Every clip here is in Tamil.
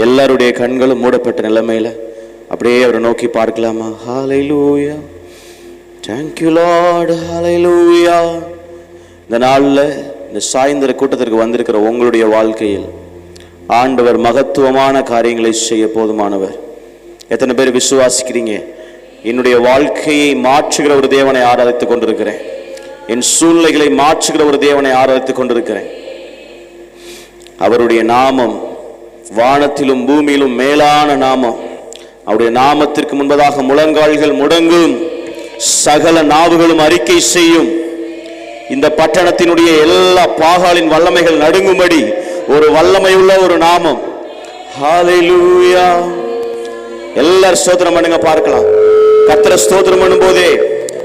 எல்லாருடைய கண்களும் மூடப்பட்ட நிலைமையில அப்படியே அவரை நோக்கி பார்க்கலாமா? ஹல்லேலூயா, thank you Lord, ஹல்லேலூயா. இந்த நாளில் இந்த சாயந்தர கூட்டத்திற்கு வந்திருக்கிற உங்களுடைய வாழ்க்கையில் ஆண்டவர் மகத்துவமான காரியங்களை செய்ய போதுமானவர். எத்தனை பேர் விசுவாசிக்கிறீங்க? என்னுடைய வாழ்க்கையை மாற்றுகிற ஒரு தேவனை ஆராதித்துக் கொண்டிருக்கிறேன், என் சூழ்நிலைகளை மாற்றுகிற ஒரு தேவனை ஆராதித்துக் கொண்டிருக்கிறேன். அவருடைய நாமம் வானத்திலும் பூமியிலும் மேலான நாமம். அவருடைய நாமத்திற்கு முன்பதாக முழங்கால்கள் முடங்கும், சகல நாவுகளும் அறிக்கை செய்யும். இந்த பட்டணத்தினுடைய எல்லா பாகாலின் வல்லமைகள் நடுங்கும்படி ஒரு வல்லமை உள்ள ஒரு நாமம். ஹல்லேலூயா. எல்லாரும் ஸ்தோத்திரம் பண்ணுங்க பார்க்கலாம். கர்த்தரை ஸ்தோத்திரம் பண்ணும் போதே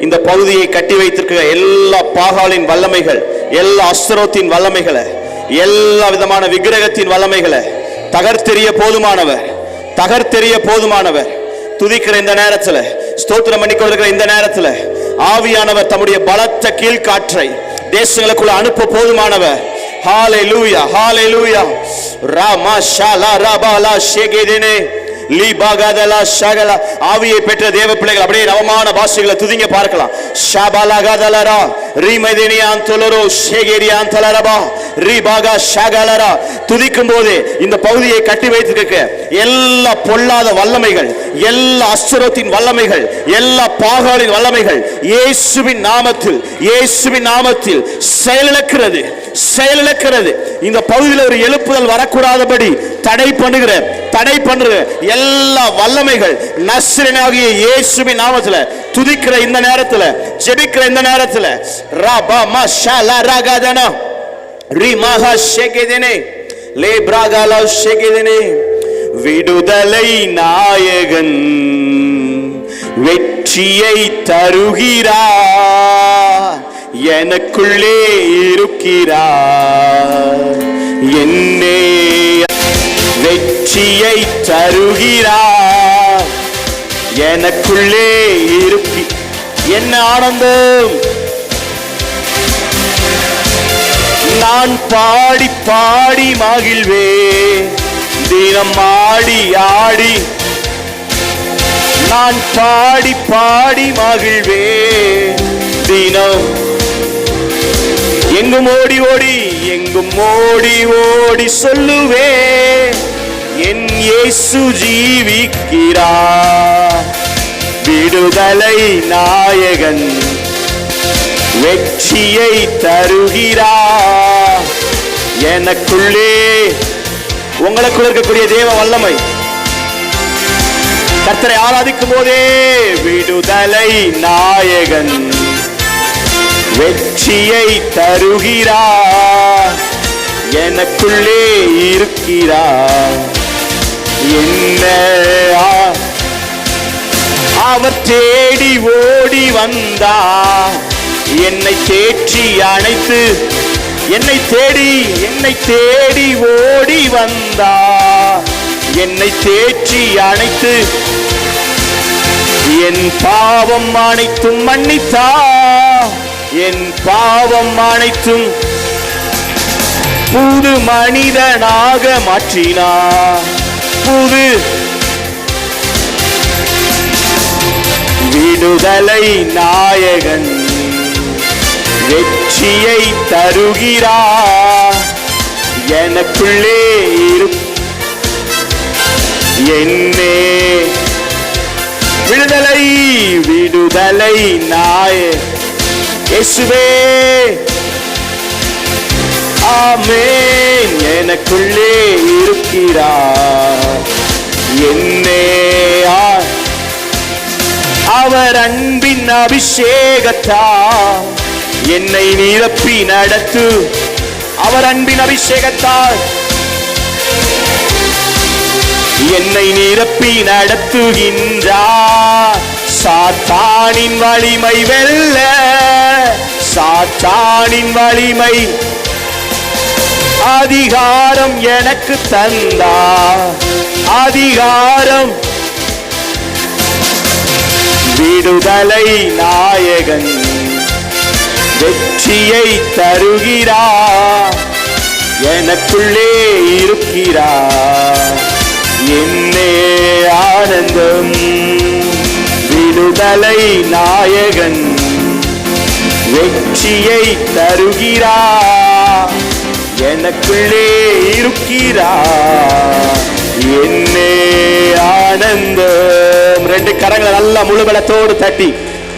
இந்த பகுதியை கட்டி வைத்திருக்கிற எல்லா பாகாலின் வல்லமைகள், எல்லா அஸ்தரோத்தின் வல்லமைகளை, எல்லா விதமான விக்கிரகத்தின் வல்லமைகளை தகர்த்தெறிய போதுமானவர், தகர்த்தெறிய போதுமானவர். துதிக்கிற இந்த நேரத்தில், ஸ்தோத்திரம் பண்ணி கொண்டிருக்கிற இந்த நேரத்தில் ஆவியானவர் தம்முடைய பலத்த கீழ்காற்றை தேசங்களுக்குள்ள அனுப்ப போதுமானவர். ஹல்லேலூயா, ஹல்லேலூயா. ராமா ஷாலா ரபாலா ஷேகேதேனே லீபாகதலா ஷகலா. ஆவியை பெற்ற தேவ பிள்ளைகள் அப்படியே நவமான பாஷைகளை துதிங்க பார்க்கலாம். ஷபாலகதலரா ரீமைதேனியான் தொலரோ ஷேகேரியான் தலரபா ரீபாகா ஷகலரா. துதிக்கும் போது இந்த பகுதியை கட்டி வைத்திருக்க எல்லா பொல்லாத வல்லமைகள், எல்லா அஸ்தரோத்தின் வல்லமைகள், எல்லா பாகாலின் வல்லமைகள் இயேசுவின் நாமத்தில், இயேசுவின் நாமத்தில் செயலிழக்கிறது, செயலிழக்கிறது. இந்த பகுதியில் ஒரு எழுப்புதல் வரக்கூடாதபடி தடை பண்ணுகிற எல்லா வல்லமைகள் நஸ்ரேனாகிய இயேசுவின் நாமத்தில் துதிக்கிற இந்த நேரத்தில், ஜெபிக்கிற இந்த நேரத்தில் ரபா மஷாலா ரகதனா ரிமஹா ஷேகேதனே லேப்ராகலா ஷேகேதனே. விடுதலை நாயகன் வெற்றியை தருகிறார், எனக்குள்ளே இருக்கிறார். என்னே வெற்றியை தருகிறார், எனக்குள்ளே இருக்கி. என்ன ஆனந்தம்! நான் பாடி பாடி மகிழ்வே, தினம் ஆடி ஆடி. நான் பாடி பாடி மகிழ்வே தினம். எங்கும் ஓடி ஓடி, எங்கும் ஓடி ஓடி சொல்லுவே, என் இயேசு ஜீவிக்கிறார். விடுதலை நாயகன் வெற்றியை தருகிறார், எனக்குள்ளே. உங்களுக்குள்ள இருக்கக்கூடிய தேவ வல்லமை கர்த்தரை ஆராதிக்கும் போதே விடுதலை நாயகன் வெற்றியை தருகிறார், எனக்குள்ளே இருக்கிறார். என்ன அவர் தேடி ஓடி வந்தார், என்னை தேற்றி அணைத்து. என்னை தேடி ஓடி வந்தார், என்னை தேற்றி அணைத்து. என் பாவம் அனைத்தும் மன்னித்தார், என் பாவம் அனைத்தும் புது மனிதனாக மாற்றினார். புது விடுதலை நாயகன் வெற்றியை தருகிறார், எனக்குள்ளே என்னே. விடுதலை விடுதலை இயேசுவே, ஆமென். எனக்குள்ளே இருக்கிறார், என்னே. அவர் அன்பின் அபிஷேகத்தால் என்னை நிரப்பி நடத்து. அவர் அன்பின் அபிஷேகத்தால் என்னை நிரப்பி நடத்துகின்றார். சாத்தானின் வலிமை வெல்ல, சாத்தானின் வலிமை அதிகாரம் எனக்கு தந்தார். அதிகாரம் விடுதலை நாயகன் வெற்றியை தருகிறார், எனக்குள்ளே இருக்கிறார். ஆனந்தம். விடுதலை நாயகன் வெற்றியை தருகிறார், எனக்குள்ளே இருக்கிறார், என்னே ஆனந்தம். ரெண்டு கரங்களை நல்ல முழுபலத்தோடு தட்டி,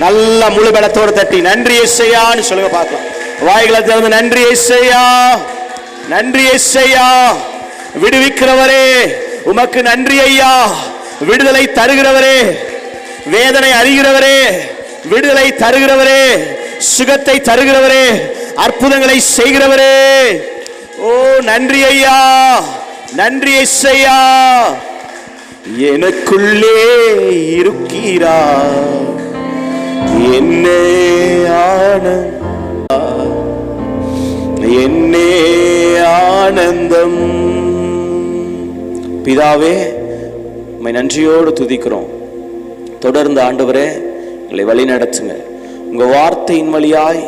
நல்ல முழுபலத்தோடு தட்டி நன்றி இயேசுவான்னு சொல்லுங்க பார்க்கலாம். வாய்களை திறந்து நன்றி இயேசுவா, நன்றி இயேசுவா. விடுவிக்கிறவரே உமக்கு நன்றி ஐயா. விடுதலை தருகிறவரே, வேதனை அறிகிறவரே, விடுதலை தருகிறவரே, சுகத்தை தருகிறவரே, அற்புதங்களை செய்கிறவரே, ஓ நன்றி ஐயா, நன்றி இயேசுவா. எனக்குள்ளே இருக்கிறார், என்னே ஆனந்தம், என்னே ஆனந்தம். பிதாவே உம்மை நன்றியோடு துதிக்கிறோம். தொடர்ந்து ஆண்டவரே எங்களை வழி நடத்துங்க. உங்க வார்த்தையின் வழியாய்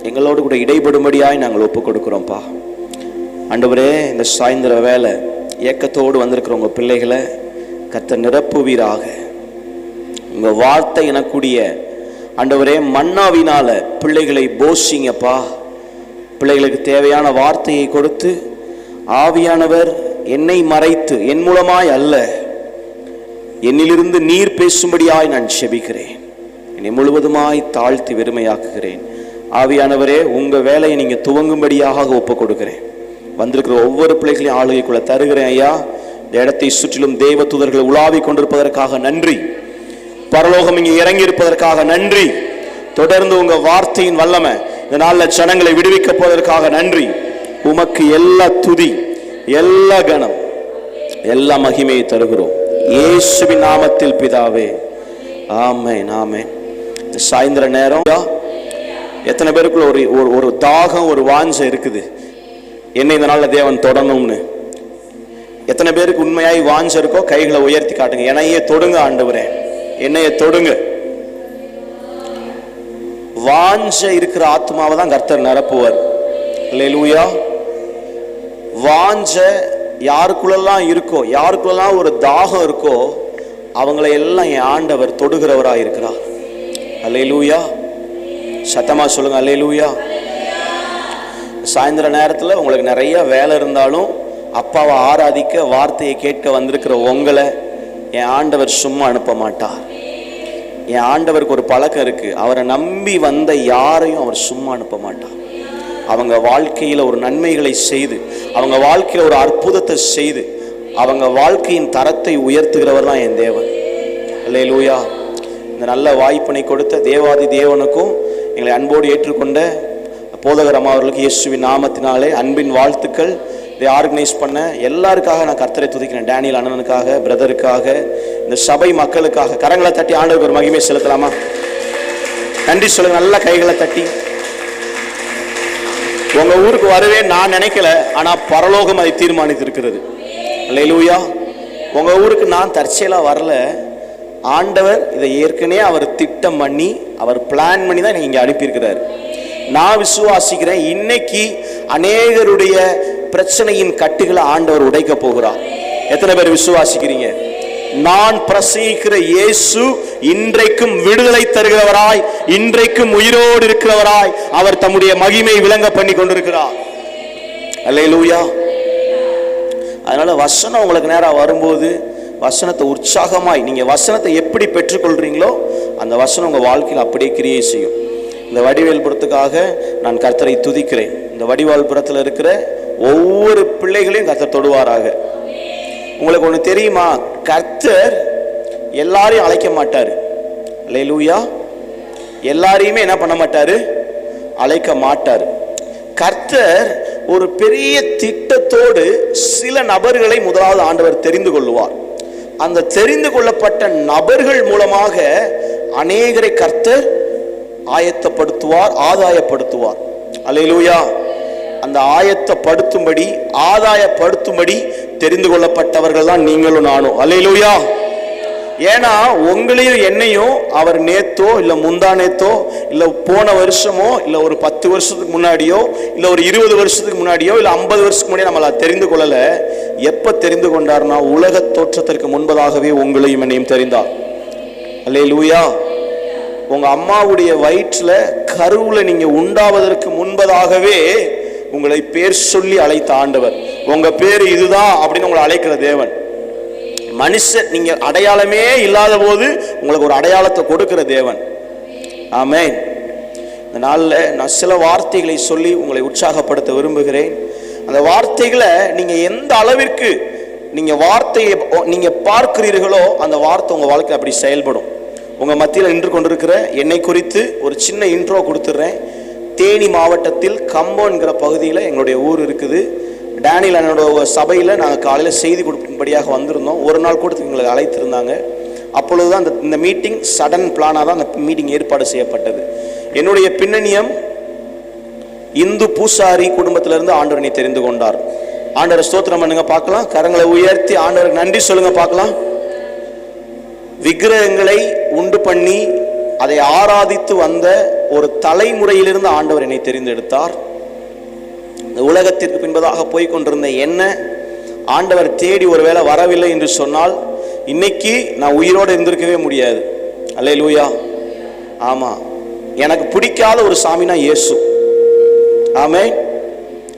எங்களோடு கூட இடைபடும்படியாய் நாங்கள் ஒப்புக் கொடுக்கிறோம்ப்பா. ஆண்டவரே இந்த சாயந்தர வேலை ஏக்கத்தோடு வந்திருக்கிற உங்க பிள்ளைகளை கர்த்தர் நிரப்புவீராக. உங்க வார்த்தை எனக்கூடிய ஆண்டவரே மன்னாவினால பிள்ளைகளை போஷிங்கப்பா. பிள்ளைகளுக்கு தேவையான வார்த்தையை கொடுத்து ஆவியானவர் என்னை மறைத்து என் மூலமாய் அல்ல, என்னிலிருந்து நீர் பேசும்படியாய் நான் செபிக்கிறேன். என்னை முழுவதுமாய் தாழ்த்தி வெறுமையாக்குகிறேன். ஆவியானவரே உங்க வேலையை நீங்க துவங்கும்படியாக ஒப்புக் கொடுக்கிறேன். வந்திருக்கிற ஒவ்வொரு பிள்ளைகளையும் ஆளுகைக்குள்ள தருகிறேன் ஐயா. இந்த இடத்தை சுற்றிலும் தேவ தூதர்கள் உலாவி கொண்டிருப்பதற்காக நன்றி. பரலோகம் இங்கே இறங்கி இருப்பதற்காக நன்றி. தொடர்ந்து உங்க வார்த்தையின் வல்லமை இந்த நாளில் ஜனங்களை விடுவிக்க போவதற்காக நன்றி. உமக்கு எல்லா துதி, எல்லா கணம், எல்லா மகிமையை தருகிறோம் இயேசுவின் நாமத்தில் பிதாவே, ஆமென், ஆமென். இந்த சாயந்தர நேரம் எத்தனை பேருக்குள்ள ஒரு தாகம், ஒரு வாஞ்சை இருக்குது என்ன இந்த நாளில் தேவன் தொடணும்னு? எத்தனை பேருக்கு உண்மையாய் வாஞ்சை இருக்கோ கைகளை உயர்த்தி காட்டுங்க. என்னையே தொடுங்க ஆண்டவரே, என்னைய தொடுங்க. வாஞ்ச இருக்கிற ஆத்மாவை தான் கர்த்தர் நிரப்புவார். அல்லேலூயா. வாஞ்ச யாருக்குள்ளெல்லாம் இருக்கோ, யாருக்குள்ளெல்லாம் ஒரு தாகம் இருக்கோ அவங்களை எல்லாம் என் ஆண்டவர் தொடுகிறவராக இருக்கிறார். அல்லேலூயா. சத்தமா சொல்லுங்க அல்லேலூயா. சாயந்தர நேரத்தில் உங்களுக்கு நிறைய வேலை இருந்தாலும் அப்பாவை ஆராதிக்க வார்த்தையை கேட்க வந்திருக்கிற உங்களை என் ஆண்டவர் சும்மா அனுப்ப மாட்டார். என் ஆண்டவருக்கு ஒரு பழக்கம் இருக்கு, அவரை நம்பி வந்த யாரையும் அவர் சும்மா அனுப்ப மாட்டார். அவங்க வாழ்க்கையில ஒரு நன்மைகளை செய்து, அவங்க வாழ்க்கையில ஒரு அற்புதத்தை செய்து, அவங்க வாழ்க்கையின் தரத்தை உயர்த்துகிறவர் தான் என் தேவன். அல்லேலூயா. இந்த நல்ல வாய்ப்பினை கொடுத்த தேவாதி தேவனுக்கும் எங்களை அன்போடு ஏற்றுக்கொண்ட போதகர் அம்மா அவர்களுக்கு இயேசுவின் நாமத்தினாலே அன்பின் வாழ்த்துக்கள். இதை ஆர்கனைஸ் பண்ண எல்லாருக்காக நான் கர்த்தரை துதிக்கிறேன். டேனியல் அண்ணனுக்காக, பிரதருக்காக, இந்த சபை மக்களுக்காக. கரங்களை தட்டி ஆண்டவருக்கு ஒரு மகிமை செலுத்தலாமா? நன்றி சொல்லுங்க. நல்ல கைகளை தட்டி. உங்க ஊருக்கு வருவேன் நான் நினைக்கல, ஆனா பரலோகம் அதை தீர்மானித்திருக்கிறது. அல்லேலூயா. உங்க ஊருக்கு நான் தற்செயலா வரல, ஆண்டவர் இதை ஏற்கனவே அவர் திட்டம் பண்ணி, அவர் பிளான் பண்ணி தான் இங்க அனுப்பியிருக்கிறார். நான் விசுவாசிக்கிறேன், இன்னைக்கு அநேகருடைய பிரச்சனையின் கட்டுகளை ஆண்டவர் உடைக்க போகிறார். எத்தனை பேர் விசுவாசிக்கிறீங்க? நான் பிரசங்கிக்கிற இயேசு இன்றைக்கும் விடுதலை தருகிறவராய், இன்றைக்கும் உயிரோடு இருக்கிறவராய் அவர் தம்முடைய மகிமை விளங்க பண்ணி கொண்டிருக்கிறார். அல்லேலூயா. அதனால வசனம் உங்களுக்கு நேரம் வரும்போது வசனத்தை உற்சாகமாய், நீங்க வசனத்தை எப்படி பெற்றுக்கொள்றீங்களோ அந்த வசனம் உங்க வாழ்க்கையில் அப்படியே கிரியை செய்யும். இந்த வடிவேல்புரத்துக்காக நான் கர்த்தரை துதிக்கிறேன். இந்த வடிவேல்புரத்தில் இருக்கிற ஒவ்வொரு பிள்ளைகளையும் கர்த்தர் தொடுவாராக. உங்களுக்கு ஒன்று தெரியுமா? கர்த்தர் எல்லாரையும் அழைக்க மாட்டாரு. அல்லேலூயா. எல்லாரையுமே என்ன பண்ண மாட்டாரு? அழைக்க மாட்டாரு. கர்த்தர் ஒரு பெரிய திட்டத்தோடு சில நபர்களை முதலாவது ஆண்டவர் தெரிந்து கொள்வார். அந்த தெரிந்து கொள்ளப்பட்ட நபர்கள் மூலமாக அநேகரை கர்த்தர் ஆயத்தப்படுத்துவார், ஆதாயப்படுத்துவார். அல்லேலூயா. அந்த ஆயத்தப்படுத்தும்படி, ஆதாயப்படுத்தும்படி தெரிந்து கொள்ளப்பட்டவர்கள் தான் நீங்களும் நானும். அல்லேலூயா. ஏன்னா உங்களையும் என்னையும் அவர் நேத்தோ இல்ல முந்தா நேத்தோ இல்ல போன வருஷமோ இல்ல ஒரு 10 வருஷத்துக்கு முன்னாடியோ இல்ல ஒரு 20 வருஷத்துக்கு முன்னாடியோ இல்ல 50 வருஷத்துக்கு முன்னாடியோ நம்மள தெரிந்து கொள்ளல. எப்ப தெரிந்து கொண்டார்னா, உலக தோற்றத்திற்கு முன்பதாகவே உங்களையும் என்னையும் தெரிந்தார். அல்லேலூயா. உங்க அம்மாவுடைய வயிற்றுல கருவுல நீங்க உண்டாவதற்கு முன்பதாகவே உங்களை பேர் சொல்லி அழைத்த ஆண்டவர். உங்க பேர் இதுதான் அப்படின்னு உங்களை அழைக்கிற தேவன். மனுஷன் நீங்க அடையாளமே இல்லாத போது உங்களுக்கு ஒரு அடையாளத்தை கொடுக்கிற தேவன். ஆமென். இந்த நாளில் நான் சில வார்த்தைகளை சொல்லி உங்களை உற்சாகப்படுத்த விரும்புகிறேன். அந்த வார்த்தைகளை நீங்க எந்த அளவிற்கு நீங்க வார்த்தையை நீங்க பார்க்கிறீர்களோ அந்த வார்த்தை உங்க வாழ்க்கை அப்படி செயல்படும். உங்க மத்தியில் நின்று கொண்டிருக்கிற என்னை குறித்து ஒரு சின்ன இன்ட்ரோ கொடுத்துட்றேன். தேனி மாவட்டத்தில் கம்போன்கிற பகுதியில் எங்களுடைய ஊர் இருக்குது. டேனியல் என்னோட சபையில் நாங்கள் காலையில் செய்தி கொடுக்கும்படியாக வந்திருந்தோம். ஒரு நாள் கூட எங்களை அழைத்திருந்தாங்க. அப்பொழுதுதான் இந்த மீட்டிங் சடன் பிளானாக தான் அந்த மீட்டிங் ஏற்பாடு செய்யப்பட்டது. என்னுடைய பின்னணியம் இந்து பூசாரி குடும்பத்திலிருந்து ஆண்டவர் என்னை தெரிந்து கொண்டார். ஆண்டவர் ஸ்தோத்திரம் பண்ணுங்க பார்க்கலாம். கரங்களை உயர்த்தி ஆண்டவருக்கு நன்றி சொல்லுங்க பார்க்கலாம். விக்கிரகங்களை உண்டு பண்ணி அதை ஆராதித்து வந்த ஒரு தலைமுறையிலிருந்து ஆண்டவர் என்னை தெரிந்தெடுத்தார். உலகத்திற்கு பின்பதாக போய்கொண்டிருந்த என்ன ஆண்டவர் தேடி ஒருவேளை வரவில்லை என்று சொன்னால் இன்னைக்கு நான் உயிரோடு இருந்திருக்கவே முடியாது. அல்லேலூயா. ஆமா, எனக்கு பிடிக்காத ஒரு சாமினா இயேசு. ஆமென்.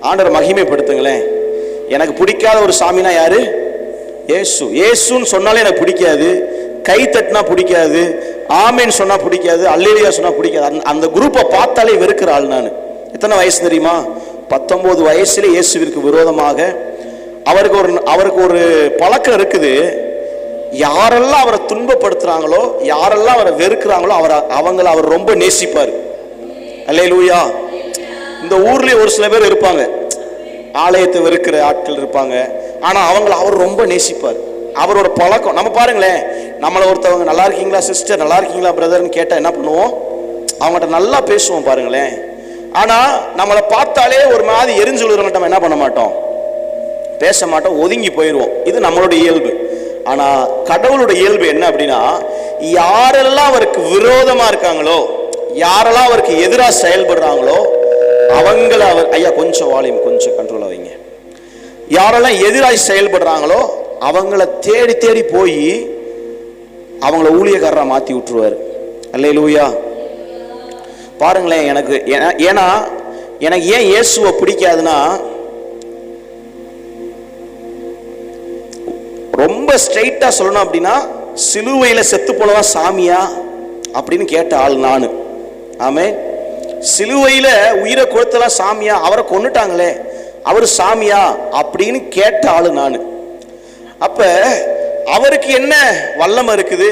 ஆண்டவர் மகிமைப்படுத்துங்களேன். எனக்கு பிடிக்காத ஒரு சாமினா யாரு? இயேசு. இயேசுன்னு சொன்னாலே எனக்கு பிடிக்காது. கை தட்டினா பிடிக்காது. ஆமேன்னு சொன்னா பிடிக்காது. அல்லேலூயா சொன்னா பிடிக்காது. அந்த குரூப்பை பார்த்தாலே வெறுக்கிற ஆள் நான். எத்தனை வயசு தெரியுமா? 19 வயசுல இயேசுவிற்கு விரோதமாக அவருக்கு ஒரு பழக்கம் இருக்குது. யாரெல்லாம் அவரை துன்பப்படுத்துறாங்களோ, யாரெல்லாம் அவரை வெறுக்கிறாங்களோ அவங்களை அவர் ரொம்ப நேசிப்பார். அல்லேலூயா. இந்த ஊர்லயே ஒரு சில பேர் இருப்பாங்க, ஆலயத்தை வெறுக்கிற ஆட்கள் இருப்பாங்க. ஆனா அவர் ரொம்ப நேசிப்பார். அவரோட பழக்கம் நம்ம பாருங்களேன். நம்மளை ஒருத்தவங்க நல்லா இருக்கீங்களா சிஸ்டர், நல்லா இருக்கீங்களா பிரதர்னு கேட்டா என்ன பண்ணுவோம்? அவங்ககிட்ட நல்லா பேசுவோம் பாருங்களேன். ஆனா நம்மளை பார்த்தாலே ஒரு மாதிரி எரிஞ்சு விழுறவங்க நம்ம என்ன பண்ண மாட்டோம்? பேச மாட்டோம், ஒதுங்கி போயிடுவோம். இது நம்மளோட இயல்பு. ஆனா கடவுளோட இயல்பு என்ன அப்படின்னா, யாரெல்லாம் அவருக்கு விரோதமா இருக்காங்களோ, யாரெல்லாம் அவருக்கு எதிராக செயல்படுறாங்களோ அவங்கள அவர் ஐயா கொஞ்சம் வால்யூம் கொஞ்சம் கண்ட்ரோல் வைங்க. யாரெல்லாம் எதிராக செயல்படுறாங்களோ அவங்கள தேடி தேடி போய் அவங்கள ஊழியக்காரரா மாத்தி விட்டுருவாரு. அல்லேலூயா. பாருங்களேன். எனக்கு ஏன் இயேசுவை பிடிக்காதுன்னா, ரொம்ப ஸ்ட்ரைட்டா சொல்லணும் அப்படின்னா, சிலுவையில செத்து போனவன் சாமியா அப்படின்னு கேட்ட ஆள் நானு. ஆமே. சிலுவையில உயிரை கொடுத்தலாம் சாமியா, அவரை கொன்னுட்டாங்களே அவர் சாமியா அப்படின்னு கேட்ட ஆளு நானு. அப்ப அவருக்கு என்ன வல்லமை இருக்குது?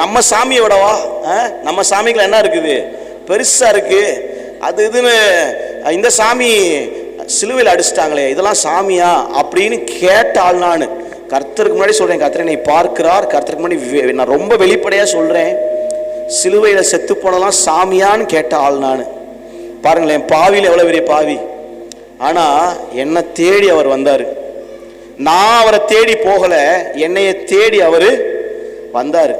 நம்ம சாமியை விடவா? நம்ம சாமிகள் என்ன இருக்குது? பெருசா இருக்கு. அது இதுன்னு இந்த சாமி சிலுவையில் அடிச்சிட்டாங்களே இதெல்லாம் சாமியா அப்படின்னு கேட்ட ஆள் நானு. கர்த்தருக்கு முன்னாடி சொல்றேன், கர்த்தர் என்னை பார்க்கிறார். கர்த்தருக்கு முன்னாடி நான் ரொம்ப வெளிப்படையா சொல்றேன், சிலுவையில செத்து போனலாம் சாமியான்னு கேட்ட ஆள் நானு. பாருங்களேன், பாவியில் எவ்வளவு பெரிய பாவி. ஆனா என்னை தேடி அவர் வந்தாரு. நான் அவரை தேடி போகல, என்னைய தேடி அவரு வந்தாரு.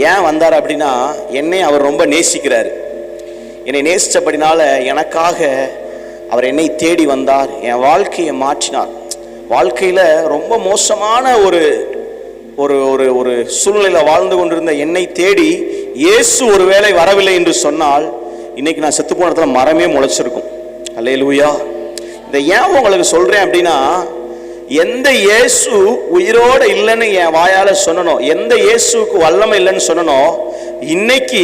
ஏன் வந்தார் அப்படின்னா, என்னை அவர் ரொம்ப நேசிக்கிறாரு. என்னை நேசிச்சபடினால எனக்காக அவர் என்னை தேடி வந்தார். என் வாழ்க்கையை மாற்றினார். வாழ்க்கையில ரொம்ப மோசமான ஒரு ஒரு ஒரு ஒரு சூழ்நிலையில வாழ்ந்து கொண்டிருந்த என்னை தேடி இயேசு ஒருவேளை வரவில்லை என்று சொன்னால் இன்னைக்கு நான் செத்து போன இடத்துல மரமே முளைச்சிருக்கும். அல்லேலூயா. இதை ஏன் உங்களுக்கு சொல்றேன் அப்படின்னா, எந்த இயேசு உயிரோட இல்லைன்னு என் வாயால சொன்னனோ, எந்த இயேசுக்கு வல்லமை இல்லைன்னு சொன்னனோ, இன்னைக்கு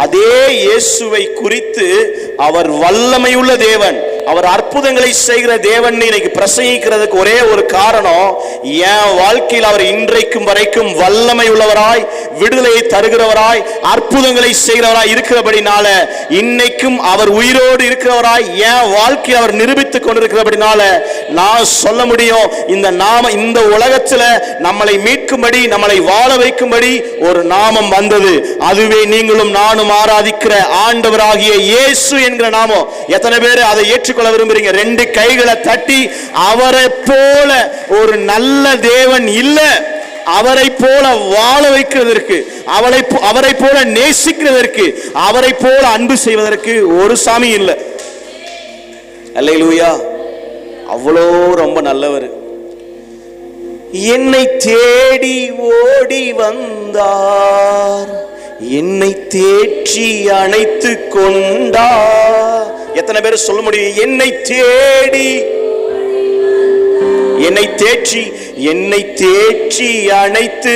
அதே இயேசுவை குறித்து அவர் வல்லமையுள்ள தேவன், அவர் அற்புதங்களை செய்கிற தேவன் இன்னைக்கு பிரசங்கிக்கிறதுக்கு ஒரே ஒரு காரணம், என் வாழ்க்கையில் அவர் இன்றைக்கும் வரைக்கும் வல்லமை உள்ளவராய், விடுதலையை தருகிறவராய், அற்புதங்களை செய்கிறவராய் இருக்கிறபடினால, இன்னைக்கும் அவர் உயிரோடு இருக்கிறவராய் என் வாழ்க்கையில் அவர் நிரூபித்துக் கொண்டிருக்கிறபடினால நான் சொல்ல முடியும், இந்த நாம இந்த உலகத்துல நம்மளை மீட்கும்படி, நம்மளை வாழ வைக்கும்படி ஒரு நாமம் வந்தது. அதுவே நீங்களும் நானும் ஆராதிக்கிற ஆண்டவராகிய இயேசு என்கிற நாமம். எத்தனை பேர் அதை ஏற்றுக்கொள்ள விரும்புறீங்க? ரெண்டு கைகளை தட்டி, அவரை போல ஒரு நல்ல தேவன் இல்ல, அவரை போல வாழ வைக்கிறதற்கு, அவரை போல நேசிக்கிறதற்கு, அவரை போல அன்பு செய்வதற்கு ஒரு சாமி இல்லை. அல்லேலூயா. அவ்வளோ ரொம்ப நல்லவர். என்னை தேடி ஓடி வந்தார், என்னை தேற்றி அணைத்து கொண்டார். எத்தனை பேர் சொல்ல முடியும்? என்னை தேடி, என்னை தேற்றி, என்னை தேற்றி அணைத்து,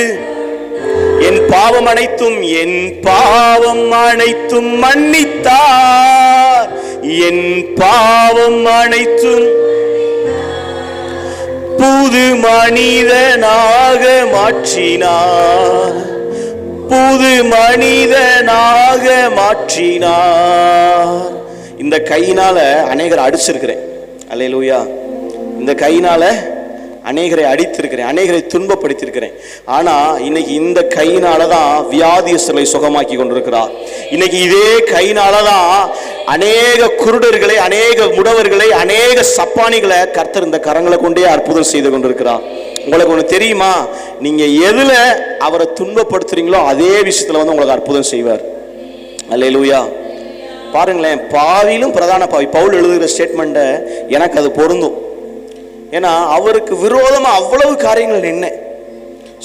என் பாவம் அனைத்தும், என் பாவம் அனைத்தும் மன்னித்தார், என் பாவம் அனைத்தும் புது மனிதனாக மாற்றினார், புது மனிதனாக மாற்றினார். இந்த கையினால அநேகரை அடிச்சிருக்கிறேன். அல்லேலூயா. இந்த கையினால அநேகரை அடித்திருக்கிறேன், அநேகரை துன்பப்படுத்தியிருக்கிறேன். ஆனா இன்னைக்கு இந்த கையினாலதான் வியாதியஸ்தர்களை சுகமாக்கி கொண்டிருக்கிறார். இன்னைக்கு இதே கையினாலதான் அநேக குருடர்களை, அநேக முடவர்களை, அநேக சப்பானிகளை கர்த்தர் இந்த கரங்களை கொண்டே அற்புதம் செய்து கொண்டிருக்கிறார். உங்களுக்கு ஒண்ணு தெரியுமா? நீங்க எதுல அவரை துன்பப்படுத்துறீங்களோ அதே விஷயத்துல வந்து உங்களுக்கு அற்புதம் செய்வார். அல்லேலூயா. பாருங்களேன், பாவிலும் பிரதான பாவி. பவுல் எழுதுகிற ஸ்டேட்மெண்ட எனக்கு அது பொருந்தும். ஏன்னா அவருக்கு விரோதமா அவ்வளவு காரியங்கள் நின்ன.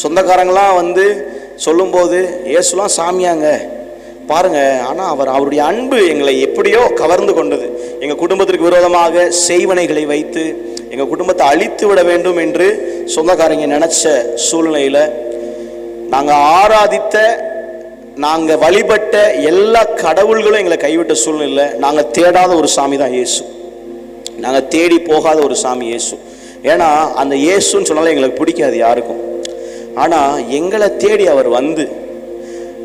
சொந்தக்காரங்களாம் வந்து சொல்லும் போது இயேசுலாம் சாமியாங்க பாருங்க, ஆனா அவருடைய அன்பு எங்களை எப்படியோ கவர்ந்து கொண்டது. எங்க குடும்பத்திற்கு விரோதமாக செய்வனைகளை வைத்து எங்க குடும்பத்தை அழித்து விட வேண்டும் என்று சொந்தக்காரங்க நினைச்ச சூழ்நிலையில நாங்க ஆராதித்த, நாங்க வழிபட்ட எல்லா கடவுள்களும் எங்களை கைவிட்ட சூழ்நிலை. நாங்க தேடாத ஒரு சாமி தான் இயேசு. நாங்க தேடி போகாத ஒரு சாமி இயேசு. ஏன்னா அந்த இயேசுன்னு சொன்னாலும் எங்களுக்கு பிடிக்காது யாருக்கும். ஆனா எங்களை தேடி அவர் வந்து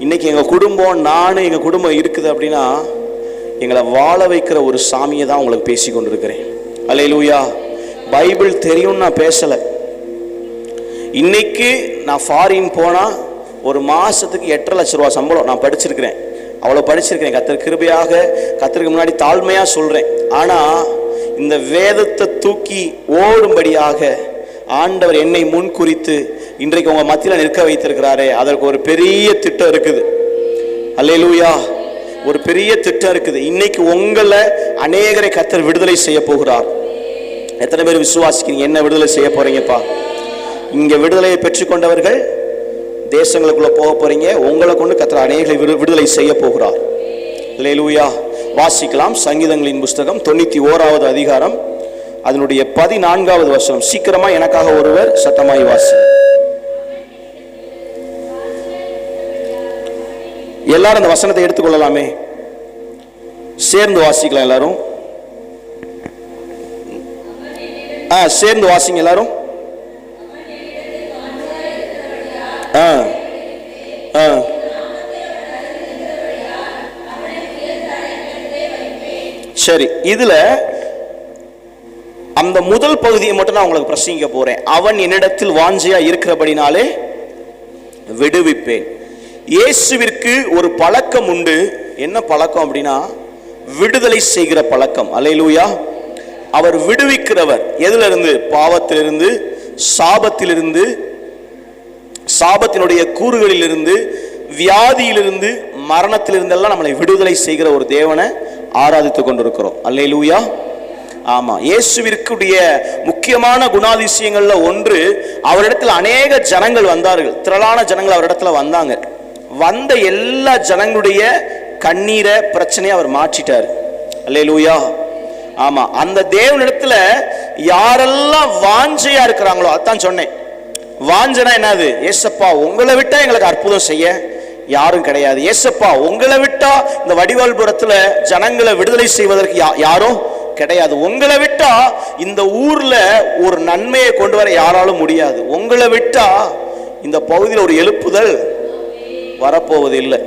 இன்னைக்கு எங்க குடும்பம், நானும் எங்க குடும்பம் இருக்குது அப்படின்னா எங்களை வாழ வைக்கிற ஒரு சாமியை தான் உங்களுக்கு பேசி கொண்டிருக்கிறேன். அல்லேலூயா. பைபிள் தெரியும் நான் பேசல. இன்னைக்கு நான் ஃபாரின் போனா ஒரு மாசத்துக்கு 8.5 லட்சம் ரூபாய் சம்பளம் நான் படிச்சிருக்கிறேன். அவ்வளவு படிச்சிருக்கிறேன். கர்த்தர் கிருபையாக, கர்த்தருக்கு முன்னாடி தாழ்மையா சொல்றேன். ஆனா இந்த வேதத்தை தூக்கி ஓடும்படியாக ஆண்டவர் என்னை முன் குறித்து இன்றைக்கு உங்க மத்தியில நிற்க வைத்திருக்கிறாரே, அதற்கு ஒரு பெரிய திட்டம் இருக்குது. அல்லேலூயா. ஒரு பெரிய திட்டம் இருக்குது. இன்னைக்கு உங்களை அநேகரை கர்த்தர் விடுதலை செய்ய போகிறார். எத்தனை பேர் விசுவாசிக்கிறீங்க? என்ன விடுதலை செய்ய போறீங்கப்பா? இங்க விடுதலையை பெற்றுக்கொண்டவர்கள் தேசங்களுக்குள்ள போக போறீங்க. உங்களை கொண்டு கர்த்தர் அநேகரை விடுதலை செய்ய போகிறார். அல்லேலூயா. வாசிக்கலாம். சங்கீதங்களின் புஸ்தகம் 91வது அதிகாரம், அதனுடைய 14வது வசனம். சீக்கிரமா எனக்காக ஒருவர் சத்தமாய் வாசி. எல்லாரும் அந்த வசனத்தை எடுத்துக்கொள்ளலாமே, சேர்ந்து வாசிக்கலாம் எல்லாரும். சேர்ந்து வாசிங்க எல்லாரும். சரி, இதுல அந்த முதல் பகுதியை மட்டும் நான் உங்களுக்கு பிரசங்கிக்க போறேன். அவன் என்னிடத்தில் வாஞ்சையா இருக்கிறபடினாலே விடுவிப்பேன். இயேசுவிற்கு ஒரு பழக்கம் உண்டு. என்ன பழக்கம் அப்படின்னா விடுதலை செய்கிற பழக்கம். அல்லேலூயா. அவர் விடுவிக்கிறவர். எதுல இருந்து? பாவத்திலிருந்து, சாபத்திலிருந்து, சாபத்தினுடைய கூறுகளிலிருந்து, வியாதியிலிருந்து, மரணத்திலிருந்து எல்லாம் நம்மளை விடுதலை செய்கிற ஒரு தேவனை ஆராதித்துக் கொண்டிருக்கிறோம். அல்லேலூயா. ஆமா, இயேசுவிற்குடைய முக்கியமான குணாதிசயங்கள்ல ஒன்று, அவரிடத்தில் அநேக ஜனங்கள் வந்தார்கள். திரளான ஜனங்கள் அவரிடத்துல வந்தாங்க. வந்த எல்லா ஜனங்களுடைய கண்ணீரை, பிரச்சனையை அவர் மாற்றிட்டார். அல்லேலூயா. ஆமா, அந்த தேவனிடத்துல யாரெல்லாம் வாஞ்சையா இருக்கிறாங்களோ, அதான் சொன்னேன். வாஞ்சனா என்னது? ஏசப்பா உங்களை விட்டா எங்களுக்கு அற்புதம் செய்ய யாரும் கிடையாது. ஏசப்பா உங்களை விட்டா இந்த வடிவால்புரத்துல ஜனங்களை விடுதலை செய்வதற்கு யாரும் கிடையாது. உங்களை விட்டா இந்த ஊர்ல ஒரு நன்மையை கொண்டு வர யாராலும் முடியாது. உங்களை விட்டா இந்த பகுதியில் ஒரு எழுப்புதல் வரப்போவது இல்லை.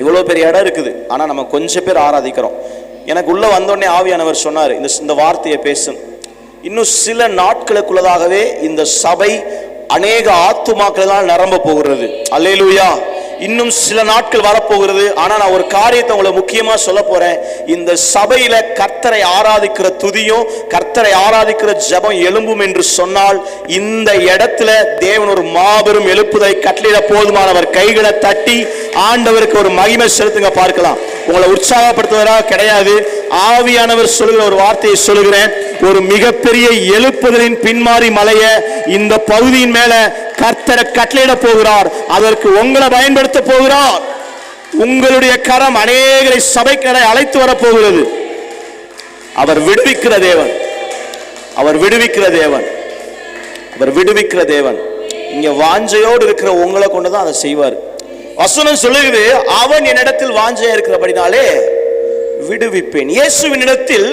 இவ்வளவு பெரிய இடம் இருக்குது, ஆனா நம்ம கொஞ்சம் பேர் ஆராதிக்கிறோம். எனக்கு உள்ள வந்தோடனே ஆவியானவர் சொன்னார், இந்த வார்த்தையை பேசும். இன்னும் சில நாட்களுக்குள்ளதாகவே இந்த சபை அநேக ஆத்துமாக்கள் நிரம்ப போகிறது. அல்லேலூயா. இன்னும் சில நாட்கள் வரப்போகிறது. ஆனா நான் ஒரு காரியத்தை உங்களை முக்கியமா சொல்ல போறேன். இந்த சபையில கர்த்தரை ஆராதிக்கிற துதியும் கர்த்தரை ஆராதிக்கிற ஜெபம் எழும்பும் என்று சொன்னால், இந்த இடத்துல தேவன் ஒரு மாபெரும் எழுப்புதலை கட்டளையிட போதுமானவர். கைகளை தட்டி ஆண்டவருக்கு ஒரு மகிமை செலுத்துங்க பார்க்கலாம். உங்களை உற்சாகப்படுத்துவதாக கிடையாது, ஆவியானவர் சொல்லுகிற ஒரு வார்த்தையை சொல்லுகிறேன். ஒரு மிகப்பெரிய எழுப்புதலின் பின்மாறி மலைய இந்த பகுதியின் மேல கர்த்தரை கட்டளையிட போகிறார். அதற்கு உங்களை பயன்படுத்த போகிறார். உங்களுடைய கரம் அநேகரை சபைக்கு அழைத்து வர போகிறது. அவர் விடுவிக்கிற தேவன், அவர் விடுவிக்கிற தேவன், அவர் விடுவிக்கிற தேவன். இங்க வாஞ்சையோடு இருக்கிற உங்களை கொண்டுதான் அதை செய்வார். வசனம் சொல்லுகிறது, அவன் என்னிடத்தில் வாஞ்சையா இருக்கிறபடினாலே விடுவிப்பேன். இயேசுவின் இடத்தில்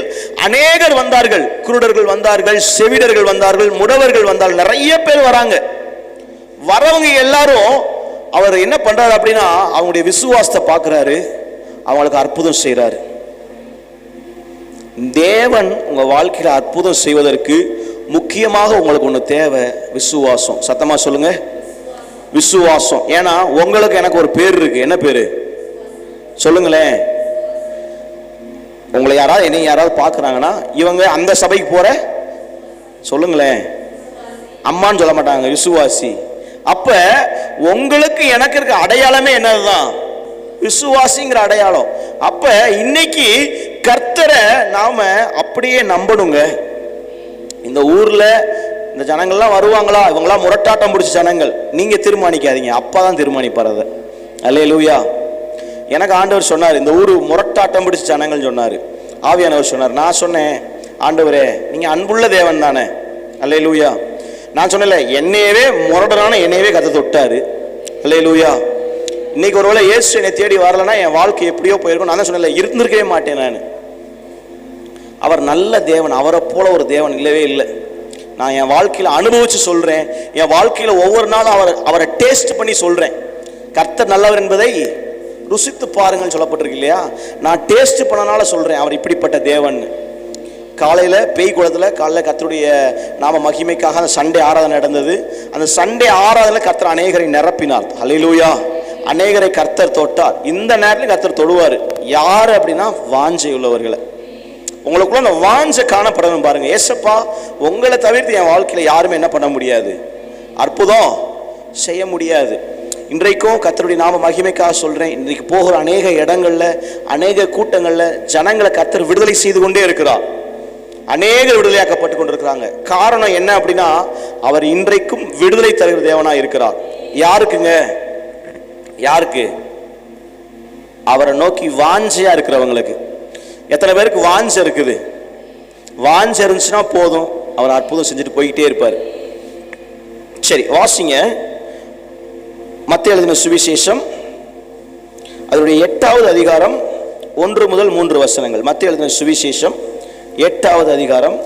அநேகர் வந்தார்கள். குருடர்கள் வந்தார்கள், செவிடர்கள் வந்தார்கள், முடவர்கள் வந்தார்கள், நிறைய பேர் வராங்க. வரவங்க எல்லாரும் அவர் என்ன பண்றாரு அப்படின்னா, அவங்களுடைய விசுவாசத்தை பார்க்கிறாரு, அவங்களுக்கு அற்புதம் செய்யறாரு. தேவன் உங்க வாழ்க்கையில அற்புதம் செய்வதற்கு முக்கியமாக உங்களுக்கு ஒண்ணு தேவை, விசுவாசம். சத்தமா சொல்லுங்க, விசுவாசம். ஏன்னா உங்களுக்கு எனக்கு ஒரு பேர் இருக்கு. என்ன பேரு சொல்லுங்களேன். உங்களை யாராவது என்னை யாராவது பார்க்குறாங்கன்னா, இவங்க அந்த சபைக்கு போற சொல்லுங்களேன், அம்மான்னு சொல்ல மாட்டாங்க, விசுவாசி. அப்ப உங்களுக்கு எனக்கு இருக்க அடையாளமே என்னதுதான், விசுவாசிங்கிற அடையாளம். அப்ப இன்னைக்கு கர்த்தரை நாம அப்படியே நம்பணுங்க. இந்த ஊர்ல இந்த ஜனங்கள்லாம் வருவாங்களா, இவங்களாம் முரட்டாட்டம் பிடிச்ச ஜனங்கள், நீங்க தீர்மானிக்காதீங்க, அப்பாதான் தீர்மானிப்பார். அல்லேலூயா. எனக்கு ஆண்டவர் சொன்னார், இந்த ஊர் முரட்டாட்டம் பிடிச்ச ஜனங்கள் சொன்னார். ஆவியானவர் சொன்னார். நான் சொன்னேன், ஆண்டவரே நீங்க அன்புள்ள தேவன் தானே. அல்லேலூயா. நான் சொன்னல, என்னையவே முரடரான என்னையவே கதை தொட்டாரு. அல்லேலூயா. இன்னைக்கு ஒருவேளை இயேசு என்னை தேடி வரலன்னா என் வாழ்க்கை எப்படியோ போயிருக்கும். நான் தான் சொன்னல, இருந்திருக்கவே மாட்டேன் நான். அவர் நல்ல தேவன், அவரை போல ஒரு தேவன் இல்லவே இல்லை. நான் என் வாழ்க்கையில அனுபவிச்சு சொல்றேன். என் வாழ்க்கையில ஒவ்வொரு நாளும் அவரை டேஸ்ட் பண்ணி சொல்றேன். கர்த்தர் நல்லவர் என்பதை ருசித்து பாருங்கள் சொல்லப்பட்டிருக்கு இல்லையா. நான் டேஸ்ட் பண்ணனால சொல்றேன், அவர் இப்படிப்பட்ட தேவன். காலையில பேய் குளத்துல காலையில கர்த்தருடைய நாம மகிமைக்காக அந்த சண்டே ஆராதனை நடந்தது. அந்த சண்டே ஆராதனை கர்த்தர் அநேகரை நிரப்பினார். ஹல்லேலூயா. அநேகரை கர்த்தர் தொட்டார். இந்த நேரத்தில் கர்த்தர் தொடுவார். யாரு அப்படின்னா, வாஞ்சை உள்ளவர்களை. உங்களுக்குள்ள அந்த வாஞ்சை காணப்படணும் பாருங்க. ஏசப்பா, உங்களை தவிர்த்து என் வாழ்க்கையில யாருமே என்ன பண்ண முடியாது, அற்புதம் செய்ய முடியாது. இன்றைக்கும் கர்த்தருடைய நாம மகிமைக்காக சொல்றேன். இன்றைக்கு போகிற அநேக இடங்கள்ல, அநேக கூட்டங்கள்ல ஜனங்களை கர்த்தர் விடுதலை செய்து கொண்டே இருக்கிறார். அநேகர் விடுதலையாக்கப்பட்டு கொண்டிருக்கிறாங்க. காரணம் என்ன அப்படின்னா, அவர் இன்றைக்கும் விடுதலை தருகிற தேவனா இருக்கிறார். யாருக்குங்க, யாருக்கு? அவரை நோக்கி வாஞ்சையா இருக்கிறவங்களுக்கு. எத்தனை பேருக்கு வாஞ்சை இருக்குது? வாஞ்சை இருந்துச்சுன்னா போதும், அவர் அற்புதம் செஞ்சுட்டு போய்கிட்டே இருப்பார். சரி, வாசிங்க மத்தேயு எழுதின சுவிசேஷம், அதனுடைய 8வது அதிகாரம் 1 முதல் 3 வசனங்கள். மத்தேயு எழுதின சுவிசேஷம் 8வது அதிகாரம்.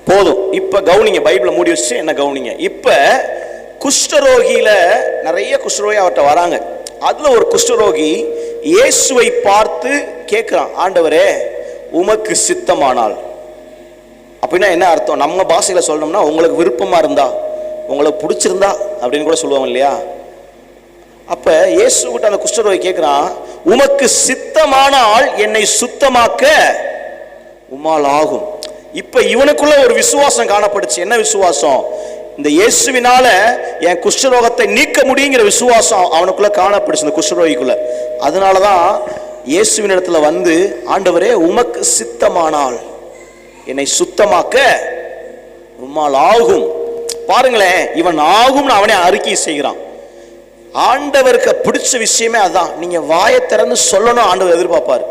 போதும். இப்ப கவுனிங்க, பைபிளை மூடி வச்சு என்ன கவுனிங்க. இப்ப குஷ்டரோகியில நிறைய குஷ்டரோகி அவர்கிட்ட வராங்க. அதுல ஒரு குஷ்டரோகி இயேசுவை பார்த்து கேட்கிறான், ஆண்டவரே உமக்கு சித்தமானால். அப்படின்னா என்ன அர்த்தம்? நம்ம பாஷையில சொல்லணும்னா, உங்களுக்கு விருப்பமா இருந்தா, உங்களுக்கு பிடிச்சிருந்தா அப்படின்னு கூட சொல்லுவாங்க இல்லையா. அப்ப இயேசு கிட்ட அந்த குஷ்டரோகி கேட்கிறான், உமக்கு சித்தமானால் என்னை சுத்தமாக்க உம்மால் ஆகும். இப்ப இவனுக்குள்ள ஒரு விசுவாசம் காணப்படுச்சு. என்ன விசுவாசம்? இந்த இயேசுவினால என் குஷ்டரோகத்தை நீக்க முடியுங்கிற விசுவாசம் அவனுக்குள்ள காணப்படுச்சு, இந்த குஷ்டரோகிக்குள்ள. அதனாலதான் இயேசுவின் இடத்துல வந்து, ஆண்டவரே உமக்கு சித்தமானால் என்னை சுத்தமாக்க உம்மால் ஆகும். பாருங்களேன், இவன் ஆகும்னு அவனே அறிக்கை செய்கிறான். ஆண்டவருக்கு பிடிச்ச விஷயமே அதான். நீங்க வாயை திறந்து சொல்லணும், ஆண்டவர் எதிர்பார்ப்பார்.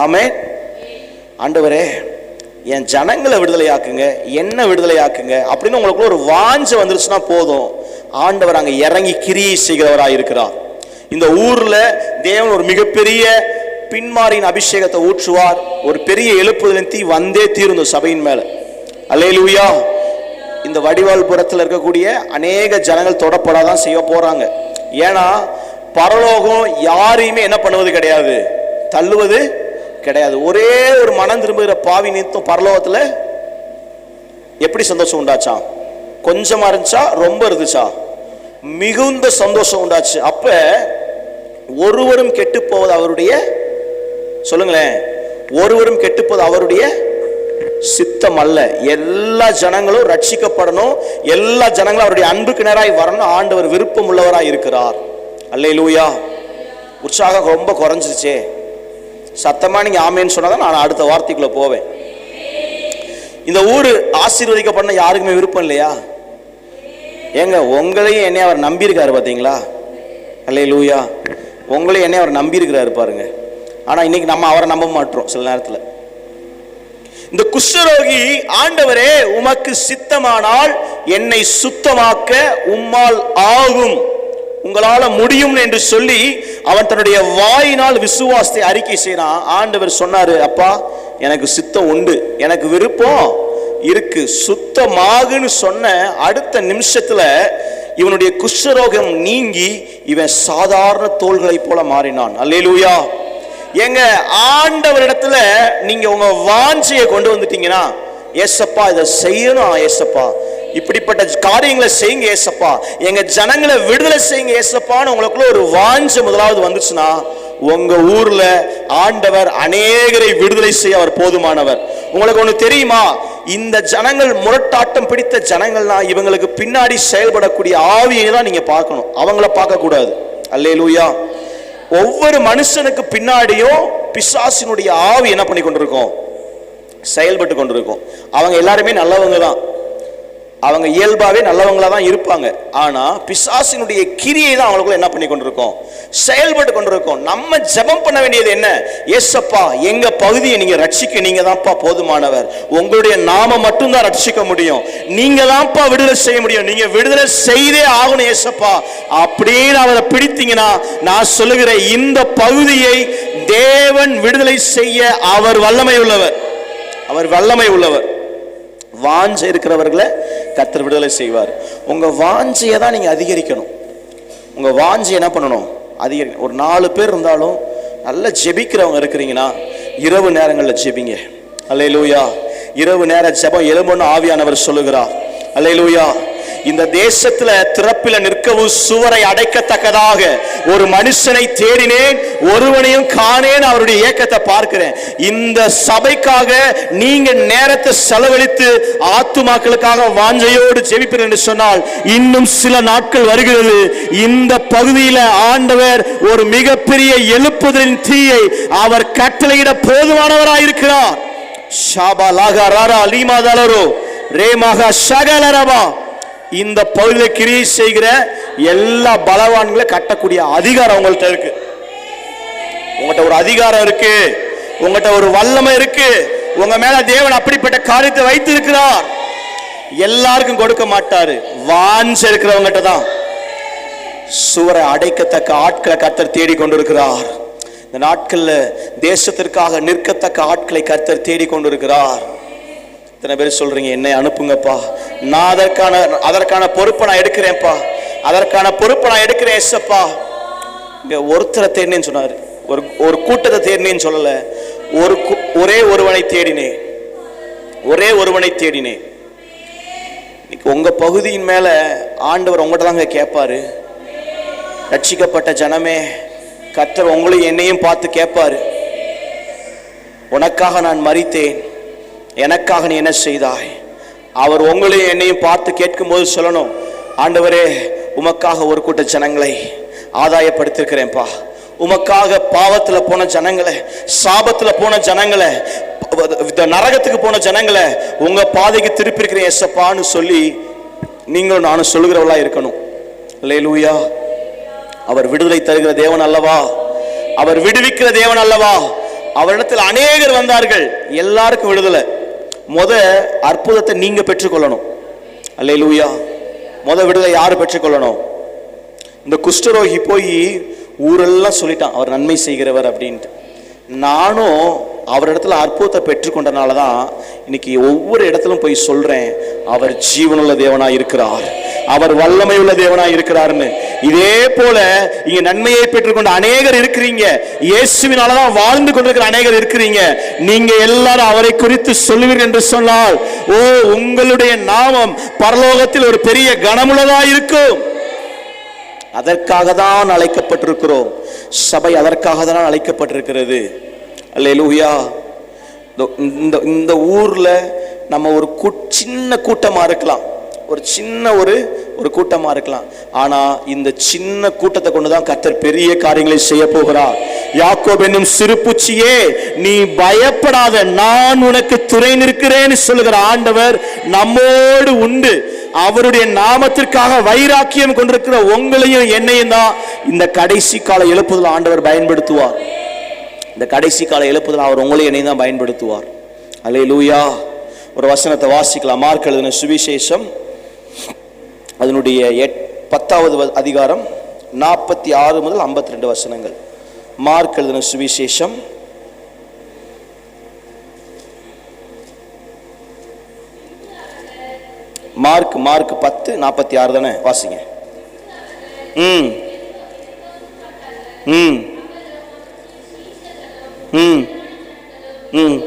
ஆமென். ஆண்டவரே என் ஜனங்களை விடுதலையாக்குங்க, என்ன விடுதலையாக்குங்க அப்படின்னு உங்களுக்குள்ள ஒரு வாஞ்சை வந்துருச்சுன்னா போதும், ஆண்டவர் அங்க இறங்கி கிரியை செய்கிறவராக இருக்கிறார். இந்த ஊர்ல தேவன் ஒரு மிகப்பெரிய பின்மாரியின் அபிஷேகத்தை ஊற்றுவார். ஒரு பெரிய எழுப்புதலின் தீ வந்தே தீரும் சபையின் மேல. அல்லேலூயா. இந்த வடிவால்புரத்தில் இருக்கக்கூடிய அநேக ஜனங்கள் தொடப்படாதான் செய்ய போறாங்க. ஏன்னா பரலோகம் யாரையுமே என்ன பண்ணுவது கிடையாது, தள்ளுவது கிடையாது. ஒரே ஒரு மனம் திரும்புகிற பாவி நிமித்தம் பரலோகத்துல எப்படி சந்தோஷம் உண்டாச்சா? கொஞ்சமா இருந்துச்சா, ரொம்ப இருந்துச்சா? மிகுந்த சந்தோஷம் உண்டாச்சு. அப்ப ஒருவரும் கெட்டு போவது அவருடைய, சொல்லுங்களேன், ஒருவரும் கெட்டு போவது அவருடைய சித்தம் அல்ல. எல்லா ஜனங்களும் ரட்சிக்கப்படணும், எல்லா ஜனங்களும் அவருடைய அன்புக்கு நேராய் வரணும். ஆண்டவர் விருப்பம் உள்ளவராய் இருக்கிறார். அல்லேலூயா. உற்சாகம் ரொம்ப குறைஞ்சிருச்சே. சத்தமா நீங்க ஆமேன்னு சொன்னாதான் நான் அடுத்த வார்த்தைக்குள்ள போவேன். இந்த ஊரு ஆசீர்வதிக்கப்பட யாருக்குமே விருப்பம் இல்லையா? ஏங்க உங்களையும் என்னை அவர் நம்பி இருக்காரு பாத்தீங்களா? அல்லேலூயா. உங்களையும் என்னை அவர் நம்பி இருக்கிறாரு பாருங்க. ஆனா இன்னைக்கு நம்ம அவரை நம்ப மாட்டோம். சில நேரத்தில் இந்த குஷ்டரோகி, ஆண்டவரே உமக்கு சித்தமானால் என்னை சுத்தமாக்க உம்மால் ஆகும், உங்களால முடியும் என்று சொல்லி அவன் தன்னுடைய வாயினால் விசுவாசத்தை அறிக்கை செய்யறான். ஆண்டவர் சொன்னாரு, அப்பா எனக்கு சித்தம் உண்டு, எனக்கு விருப்பம் இருக்கு, சுத்தமாகுன்னு சொன்ன அடுத்த நிமிஷத்துல இவனுடைய குஷ்டரோகம் நீங்கி இவன் சாதாரண தோள்களை போல மாறினான். அல்லேலூயா. எங்க ஆண்டவரிடத்துல நீங்க உங்க வாஞ்சையை கொண்டு வந்துட்டீங்கன்னா, ஏசப்பா இதை செய்யணும், ஏசப்பா இப்படிப்பட்ட காரியங்களை செய்யுங்க ஏசப்பா, எங்க ஜனங்களை விடுதலை செய்யுங்க ஏசப்பான்னு உங்களுக்குள்ள ஒரு வாஞ்சை முதலாவது வந்துச்சுன்னா, உங்க ஊர்ல ஆண்டவர் அநேகரை விடுதலை செய்ய அவர் போதுமானவர். உங்களுக்கு ஒண்ணு தெரியுமா? இந்த ஜனங்கள் முரட்டாட்டம் பிடித்த ஜனங்கள்னா இவங்களுக்கு பின்னாடி செயல்படக்கூடிய ஆவியை தான் நீங்க பார்க்கணும், அவங்கள பார்க்க கூடாது. அல்லேலூயா. ஒவ்வொரு மனுஷனுக்கு பின்னாடியும் பிசாசினுடைய ஆவி என்ன பண்ணி கொண்டிருக்கும், செயல்பட்டு கொண்டிருக்கும். அவங்க எல்லாருமே நல்லவங்க தான், அவங்க இயல்பாவே நல்லவங்களா தான் இருப்பாங்க. ஆனா பிசாசினுடைய கிரியை தான் அவங்களுக்குள்ள என்ன பண்ணி கொண்டிருக்கோம், செயல்பட்டு கொண்டிருக்கோம். நம்ம ஜெபம் பண்ண வேண்டியது என்ன? ஏசப்பா எங்க பகுதியை நீங்க ரட்சிக்க நீங்க தான்ப்பா போதுமானவர், உங்களுடைய நாம மட்டும் தான் ரட்சிக்க முடியும், நீங்க தான்ப்பா விடுதலை செய்ய முடியும், நீங்க விடுதலை செய்தே ஆகணும் ஏசப்பா அப்படின்னு அவரை பிடித்தீங்கன்னா, நான் சொல்லுகிற இந்த பகுதியை தேவன் விடுதலை செய்ய அவர் வல்லமை உள்ளவர், அவர் வல்லமை உள்ளவர். வாஞ்சை இருக்கிறவர்களை கர்த்தர் விடுதலை செய்வார். உங்க வாஞ்சையை தான் நீங்க அதிகரிக்கணும். உங்க வாஞ்சை என்ன பண்ணணும், அதிகரிக்கணும். ஒரு 4 பேர் இருந்தாலும் நல்லா ஜெபிக்கிறவங்க இருக்கிறீங்கன்னா இரவு நேரங்களில் ஜெபிங்க. அல்லேலூயா. இரவு நேர ஜெபம் எழும்புன்னு ஆவியானவர் சொல்லுகிறார். அல்லேலூயா. இந்த தேசத்துல திறப்பில நிற்கவும் சுவரை அடைக்கத்தக்கதாக ஒரு மனுஷனை தேடினேன், ஒருவனையும் காணேன், அவருடைய ஏக்கத்தை பார்க்கிறேன். இந்த சபைக்காக நீங்க நேரத்தை செலவழித்து ஆத்துமாக்களுக்காக வாஞ்சையோடு ஜெபிப்பீர்கள் என்று சொன்னால், இன்னும் சில நாட்கள் வருகிறது, இந்த பகுதியில ஆண்டவர் ஒரு மிகப்பெரிய எழுப்புதலின் தீயை அவர் கட்டளையிட போதுமானவராயிருக்கிறார். ஷாபா லாகா ராரா லீமாதலரோ ரேமாக ஷகலரபா. இந்த பகுதியில் கிரியை செய்கிற எல்லா பலவான்களை கட்டக்கூடிய அதிகாரம் உங்கள்கிட்ட இருக்கு. உங்கள்கிட்ட ஒரு அதிகாரம் இருக்கு, உங்கள்கிட்ட ஒரு வல்லமை இருக்கு. உங்க மேல தேவன் அப்படிப்பட்ட காரியத்தை வைத்து இருக்கிறார். எல்லாருக்கும் கொடுக்க மாட்டாரு, வாஞ்சை இருக்கிறவங்ககிட்ட தான். சுவரை அடைக்கத்தக்க ஆட்களை கர்த்தர் தேடி கொண்டிருக்கிறார். இந்த நாட்கள்ல தேசத்திற்காக நிற்கத்தக்க ஆட்களை கர்த்தர் தேடி கொண்டிருக்கிறார். இத்தனை பேர் சொல்றீங்க, என்னை அனுப்புங்கப்பா, நான் அதற்கான பொறுப்பை நான் எடுக்கிறேன்ப்பா, அதற்கான பொறுப்பை நான் எடுக்கிறேன் ஏசப்பா. இங்க ஒருத்தரை தேடினேன்னு சொன்னாரு, ஒரு கூட்டத்தை தேடினேன்னு சொல்லல, ஒரே ஒருவனை தேடினேன், ஒரே ஒருவனை தேடினேன். இன்னைக்கு உங்க பகுதியின் மேல ஆண்டவர் உங்கள்கிட்ட தாங்க கேட்பாரு. ரட்சிக்கப்பட்ட ஜனமே, கர்த்தர் உங்களையும் என்னையும் பார்த்து கேட்பாரு, உனக்காக நான் மரித்தேன், எனக்காக நீ என்ன செய்தாய்? அவர் உங்களையும் என்னையும் பார்த்து கேட்கும் போது சொல்லணும், ஆண்டவரே உமக்காக ஒரு கூட்ட ஜனங்களை ஆதாயப்படுத்திருக்கிறேன்ப்பா, உமக்காக பாவத்துல போன ஜனங்களை, சாபத்துல போன ஜனங்களை, நரகத்துக்கு போன ஜனங்களை உங்க பாதைக்கு திருப்பி இருக்கிறேன் ஏசப்பான்னு சொல்லி நீங்களும் நானும் சொல்லுகிறவளா இருக்கணும். அல்லேலூயா. அவர் விடுதலை தருகிற தேவன் அல்லவா, அவர் விடுவிக்கிற தேவன் அல்லவா. அவரிடத்தில் அநேகர் வந்தார்கள், எல்லாருக்கும் விடுதலை. அற்புதத்தை நீங்க பெற்றுக்கொள்ளணும். அல்லேலூயா. விடுதலை யாரு பெற்றுக்கொள்ளணும்? இந்த குஷ்டரோகி போய் ஊரெல்லாம் சொல்லிட்டான் அவர் நன்மை செய்கிறவர் அப்படின்ட்டு. நானும் அவரிடத்துல அற்புதத்தை பெற்றுக்கொண்டனால தான் இன்னைக்கு ஒவ்வொரு இடத்திலும் போய் சொல்றேன், அவர் ஜீவனுள்ள தேவனாய் இருக்கிறார், அவர் வல்லமை உள்ள தேவனாய் இருக்கிறார்னு. இதே போல இங்க நன்மையை பெற்றுக்கொண்ட அநேகர் இருக்கிறீங்க, இயேசுவினாலதான் வாழ்ந்து கொண்டிருக்கிற அநேகர் இருக்கிறீங்க. நீங்க எல்லாரும் அவரை குறித்து சொல்லுவீர்கள் என்று சொன்னால், ஓ, உங்களுடைய நாமம் பரலோகத்தில் ஒரு பெரிய கனமுள்ளதா இருக்கும். அதற்காக தான் அழைக்கப்பட்டிருக்கிறோம். சபை அதற்காக தான் அழைக்கப்பட்டிருக்கிறது. அல்லேலூயா. இந்த ஊர்ல நம்ம ஒரு சின்ன கூட்டமா இருக்கலாம், ஒரு சின்ன ஒரு கூட்டமா இருக்கலாம். ஆனா இந்த சின்ன கூட்டத்தை கொண்டுதான் கர்த்தர் பெரிய காரியங்களை செய்ய போகிறார். யாக்கோபு என்னும் சிறு பூச்சியே, நீ பயப்படாத, நான் உனக்கு துணை நிற்கிறேன்னு சொல்லுகிற ஆண்டவர் நம்மோடு உண்டு. அவருடைய நாமத்திற்காக வைராக்கியம் கொண்டிருக்கிற உங்களையும் என்னையும் தான் இந்த கடைசி கால எழுப்புதல் ஆண்டவர் பயன்படுத்துவார். இந்த கடைசி கால எழுப்புதல் அவர் உங்களையும் என்னையும் தான் பயன்படுத்துவார். அல்லேலூயா. ஒரு வசனத்தை வாசிக்கலாம். மார்க் எழுதின சுவிசேஷம் அதனுடைய 10வது அதிகாரம் 46 முதல் 52 வசனங்கள். மார்க் எழுதின சுவிசேஷம் மார்க் 10:46 தானே, வாசிங்க. ம் ம் ம் ம்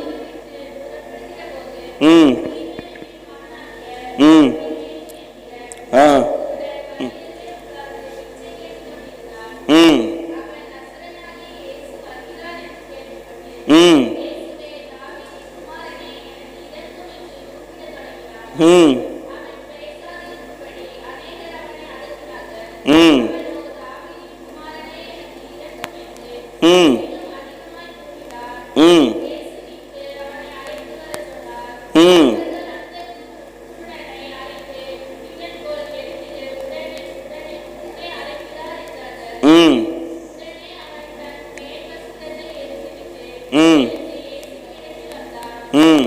ம் ம் ஆ ம் ம் ம் ம் ம் ம் ம் ம் ம்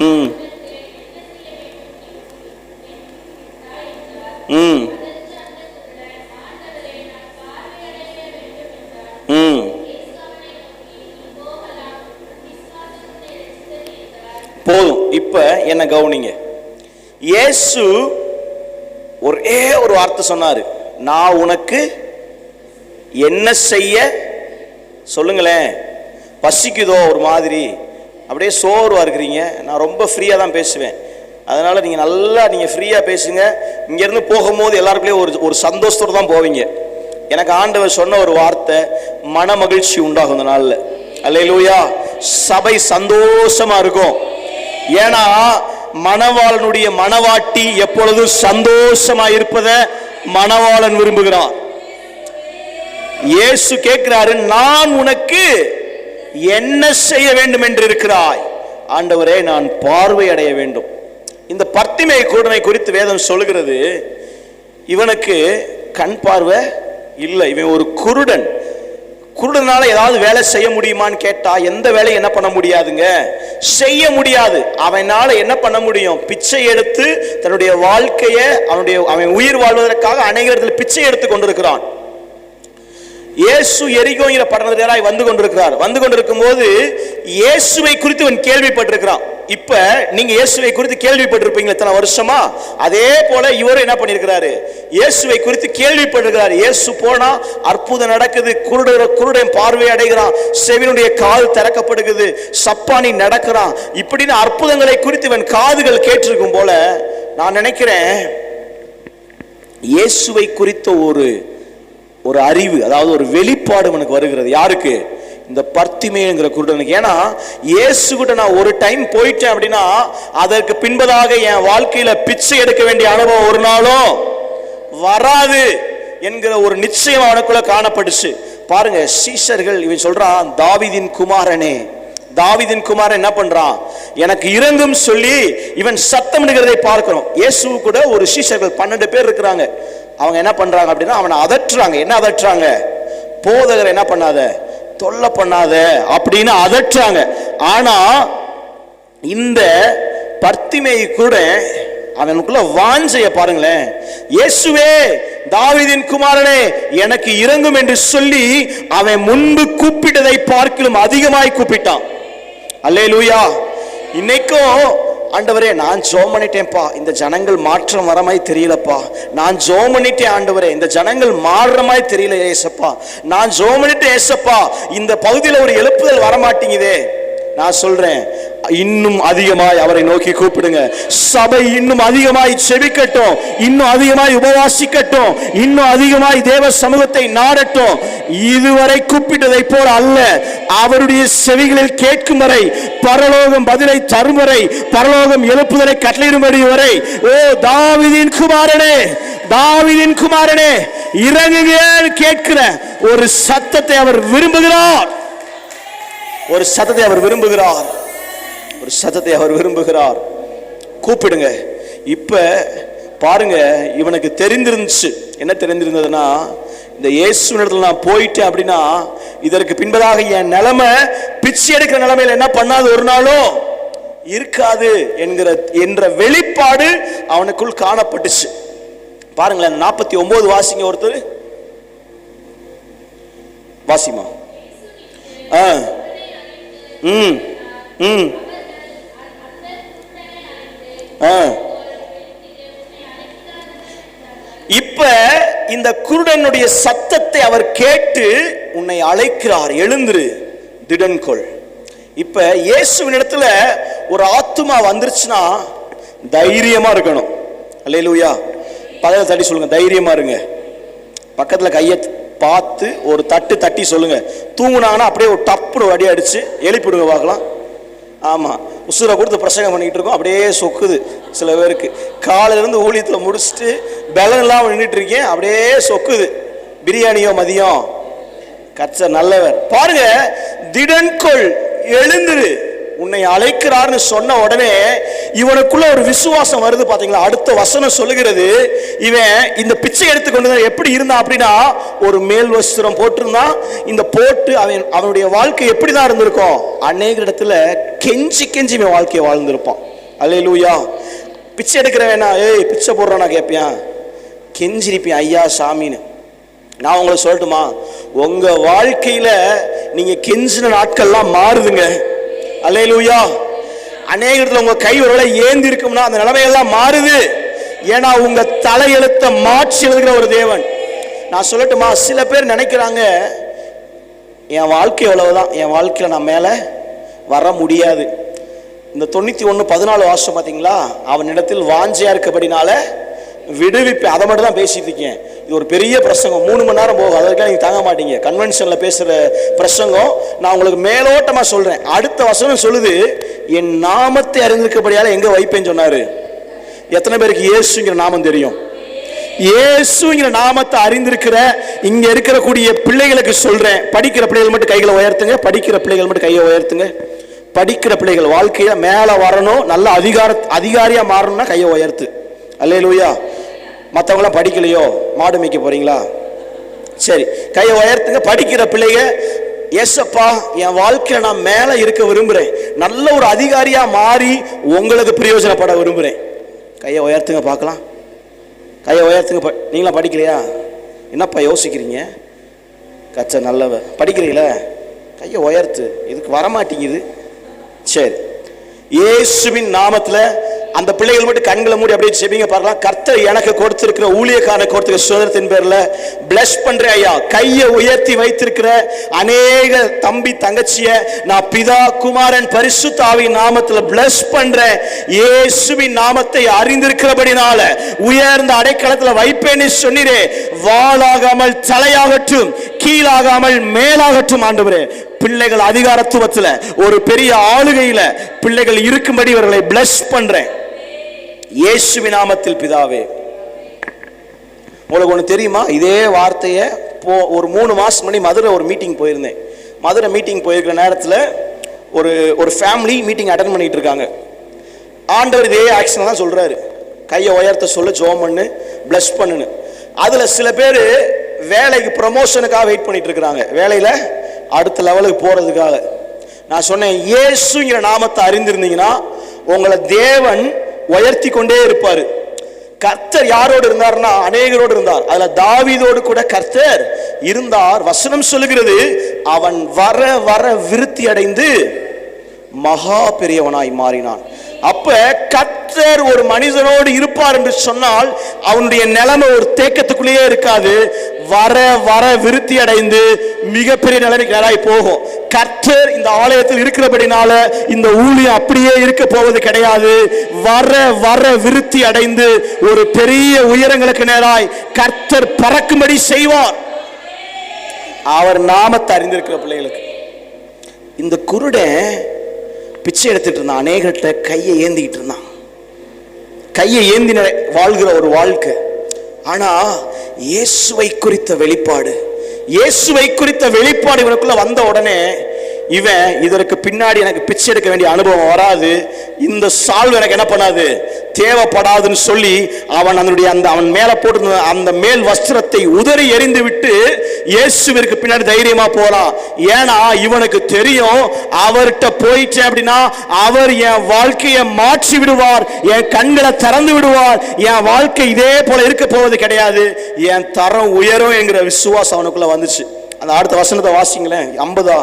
ம் ம் ம். போதும். இப்ப என்ன கவனிங்க. இயேசு ஒரே ஒரு வார்த்தை சொன்னாரு, நான் உனக்கு என்ன செய்ய சொல்லுங்களேன். பசிக்குதோ ஒரு மாதிரி, அப்படியே சோர்வா இருக்கிறீங்க, நான் ரொம்ப ஃப்ரீயா தான் பேசுவேன், அதனால நீங்க நல்லா ஃப்ரீயா பேசுங்க. இங்க இருந்து போகும்போது எல்லாருக்குள்ளேயும் ஒரு சந்தோஷத்தோடு தான் போவீங்க. எனக்கு ஆண்டவர் சொன்ன ஒரு வார்த்தை, மன மகிழ்ச்சி உண்டாகும் இந்த நாள்ல. அல்லேலூயா. சபை சந்தோஷமா இருக்கும். ஏன்னா மணவாளனுடைய மணவாட்டி எப்பொழுதும் சந்தோஷமா இருப்பதை மணவாளன் விரும்புகிறான். இயேசு கேட்கிறாரு, நான் உனக்கு என்ன செய்ய வேண்டும் என்று இருக்கிறாய்? ஆண்டவரே, நான் பார்வை அடைய வேண்டும். இந்த பர்த்திமை குருடனை குறித்து வேதம் சொல்லுகிறது, இவனுக்கு கண் பார்வை இல்லை, இவன் ஒரு குருடன். குருடனால ஏதாவது வேலை செய்ய முடியுமான்னு கேட்டா எந்த வேலையும் என்ன பண்ண முடியாதுங்க, செய்ய முடியாது. அவனால என்ன பண்ண முடியும்? பிச்சை எடுத்து தன்னுடைய வாழ்க்கையை அவன் உயிர் வாழ்வதற்காக அநேகத்தில் பிச்சை எடுத்து கொண்டிருக்கிறான். இயேசு எரிகோங்கிற பட்டணத்திலே வந்து கொண்டிருக்கும் போது இயேசுவை குறித்து அவன் கேள்விப்பட்டிருக்கிறான். இப்ப நீங்க இயேசுவை குறித்து கேள்விப்பட்டிருப்பீங்க இத்தனை வருஷமா, அதே போல இவரும் என்ன பண்ணிருக்கிறாரு, இயேசுவை குறித்து கேள்விப்பட்டிருக்கிறார். இயேசு போனா அற்புதம் நடக்குது, குருடன் பார்வை அடைகிறான், செவினுடைய கால் திறக்கப்படுகிறது, சப்பானி நடக்கிறான். இப்படின்னு அற்புதங்களை குறித்து இவன் காதுகள் கேட்டிருக்கும் போல நான் நினைக்கிறேன் இயேசுவை குறித்த ஒரு அறிவு, அதாவது ஒரு வெளிப்பாடு எனக்கு வருகிறது. யாருக்கு? இந்த பர்த்திமேங்கிற குருடனுக்கு. ஏன்னா இயேசு கிட்ட நான் ஒரு டைம் போயிட்டேன் அப்படின்னா அதற்கு பின்பதாக என் வாழ்க்கையில பிச்சை எடுக்க வேண்டிய அனுபவம் ஒரு நாளும் வராது என்கிற ஒரு நிச்சயம் அவனுக்குள்ள காணப்பட்டுச்சு. பாருங்க, சீஷர்கள் இவன் சொல்றான், தாவீதின் குமாரனே. தாவீதின் குமாரன் என்ன பண்றான்? எனக்கு இறங்கும் சொல்லி இவன் சத்தம் இடுகிறதை பார்க்கிறோம். இயேசு கூட ஒரு சீஷர்கள் 12 பேர் இருக்கிறாங்க. அவங்க என்ன பண்றாங்க அப்படின்னா அவனை அதட்டுறாங்க. என்ன அதட்டுறாங்க? போதகர் என்ன பண்ணாத, தொல்லை பண்ணாத அப்படின்னு அதட்டுறாங்க. ஆனா இந்த பர்த்திமை கூட அவனுக்குள்ள வாஞ்சைய பாருங்களேன். இயேசுவே தாவீதின் குமாரனே எனக்கு இரங்கும் என்று சொல்லி அவன் முன்பு கூப்பிட்டதை பார்க்கிலும் அதிகமாய் கூப்பிட்டான். அல்லேலூயா. இன்னைக்கும் ஆண்டவரே நான் ஜெபம் பண்ணிட்டேன்ப்பா, இந்த ஜனங்கள் மாற்றம் வரமாய் தெரியலப்பா. நான் ஜெபம் பண்ணிட்டேன் ஆண்டவரே, இந்த ஜனங்கள் மாறுறமாய் தெரியல ஏசப்பா. நான் ஜெபம் பண்ணிட்டேன் ஏசப்பா, இந்த பகுதியில் ஒரு எழுப்புதல் வரமாட்டேங்குதே. நான் சொல்றேன், இன்னும் அதிகமாய் அவரை நோக்கி கூப்பிடுங்க. சபை இன்னும் அதிகமாய் செபிக்கட்டும், இன்னும் அதிகமாய் உபவாசிக்கட்டும், இன்னும் அதிகமாய் தேவ சமூகத்தை நாடட்டும். இதுவரை கூப்பிட்டதை போல அல்ல, அவருடைய செவிகளில் கேட்கும் வரை, பரலோகம் பதிலை தரும் வரை, பரலோகம் எழுப்புதலை கட்டளையிடும்படி வரை, ஓ தாவீதின் குமாரனே, தாவீதின் குமாரனே இறங்குங்க கேட்கிற ஒரு சத்தத்தை அவர் விரும்புகிறார். ஒரு சத்தத்தை அவர் விரும்புகிறார். ஒரு சத்தத்தை அவர் விரும்புகிறார். கூப்பிடுங்க. இப்ப பாருங்க, இவனுக்கு தெரிந்திருந்துச்சு. என்ன தெரிந்திருந்ததுன்னா, இந்த இயேசுவினிடத்துல நான் போயிட்டேன் அப்படின்னா இதற்கு பின்பதாக என் நிலைமை பிச்சை எடுக்கிற நிலைமையில என்ன பண்ணாது ஒரு நாளும் இருக்காது என்ற வெளிப்பாடு அவனுக்குள் காணப்பட்டுச்சு. பாருங்களேன், 49 வாசிங்க. ஒருத்தர் வாசிமா. இப்ப இந்த குருடனுடைய சத்தத்தை அவர் கேட்டு உன்னை அழைக்கிறார், எழுந்திரு, திடன் கொள். இப்ப இயேசுவின் இடத்துல ஒரு ஆத்துமா வந்துருச்சுன்னா தைரியமா இருக்கணும். அல்லேலூயா. பக்கத்துல தட்டி சொல்லுங்க, தைரியமா இருங்க. பக்கத்துல கையை பார்த்து ஒரு தட்டு தட்டி சொல்லுங்க. தூங்குனாங்கன்னா அப்படியே ஒரு டப்புன்னு அடி அடிச்சு எழுப்பிடுங்க பார்க்கலாம். ஆமா, உசுரை கொடுத்து பிரசங்கம் பண்ணிக்கிட்டு இருக்கோம், அப்படியே சொக்குது சில பேருக்கு. காலையிலேருந்து ஊழியத்தில் முடிச்சுட்டு பலன் இல்லாமல் நின்றுட்டு இருக்கேன், அப்படியே சொக்குது. பிரியாணியோ மதியம். கர்த்தர் நல்லவர். பாருங்க, திடன்கொள், எழுந்துரு, உன்னை அழைக்கிறார்னு சொன்ன உடனே இவனுக்குள்ள ஒரு விசுவாசம் வருது. பாத்தீங்களா? அடுத்த வசனம் சொல்லுகிறது, இவன் இந்த பிச்சை எடுத்துக்கொண்டு எப்படி இருந்தான் அப்படின்னா, ஒரு மேல் வஸ்திரம் போட்டிருந்தான். இந்த போட்டு அவனுடைய வாழ்க்கை எப்படிதான் இருந்திருக்கும்? அநேக இடத்துல கெஞ்சி கெஞ்சி இவன் வாழ்க்கையை வாழ்ந்திருப்பான். அல்லேலூயா. பிச்சை எடுக்கிறவனா, ஏய் பிச்சை போடுறானா கேட்பியான், கெஞ்சிருப்பேன் ஐயா சாமின்னு. நான் உங்களுக்கு சொல்லட்டுமா, உங்க வாழ்க்கையில நீங்க கெஞ்சின நாட்கள்லாம் மாறுதுங்க. அல்லேலூயா. அநேக இடத்துல உங்க கை ஒருவேளை ஏந்தி இருக்கும்னா அந்த நிலைமையெல்லாம் மாறுது. ஏன்னா உங்க தலையெழுத்த மாற்றி எழுதுகிற ஒரு தேவன். நான் சொல்லட்டுமா, சில பேர் நினைக்கிறாங்க என் வாழ்க்கை எவ்வளவுதான், என் வாழ்க்கையில நான் மேல வர முடியாது. இந்த 91:14 வாசம் பார்த்தீங்களா? அவனிடத்தில் வாஞ்சையா இருக்கபடினால விடுவிப்பேன். அதை மட்டும் தான் பேசிட்டு இருக்கேன். இது ஒரு பெரிய பிரசங்கம், 3 மணி நேரம் போகும். அதற்காக நீங்க தாங்க மாட்டீங்க. கன்வென்ஷன்ல பேசுற பிரசங்கம் நான் உங்களுக்கு மேலோட்டமா சொல்றேன். அடுத்த வசனம் சொல்லுது, என் நாமத்தை அறிந்திருக்கபடியால எங்க வைப்பேன்னு சொன்னாரு. எத்தனை பேருக்கு இயேசுங்கிற நாமம் தெரியும்? இயேசுங்கிற நாமத்தை அறிந்திருக்கிற இங்க இருக்கக்கூடிய பிள்ளைகளுக்கு சொல்றேன், படிக்கிற பிள்ளைகள் மட்டும் கைகளை உயர்த்துங்க. படிக்கிற பிள்ளைகள் மட்டும் கையை உயர்த்துங்க. படிக்கிற பிள்ளைகள் வாழ்க்கையில மேல வரணும், நல்ல அதிகாரியா மாறணும்னா கையை உயர்த்து. அல்லேலூயா. மற்றவங்களாம் படிக்கலையோ, மாடு மேய்க்க போறீங்களா? சரி, கையை உயர்த்துங்க. படிக்கிற பிள்ளைங்க, ஏசப்பா என் வாழ்க்கையில நான் மேல இருக்க விரும்புறேன், நல்ல ஒரு அதிகாரியா மாறி உங்களுக்கு பிரயோஜனப்பட விரும்புறேன். கையை உயர்த்துங்க பார்க்கலாம். கையை உயர்த்துங்க. நீங்களா படிக்கலையா? என்னப்பா யோசிக்கிறீங்க? கச்ச நல்லவ படிக்கிறீங்களா? கையை உயர்த்து. இதுக்கு வரமாட்டேங்குது. சரி, இயேசுவின் நாமத்துல அந்த பிள்ளைகள் மட்டும் கண்களை மூடி அப்படியே செபிங்க பார்க்கலாம். கர்த்தர் எனக்கு கொடுத்திருக்கிற ஊழியக்கான கொடுத்திருக்கிற சுதந்திரத்தின் பேர்ல பிளஸ் பண்றேன் ஐயா. கையை உயர்த்தி வைத்திருக்கிற அநேக தம்பி தங்கச்சிய நான் பிதா குமாரன் பரிசுத்த ஆவியின் நாமத்துல பிளஸ் பண்றேன். இயேசுவின் நாமத்தை அறிந்திருக்கிறபடினால உயர்ந்த அடைக்கலத்துல வைப்பேன்னு சொன்னீரே, வாளாகாமல் தலையாகட்டும், கீழாகாமல் மேலாகட்டும். ஆண்டவரே, பிள்ளைகள் அதிகாரத்துவத்துல ஒரு பெரிய ஆளுகையில பிள்ளைகள் இருக்கும்படி இவர்களை பிளஸ் பண்றேன் இயேசுவின் நாமத்தில் பிதாவே. உங்களுக்கு ஒன்று தெரியுமா? இதே வார்த்தையை ஒரு 3 மாசம் முன்னாடி மதுரை ஒரு மீட்டிங் போயிருந்தேன். மதுரை மீட்டிங் போயிருக்கிற நேரத்தில் ஒரு ஃபேமிலி மீட்டிங் அட்டன் பண்ணிட்டு இருக்காங்க. ஆண்டவர் இதே ஆக்ஷன் தான் சொல்றாரு, கையை உயர்த்த சொல்ல ஜெபம் பண்ணு, பிளஸ் பண்ணுன்னு. அதுல சில பேர் வேலைக்கு ப்ரமோஷனுக்காக வெயிட் பண்ணிட்டு இருக்கிறாங்க, வேலையில அடுத்த லெவலுக்கு போறதுக்காக. நான் சொன்னேன், இயேசுங்கிற நாமத்தை அறிந்திருந்தீங்கன்னா உங்களை தேவன் உயர்த்தி கொண்டே இருப்பாரு. கர்த்தர் யாரோடு இருந்தார்னா அநேகரோடு இருந்தார். அதுல தாவீதோடு கூட கர்த்தர் இருந்தார். வசனம் சொல்லுகிறது, அவன் வர வர விருத்தி அடைந்து மகா பெரியவனாய் மாறினான். அப்ப கர்த்தர் ஒரு மனிதனோடு இருப்பார் என்று சொன்னால் அவனுடைய நிலைமை ஒரு தேக்கத்துக்குள்ளேயே இருக்காது. வர வர விருத்தி அடைந்து மிகப்பெரிய நிலைமைக்கு நேராய் போகும். கர்த்தர் இந்த ஆலயத்தில் இருக்கிறபடினால இந்த ஊழியம் அப்படியே இருக்க போவது கிடையாது. வர வர விருத்தி அடைந்து ஒரு பெரிய உயரங்களுக்கு நேராய் கர்த்தர் பறக்கும்படி செய்வார். அவர் நாமத்தை அறிந்திருக்கிற பிள்ளைகளுக்கு. இந்த குருடன் பிச்சை எடுத்துட்டு இருந்தான், அநேகர்கிட்ட கையை ஏந்திக்கிட்டு இருந்தான். கையை ஏந்தி வாழ்கிற ஒரு வாழ்க்கை. ஆனா இயேசுவை குறித்த வெளிப்பாடு, இயேசுவை குறித்த வெளிப்பாடு இவனுக்குள்ள வந்த உடனே இவன் இதற்கு பின்னாடி எனக்கு பிச்சை எடுக்க வேண்டிய அனுபவம் வராது, இந்த சால்வு எனக்கு என்ன பண்ணாது, தேவைப்படாதுன்னு சொல்லி அவன் மேல போட்டு அந்த மேல் வஸ்திரத்தை உதறி எறிந்து விட்டு இயேசுவிற்கு பின்னாடி தைரியமா போறான். ஏன்னா இவனுக்கு தெரியும், அவர்கிட்ட போயிட்டேன் அப்படின்னா அவர் என் வாழ்க்கையை மாற்றி விடுவார், என் கண்களை திறந்து விடுவார், என் வாழ்க்கை இதே போல இருக்க போவது கிடையாது, என் தரம் உயரும் என்கிற விசுவாசம் அவனுக்குள்ள வந்துச்சு. அந்த அடுத்த வசனத்தை வாசிங்களேன், 50.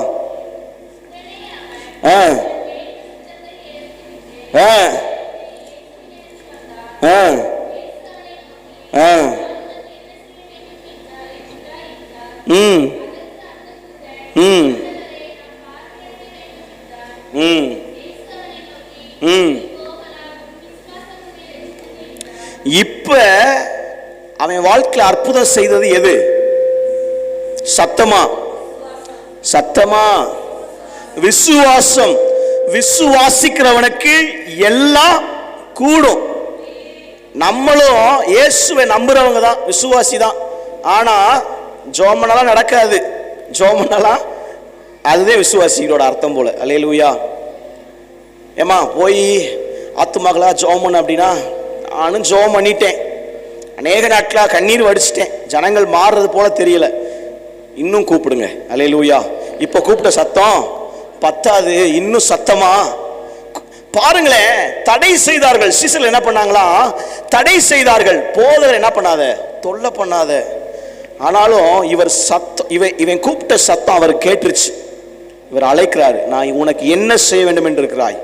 இப்ப அவன் வாழ்க்கையில் அற்புதம் செய்தது எது? சத்தமா? சத்தமா? விசுவாசம். விசுவாசிக்கிறவனுக்கு எல்லாம் கூடும். நம்மளும் இயேசுவை நம்புறவங்க தான், விசுவாசி தான். ஆனா ஜோமனெல்லாம் நடக்காது. ஜோமனெல்லாம் அதுதான் விசுவாசிகளோட அர்த்தம் போல. அல்லேலூயா. ஏமா போய் ஆத்துமகளா ஜோமன் அப்படின்னா, நானும் ஜோம் பண்ணிட்டேன், அநேக நாட்களா கண்ணீர் வடிச்சிட்டேன், ஜனங்கள் மாறுறது போல தெரியல, இன்னும் கூப்பிடுங்க. அல்லேலூயா. இப்ப கூப்பிட்ட சத்தம் பத்தாது, இன்னும் சத்தமா பாருங்களேன். தடை செய்தார்கள். சீசர்கள் என்ன பண்ணாங்களா? தடை செய்தார்கள். போதகர் என்ன பண்ணாத, தொல்லை பண்ணாத. ஆனாலும் இவர் சத்தம், இவன் கூப்பிட்ட சத்தம் அவர் கேட்டுருச்சு. இவர் அழைக்கிறாரு, நான் உனக்கு என்ன செய்ய வேண்டும் என்று இருக்கிறாய்.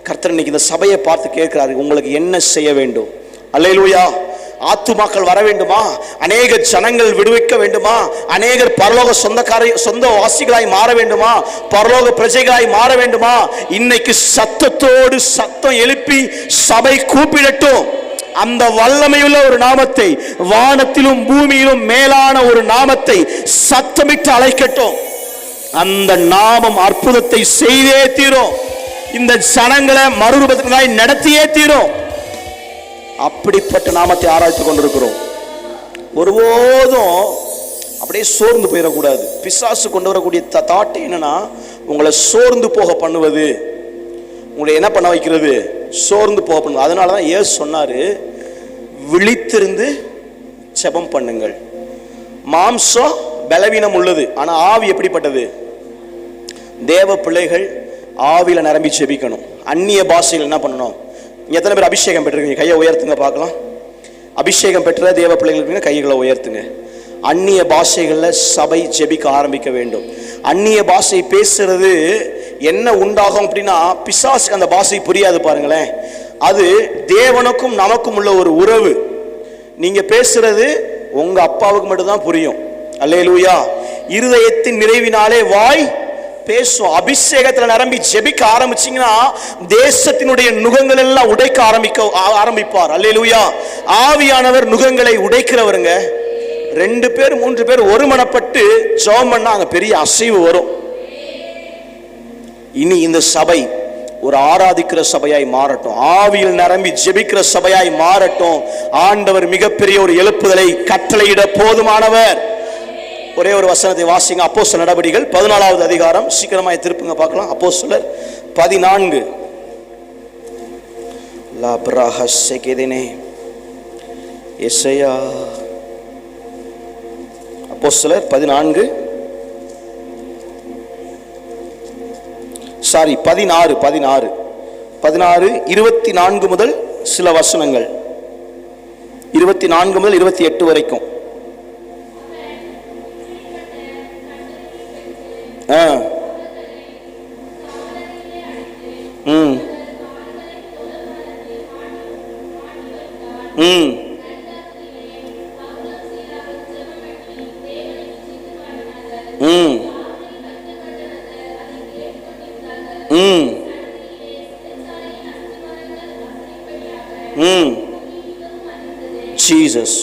கர்த்தர் இன்னைக்கு இந்த சபையை பார்த்து கேட்கிறாரு, உங்களுக்கு என்ன செய்ய வேண்டும்? அல்லேலூயா. ஆத்துமாக்கள் வர வேண்டுமா? அநேக ஜனங்கள் விடுவிக்க வேண்டுமா? அநேகர் பரலோக சொந்த வாசிகளாய் மாற வேண்டுமா? பரலோக பிரஜைகளாய் மாற வேண்டுமா? இன்னைக்கு சத்தத்தோடு சத்தம் எழுப்பி சபை கூப்பிடட்டும். அந்த வல்லமையுள்ள ஒரு நாமத்தை, வானத்திலும் பூமியிலும் மேலான ஒரு நாமத்தை சத்தமிட்டு அழைக்கட்டும். அந்த நாமம் அற்புதத்தை செய்தே தீரும். இந்த ஜனங்களை மறுரூபத்திற்காய் நடத்தியே தீரும். அப்படிப்பட்ட நாமத்தை ஆராய்ச்சி கொண்டிருக்கிறோம். ஒருபோதும் அப்படியே சோர்ந்து போயிடக்கூடாது. பிசாசு கொண்டு வரக்கூடிய தாட்டு என்னன்னா, உங்களை சோர்ந்து போக பண்ணுவது, உங்களை என்ன பண்ண வைக்கிறது, சோர்ந்து போக பண்ணுவது. அதனாலதான் இயேசு சொன்னாரு, விழித்திருந்து ஜெபம் பண்ணுங்கள். மாம்சம் பலவீனம் உள்ளது, ஆனா ஆவி எப்படிப்பட்டது? தேவ பிள்ளைகள் ஆவியில நிரம்பி ஜெபிக்கணும். அந்நிய பாஷைகள் என்ன பண்ணணும்? எத்தனை பேர் அபிஷேகம் பெற்றிருக்கீங்க? கையை உயர்த்துங்க பார்க்கலாம். அபிஷேகம் பெற்ற தேவ பிள்ளைகள் கைகளை உயர்த்துங்க. அந்நிய பாஷைகளில் சபை ஜெபிக்க ஆரம்பிக்க வேண்டும். அந்நிய பாஷை பேசுறது என்ன உண்டாகும் அப்படின்னா, பிசாசுக்கு அந்த பாஷை புரியாது. பாருங்களேன், அது தேவனுக்கும் நமக்கும் உள்ள ஒரு உறவு. நீங்க பேசுறது உங்க அப்பாவுக்கு மட்டும்தான் புரியும். அல்லேலூயா. இருதயத்தின் நிறைவினாலே வாய் பேசும். அபிஷேகத்துல நிரம்பி ஜெபிக்க ஆரம்பிச்சீங்கன்னா தேசத்தினுடைய நுகங்கள் எல்லாம் உடைக்க ஆரம்பிப்பார். அல்லேலூயா. ஆவியானவர் நுகங்களை உடைக்கிறவருங்க. 2 பேர் 3 பேர் ஒருமனப்பட்டு ஜெபம் பண்ணா அங்க பெரிய அசைவு வரும். இனி இந்த சபை ஒரு ஆராதிக்கிற சபையாய் மாறட்டும். ஆவியில் நிரம்பி ஜெபிக்கிற சபையாய் மாறட்டும். ஆண்டவர் மிகப்பெரிய ஒரு எழுப்புதலை கட்டளையிட போதுமானவர். ஒரே ஒரு வசனத்தை வாசிங்க. அப்போஸ்தலர் நடபடிகள் 14வது அதிகாரம். சீக்கிரமாய் திருப்புங்க பார்க்கலாம். அப்போஸ்தலர் 14. அப்போஸ்தலர் 14 16 16 24 முதல் சில வசனங்கள். 24 முதல் 28 வரைக்கும். Jesus.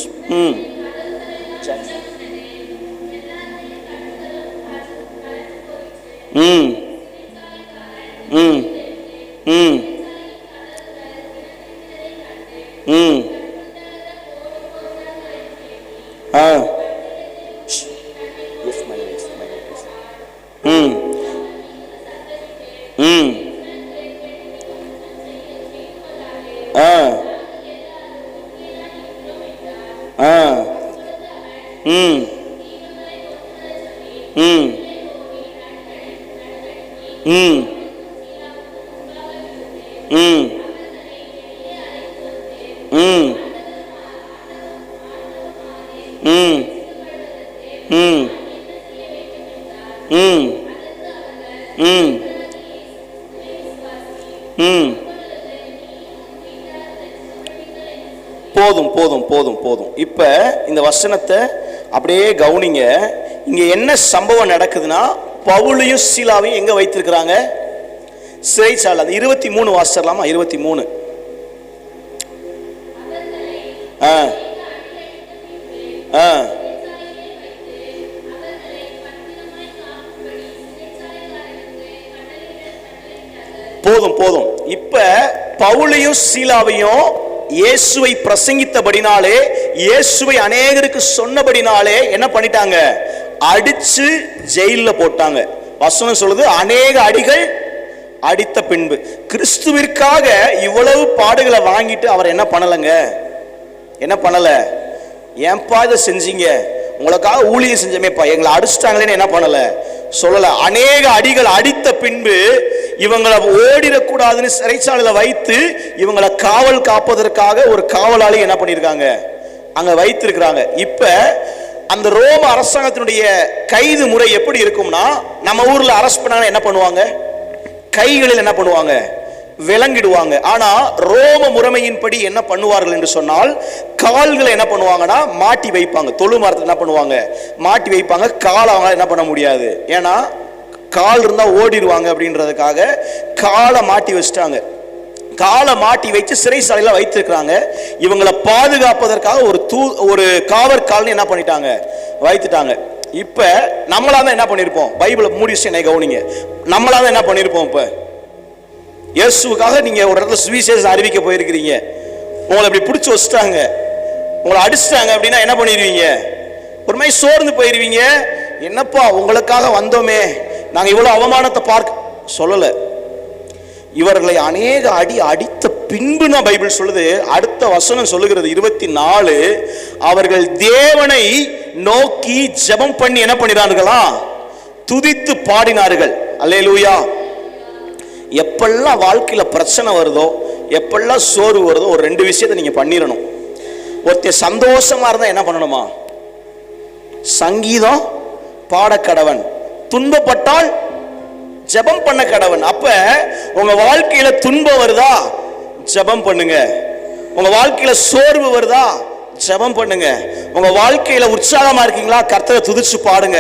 போதும் போதும் போதும் போதும். இப்ப இந்த வசனத்தை அப்படியே கவனிங்க. இங்க என்ன சம்பவம் நடக்குதுன்னா, பவுலையும் சீலாவையும் எங்க வைத்திருக்கிறாங்க? சிறைச்சாலை. 23 வாசிச்சலாமா? 23. போதும் போதும். இப்ப பவுலையும் சீலாவையும் இயேசுவை பிரசங்கித்தபடினாலே, இயேசுவை அநேகருக்கு சொன்னபடினாலே என்ன பண்ணிட்டாங்க? அடிச்சு ஜெயில போட்டாங்க. வசனம் சொல்லுது, அநேக அடிகள் அடித்த பின்பு. கிறிஸ்துவிற்காக இவ்வளவு பாடுகளை வாங்கிட்டு அவர் என்ன பண்ணலங்க? என்ன பண்ணல? ஏன்பா இதை செஞ்சீங்க? உங்களுக்காக ஊழியம் செஞ்சமேப்பா, எங்களை அடிச்சிட்டாங்களேன்னு என்ன பண்ணல? சொல்லல. அநேக அடிகள் அடித்த பின்பு இவங்களை ஓடிடக்கூடாதுன்னு சிறைச்சாலையில வைத்து இவங்களை காவல் காப்பதற்காக ஒரு காவலாளி என்ன பண்ணிருக்காங்க? அங்க வைத்திருக்கிறாங்க. இப்ப அந்த ரோம அரசாங்கத்தினுடைய கைது முறை எப்படி இருக்கும்னா, நம்ம ஊர்ல அரெஸ்ட் பண்ணா என்ன பண்ணுவாங்க? கைகளில் என்ன பண்ணுவாங்க? விலங்கிடுவாங்க. ஆனா ரோம முறைமையின்படி என்ன பண்ணுவார்கள் என்று சொன்னால், கால்களை என்ன பண்ணுவாங்கன்னா மாட்டி வைப்பாங்க. தொழு மரத்தில் என்ன பண்ணுவாங்க? மாட்டி வைப்பாங்க. காலை அவங்க என்ன பண்ண முடியாது, ஏன்னா கால் இருந்தா ஓடிடுவாங்க அப்படின்றதுக்காக காலை மாட்டி வச்சுட்டாங்க. காலை மாட்டி வச்சு சிறைச்சாலையில வைத்திருக்கிறாங்க. இவங்களை பாதுகாப்பதற்காக ஒரு காவற்கால்னு என்ன பண்ணிட்டாங்க? வைத்துட்டாங்க. இப்ப நம்மளால என்ன பண்ணிருப்போம்? பைபிளை மூடி வச்சு கவனிங்க. நம்மளால என்ன பண்ணிருப்போம்? இப்ப இயேசுவுக்காக நீங்க ஒரு இடத்துல சுவிசேஷம் அறிவிக்க போயிருக்கிறீங்க, உங்களை இப்படி பிடிச்சி வச்சுட்டாங்க, உங்களை அடிச்சிட்டாங்க அப்படின்னா என்ன பண்ணிடுவீங்க? ஒரு மாதிரி சோர்ந்து போயிருவீங்க. என்னப்பா உங்களுக்காக வந்தோமே, நாங்க இவ்வளவு அவமானத்தை பார்க்க சொல்லல. இவர்களை அநேக அடி அடித்த பின்பு நான் பைபிள் சொல்லுது, அடுத்த வசனம் சொல்லுகிறது 24, அவர்கள் தேவனை நோக்கி ஜெபம் பண்ணி என்ன பண்ணினார்களா? துதித்து பாடினார்கள். அல்லேலூயா. எப்பெல்லாம் வாழ்க்கையில பிரச்சனை வருதோ, எப்பெல்லாம் சோர்வு வருதோ, ஒரு 2 விஷயத்தை நீங்க பண்ணிடணும். ஒருத்தர் சந்தோஷமா இருந்தா என்ன பண்ணணுமா? சங்கீதம் பாட கடவன், துன்பப்பட்டால் ஜெபம் பண்ண கடவன். அப்ப உங்க வாழ்க்கையில துன்பம் வருதா? ஜெபம் பண்ணுங்க. உங்க வாழ்க்கையில சோர்வு வருதா? ஜெபம் பண்ணுங்க. உங்க வாழ்க்கையில உற்சாகமா இருக்கீங்களா? கர்த்தரை துதிச்சு பாடுங்க.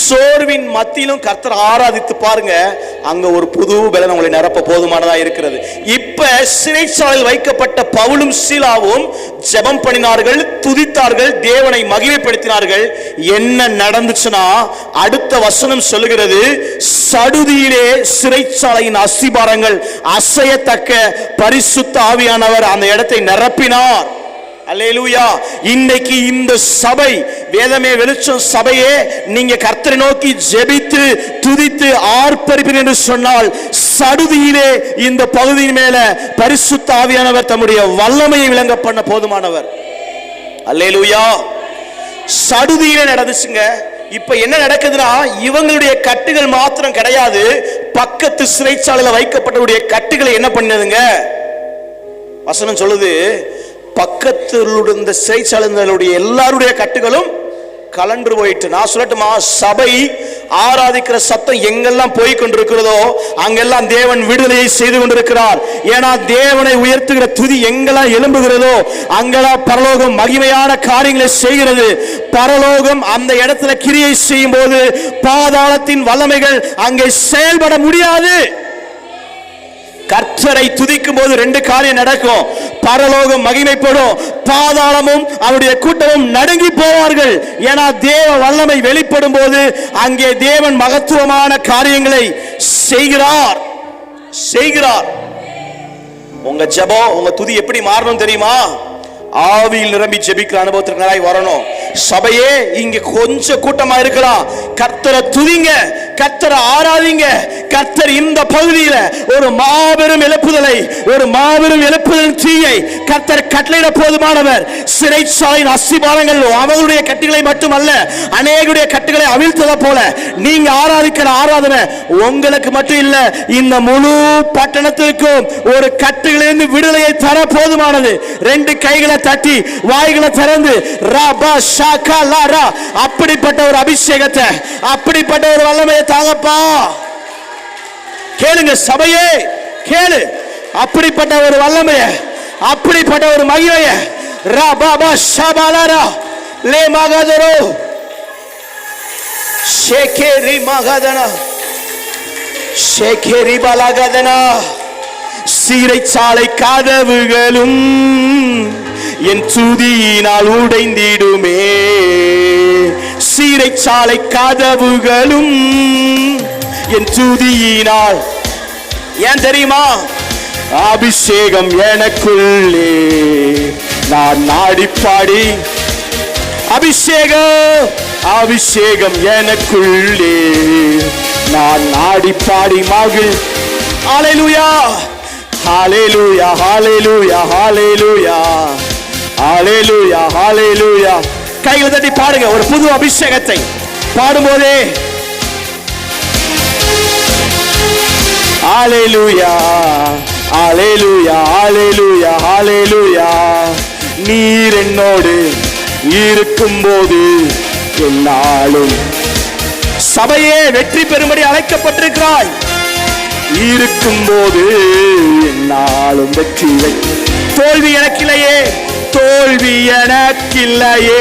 சோர்வின் மத்தியிலும் கர்த்தரை ஆராதித்து பாருங்க. அங்க ஒரு புது பலன் உங்களை நிரப்ப போதுமானதா இருக்கிறது. இப்ப சிறைச்சாலையில் வைக்கப்பட்ட பவுலும் சீலாவும் ஜெபம் பண்ணினார்கள், துதித்தார்கள், தேவனை மகிமைப்படுத்தினார்கள். என்ன நடந்துச்சுன்னா, அடுத்த வசனம் சொல்லுகிறது, சடுதியிலே சிறைச்சாலையின் அஸ்திபாரங்கள் அசையத்தக்க பரிசுத்த ஆவியானவர் அந்த இடத்தை நிரப்பினார். அல்லேலூயா. இன்னைக்கு இந்த சபை, வேதமே வெளிச்சம் சபையே, நீங்க கர்த்தரை நோக்கி ஜெபித்து துதித்து ஆர்ப்பரிப்பீர்கள் என்று சொன்னால், சடுதியிலே இந்த பகுதியின் மேல பரிசுத்த ஆவியானவர் தம்முடைய வல்லமையை விளங்க பண்ண போதுமானவர். அல்லேலூயா. சடுதியிலே நடந்துச்சுங்க. இப்ப என்ன நடக்குதுன்னா, இவங்களுடைய கட்டுகள் மாத்திரம் கிடையாது, பக்கத்து சிறைச்சாலையில வைக்கப்பட்டவருடைய கட்டுகளை என்ன பண்ணதுங்க? வசனம் சொல்லுது, பக்கத்தில் இருந்த சிறைச்சாலைகளுடைய எல்லாருடைய கட்டுகளும் கலன்று போயிட்டு. நான் சொல்லட்டுமா, சபை ஆராதிக்கிற சத்தம் எங்கெல்லாம் போய் கொண்டிருக்கிறதோ அங்கெல்லாம் தேவன் விடுதலையை செய்து கொண்டிருக்கிறார். ஏன்னா தேவனை உயர்த்துகிற துதி எங்கெல்லாம் எழும்புகிறதோ அங்கெல்லாம் பரலோகம் மகிமையான காரியங்களை செய்கிறது. பரலோகம் அந்த இடத்துல கிரியை செய்யும் போது பாதாளத்தின் வல்லமைகள் அங்கே செயல்பட முடியாது. கர்த்தரை துதிக்கும் போது ரெண்டு காரியம் நடக்கும். பரலோகம் மகிமைப்படும், பாதாளமும் அவருடைய கூட்டமும் நடுங்கி போவார்கள். ஏன்னா தேவ வல்லமை வெளிப்படும் போது அங்கே தேவன் மகத்துவமான காரியங்களை செய்கிறார். உங்க ஜெபம், உங்க துதி எப்படி மாறணும் தெரியுமா? ஆவியில் நிரம்பி ஜெபிக்கிற அனுபவத்திற்கு வரணும். சபையே இங்க கொஞ்சம் கூட்டமா இருக்கலாம், கர்த்தரை துதிங்க, கர்த்தரை ஆராதிங்க. கர்த்தர் இந்த பகுதியில ஒரு மாபெரும் எழுப்புதலை, ஒரு மாபெரும் எழுப்புதல் தீயை கர்த்தர் கட்டளையிட போதுமானவர். சிறைச்சாலையின் அஸ்திபாரங்கள் அவருடைய கட்டுகளை மட்டுமல்ல, அநேகருடைய கட்டுகளை அவிழ்த்தத போல நீங்க ஆராதிக்கிற ஆராதனை உங்களுக்கு மட்டும் இல்ல, இந்த முழு பட்டணத்திற்கும் ஒரு கட்டுகளிலிருந்து விடுதலையை தர போதுமானது. ரெண்டு கைகளை தட்டி வாய்களை திறந்து ரபா ஷாகா லாரா, அப்படிப்பட்ட ஒரு அபிஷேகத்தை, அப்படிப்பட்ட ஒரு வல்லமையை தாங்கப்பா. கேளுங்க சபையே, கேளு. அப்படிப்பட்ட ஒரு வல்லமையை, அப்படிப்பட்ட ஒரு மகிமையை ரபா ஷாபா லாரா லே மகதரோ ஷேகேரி மகதனா ஷேகேரி பலகதனா. சிறைச்சாலை கதவுகளும் என் துதியினால் உடைந்திடுமே. சிறைச்சாலை கதவுகளும் என் துதியினால். ஏன் தெரியுமா? அபிஷேகம் எனக்குள்ளே நான் நாடி பாடி. அபிஷேகம் எனக்குள்ளே நான் நாடி பாடி மகிழ். ஹல்லேலூயா, ஹல்லேலூயா, ஹல்லேலூயா, ஹல்லேலூயா, ஹல்லேலூயா, ஹல்லேலூயா. கைகளை தட்டி பாடுங்க ஒரு புது அபிஷேகத்தை. பாடும்போதே ஹல்லேலூயா, ஹல்லேலூயா, ஹல்லேலூயா, ஹல்லேலூயா. நீர் என்னோடு இருக்கும்போது என்னாலும். சபையே வெற்றி பெறும்படி அழைக்கப்பட்டிருக்கிறாய். இருக்கும்போது என்னாலும் வெற்றி. தோல்வி எனக்கில்லையே, தோல்வி எனக்கில்லையே,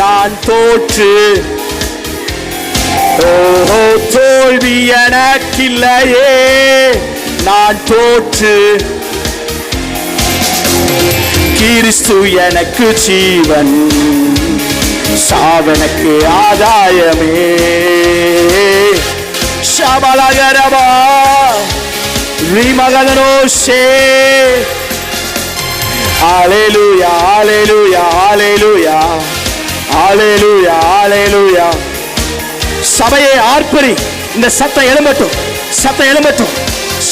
நான் தோற்று. ஓஹோ, தோல்வி எனக்கில்லையே, நான் தோற்று. கிறிஸ்து எனக்கு ஜீவன், சாவனுக்கு ஆதாயமே. ஷபலகரபா விமகதனோஷே. ஹல்லேலூயா, ஹல்லேலூயா, ஹல்லேலூயா, ஹல்லேலூயா, ஹல்லேலூயா. சபையை ஆர்ப்பரி. இந்த சத்தம் எழும்பட்டும், சத்தம் எழும்பட்டும்,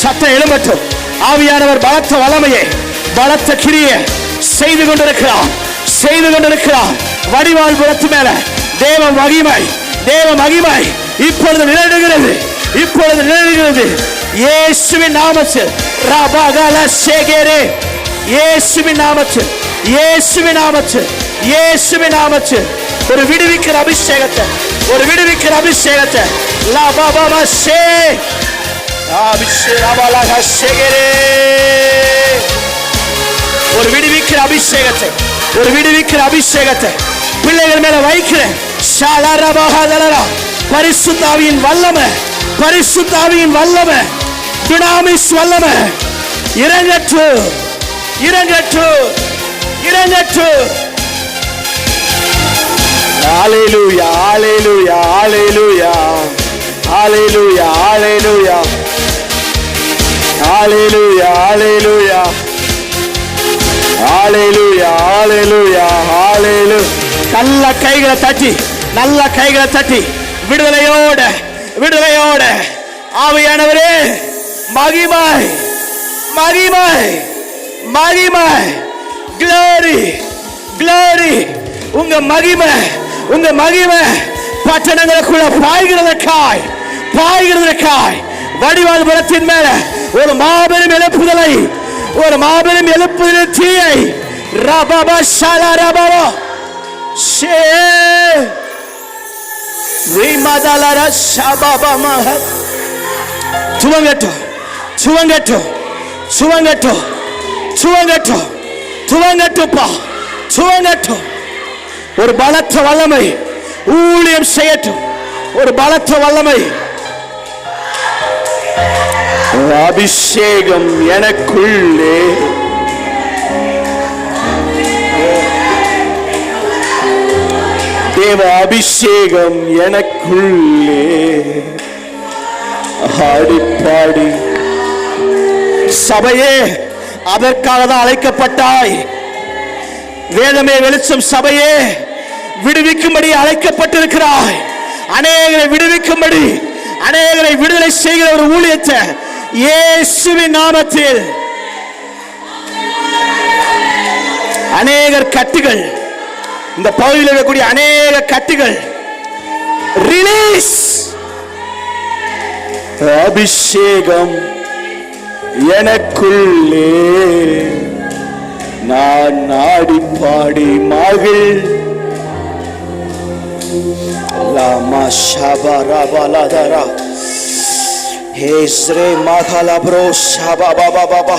சத்தம் எழும்பட்டும். ஆவியானவர் பலத்த வல்லமையை, பலத்த கிரியை செய்து கொண்டிருக்கிறார், செய்து கொண்டிருக்கிறார். வடிவால் புறத்து மேல தேவ மகிமை, தேவ மகிமை இப்பொழுது நிழலுகிறது, இப்பொழுது நிழலுகிறது. இயேசுவின் நாமத்தில் ரபகல சேகரே, இயேசுவின் நாமத்தில், இயேசுவின் நாமத்தில், இயேசுவின் நாமத்தில் ஒரு விடுவிக்கிற அபிஷேகத்தை, ஒரு விடுவிக்கிற அபிஷேகத்தை. லபபப சே அபிஷேகலக சேகரே. ஒரு விடுவிக்கிற அபிஷேகத்தை, ஒரு விடுவிக்கிற அபிஷேகத்தை பிள்ளைகள் மேல வைக்கிறேன். பரிசுத்த ஆவியின் வல்லமை, பரிசுத்த ஆவியின் வல்லமை, துனாமிஸ் வல்லமை இறங்கற்று, இறங்கற்று, இறங்கற்று. ஹல்லேலூயா, ஹல்லேலூயா, ஹல்லேலூயா, ஹல்லேலூயா, ஹல்லேலூயா, ஹல்லேலூயா, ஹல்லேலூயா, ஹல்லேலூயா, ஹல்லேலூயா, ஹல்லேலூயா. நல்ல கைகளை தட்டி, நல்ல கைகளை தட்டி விடுதலையோட, விடுதலையோட ஆவியானவரே மகிமை, மகிமை, மகிமை. glory, glory. உங்க மகிமை, உங்க மகிமை பட்டணங்களுக்குள்ள பாய்கிறதற்காய், பாய்கிறதற்காய் வடிவால் புறத்தின் மேல ஒரு மாபெரும் எழுப்புதலை, ஒரு மாபெரும் எழுப்புதல் தீயை ரபப ஷலரபப ஷே விமதலர ஷபபமஹ. துவங்கட்டும் துவங்கட்டும் துவங்கட்டும் துவங்கட்டும் துவங்கட்டும்பா துவங்கட்டும். ஒரு பலத்த வல்லமை ஊழியம் செய்யட்டும். ஒரு பலத்த வல்லமை அபிஷேகம் எனக்குள்ளே. தேவ அபிஷேகம் எனக்குள்ளே. ஆடிப்பாடி சபையே, அதற்காக தான் அழைக்கப்பட்டாய். வேதமே வெளிச்சம் சபையே, விடுவிக்கும்படி அழைக்கப்பட்டிருக்கிறாய். அநேகரை விடுவிக்கும்படி, அநேகரை விடுதலை செய்கிற ஒரு ஊழியத்தை இயேசுவின் நாமத்தில். அநேகர் கட்டுகள், இந்த பகுதியில் இருக்கக்கூடிய அநேக கட்டுகள் ரிலீஸ். அபிஷேகம் எனக்குள்ளே. நான் நாடி பாடி மகிழ். லாமா ஷபரபலதரா ஹேஸ்ரே மகலப்ரோ ஷபபபபபா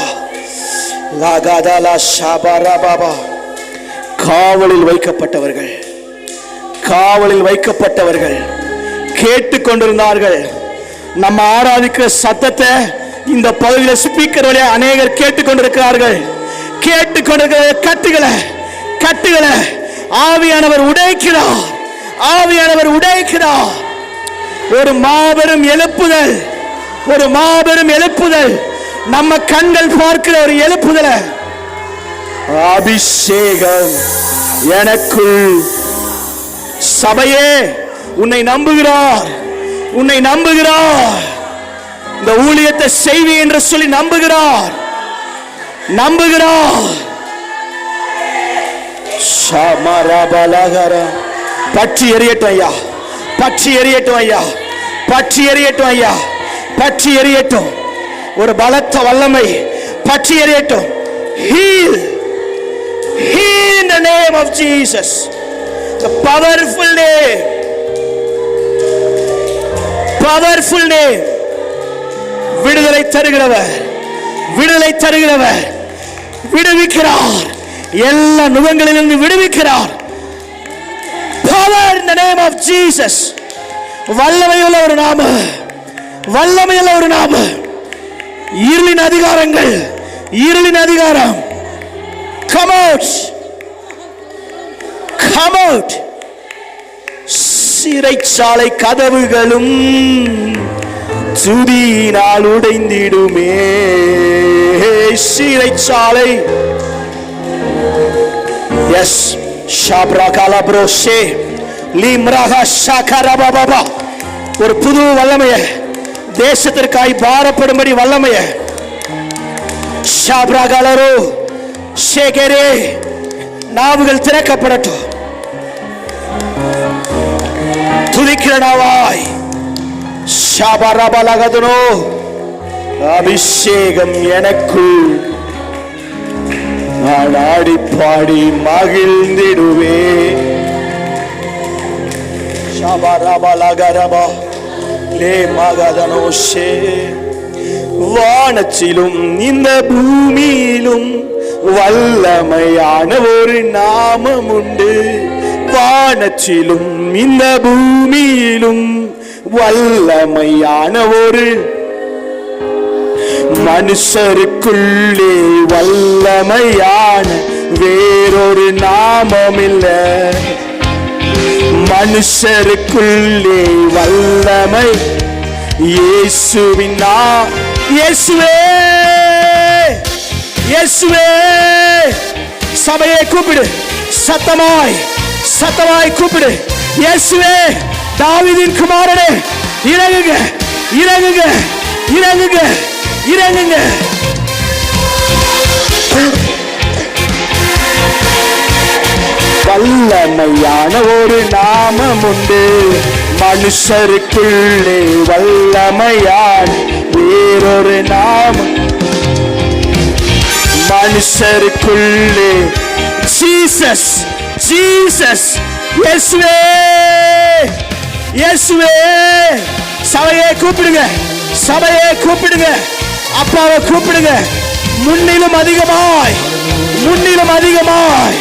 லகதலா ஷபரபபா. காவலில் வைக்கப்பட்டவர்கள், காவலில் வைக்கப்பட்டவர்கள் கேட்டுக்கொண்டிருந்தார்கள். நம்ம ஆராதிக்கிற சத்தத்தை இந்த பகுதியில் ஸ்பீக்கர் வழியா அநேகர் கேட்டுக்கொண்டிருக்கிறார்கள். கேட்டுக்கொண்டிருக்கிற கட்டுகளை கட்டுகளை ஆவியானவர் உடைக்கிறார். ஆவியானவர் உடைக்கிறார். ஒரு மாபெரும் எழுப்புதல், ஒரு மாபெரும் எழுப்புதல், நம்ம கண்கள் பார்க்கிற ஒரு எழுப்புதல். அபிஷேகம் எனக்குள். சபையே, உன்னை நம்புகிறார், உன்னை நம்புகிறார். இந்த ஊழியத்தை செய்வி என்று சொல்லி நம்புகிறார், நம்புகிறார். பற்றி எரியட்டும் ஐயா, பற்றி எரியட்டும் ஐயா, பற்றி எரியட்டும் ஐயா, பற்றி எரியட்டும். ஒரு பலத்த வல்லமை பற்றி எரியட்டும். Heal, heal in the name of Jesus. The powerful name, powerful name. விடுதலை தருகிறவர், விடுதலை தருகிறவர், விடுவிக்கிறார். எல்லா நுகங்களிலிருந்து விடுவிக்கிறார். Power in the name of Jesus. வல்லமையுள்ள ஒரு நாம, வல்லமையுள்ள ஒரு நாம. இருளின் அதிகாரங்கள், இருளின் அதிகாரம் come out, come out. சிறைச்சாலை கதவுகளும் துதியினால் உடைந்திடுமே. சிறைச்சாலை எஸ் ஷாப்ராகாலா ப்ரோஷே லீம்ராகா ஷாகரபாபா. ஒரு புது வல்லமைய தேசத்திற்காய் பாரப்படும்படி வல்லமைய ஷாப்ராகாலரோ ஷேகரே. நாவுகள் திறக்கப்படட்டும். துதிக்கிற நாவாய் ஷாபரபலகதனோ. அபிஷேகம் எனக்குள். நான் ஆடி பாடி மகிழ்ந்திடுவே. ஷாபரபலகரபா லே மகதனோ ஷே. வானத்திலும் இந்த பூமியிலும் வல்லமையான ஒரு நாமம் உண்டு. வானத்திலும் இந்த பூமியிலும் வல்லமையான ஒரு, மனுஷருக்குள்ளே வல்லமையான வேறொரு நாமம் இல்லை. மனுஷருக்குள்ளே வல்லமை இயேசுவின் நாமம். இயேசுவே, இயேசுவே. சபையை கூப்பிடு, சத்தமாய் சத்தமாய் கூப்பிடு. இயேசுவே, தாவீதின் குமாரனே, இறங்குங்க, இறங்குங்க, இறங்குங்க, இறங்குங்க. வல்லமையான ஒரு நாமம் உண்டு. மனுஷருக்குள்ளே வல்லமையான வேறொரு நாமம். மனுஷருக்குள்ளே ஜீசஸ் ஜீசஸ். இயேசுவே இயேசுவே. சபையை கூப்பிடுங்க, சபையை கூப்பிடுங்க, அப்பாவை கூப்பிடுங்க. முன்னிலும் அதிகமாய், முன்னிலும் அதிகமாய்.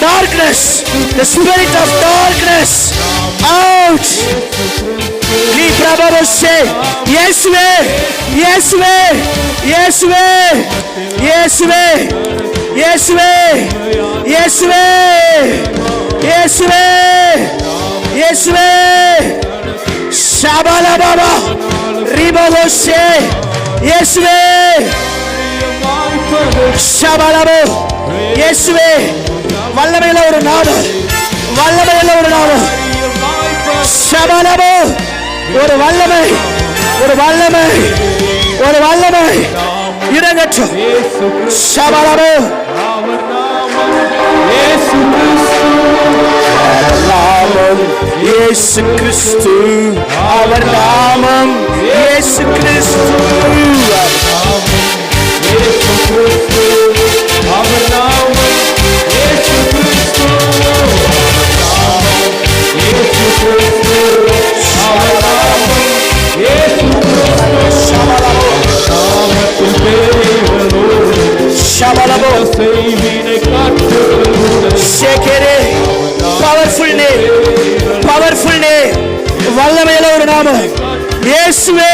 Darkness, the spirit of darkness, out. Ni prabhu say, Yeswe, Yeswe, Yeswe, Yeswe, Yeswe, Yeswe, Yeswe, Yeswe. Shabala baba, ribabu say, Yeswe, Shabala baba, Yeswe. வல்லமையில ஒரு நாமம், வல்லமையில ஒரு நாமம். ஷபலபோ. ஒரு வல்லமை, ஒரு வல்லமை, ஒரு வல்லமை இறங்கட்டும். ஷபலபோ. இயேசு கிறிஸ்து, அவர் நாமம் இயேசு கிறிஸ்து, அவர் நாமம் powerful name, powerful name. வல்லமையில ஒரு நாமம் இயேசுவே,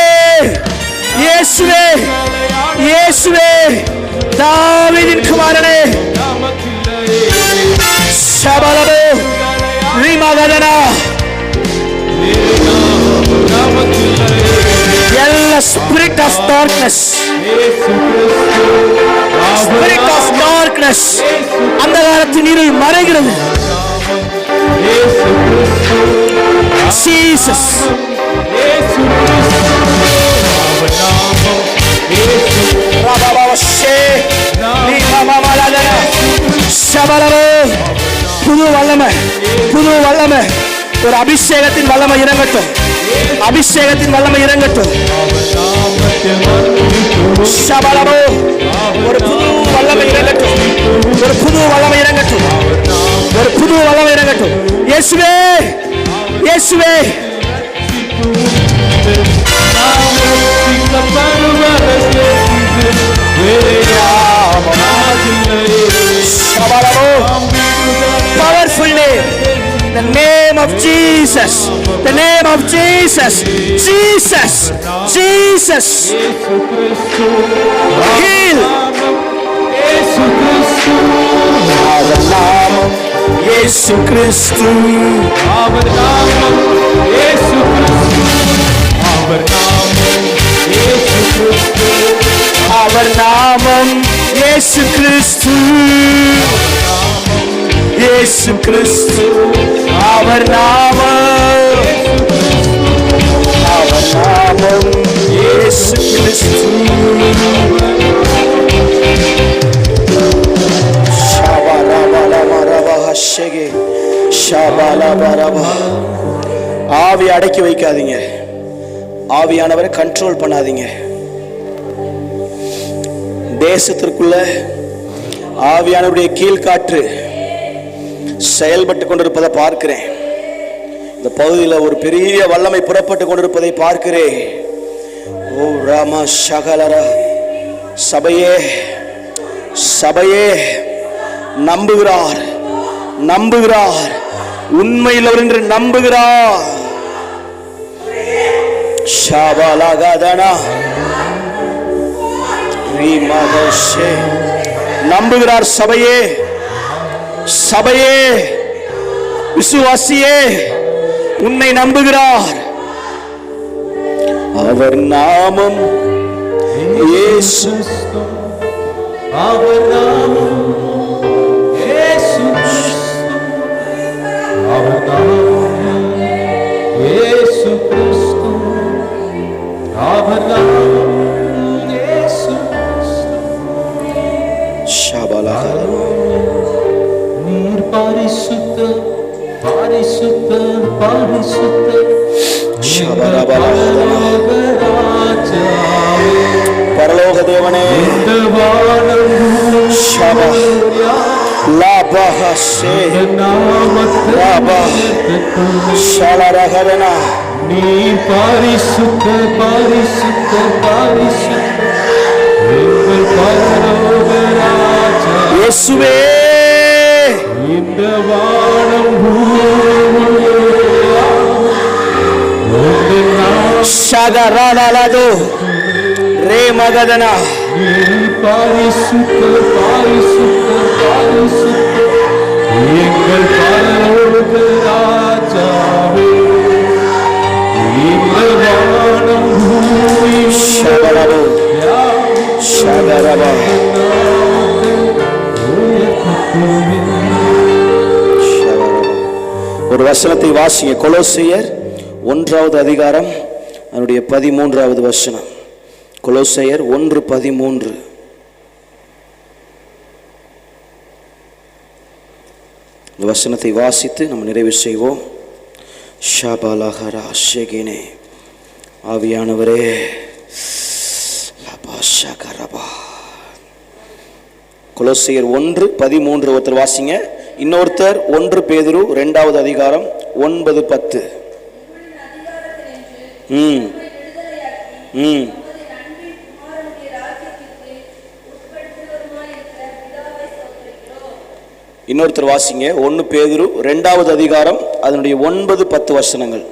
இயேசுவே, இயேசுவே. தாவீதின் குமாரனே. ஷபலபோ ரிமகதனா. எல்லா spirit of darkness, spirit of darkness, அந்தகாரத்தின் இருள் மறைகிறது. Jesus. புது வல்லமை, புது வல்லமை, ஒரு அபிஷேகத்தின் வல்லமை இறங்கட்டும், அபிஷேகத்தின் வல்லமை இறங்கட்டும். ஒரு புது வல்லமை இறங்கட்டும், ஒரு புது வல்லமை இறங்கட்டும், ஒரு புது வல்லமை இறங்கட்டும். இயேசுவே, இயேசுவே. Powerful name, the name of Jesus, the name of Jesus, Jesus, Jesus. Heal. அவர் நாமம் இயேசு கிறிஸ்து, அவர் நாமம் இயேசு கிறிஸ்து, அவர் நாமம் இயேசு கிறிஸ்து, அவர் நாமம் இயேசு கிறிஸ்து, இயேசு கிறிஸ்து, அவர் நாமம், அவர் நாமம் இயேசு கிறிஸ்து. Shabba அடக்கி வைக்காதீங்க. ஆவியானவரை கண்ட்ரோல் பண்ணாதீங்க. தேசத்திற்குள்ள ஆவியானவருடைய கீழ்காற்று செயல்பட்டு கொண்டிருப்பதை பார்க்கிறேன். இந்த பகுதியில் ஒரு பெரிய வல்லமை புறப்பட்டு கொண்டிருப்பதை பார்க்கிறேன். ஓ ராமா சகலரா. சபையே சபையே நம்புகிறார், நம்புகிறார், உண்மையில் அவர் என்று நம்புகிறார். நம்புகிறார். சபையே சபையே விசுவாசியே உன்னை நம்புகிறார். அவர் நாமம் இயேசு, அவர் நாமம் இயேசு, அவர் நாமம் இயேசு கிறிஸ்து, அவர் நாமம் இயேசு கிறிஸ்து. ஷபலஹ. நீர் பரிசுத்த பரிசுத்த பரிசுத்த பரலோக தேவனே, நீ பரிசுத்த பரிசுத்த பரிசுத்த இயேசுவே. இந்த வானம் ஷகராலாலோ ரே மகதனா. பரிசுத்த பரிசுத்த பரிசுத்த எங்கள் பரலோக ராஜாவே. இந்த வானம் பூமி ஷகரபோ ஷகரபா. ஒரு வசனத்தை வாசிங்க. கொலோசையர் 1வது அதிகாரம் அதனுடைய 13வது வசனம். கொலோசையர் 1:13. இந்த வசனத்தை வாசித்து நம்ம நிறைவு செய்வோம். ஷபாலஹரா ஷெகினே. ஆவியானவரே கொலோசையர் 1:13 ஒருத்தர் வாசிங்க. இன்னொருத்தர் 1 பேதுரு 2வது அதிகாரம் 9-10. இன்னொருத்தர் வாசிங்க. 1 பேதுரு 2வது அதிகாரம் அதனுடைய 9-10 வசனங்கள்.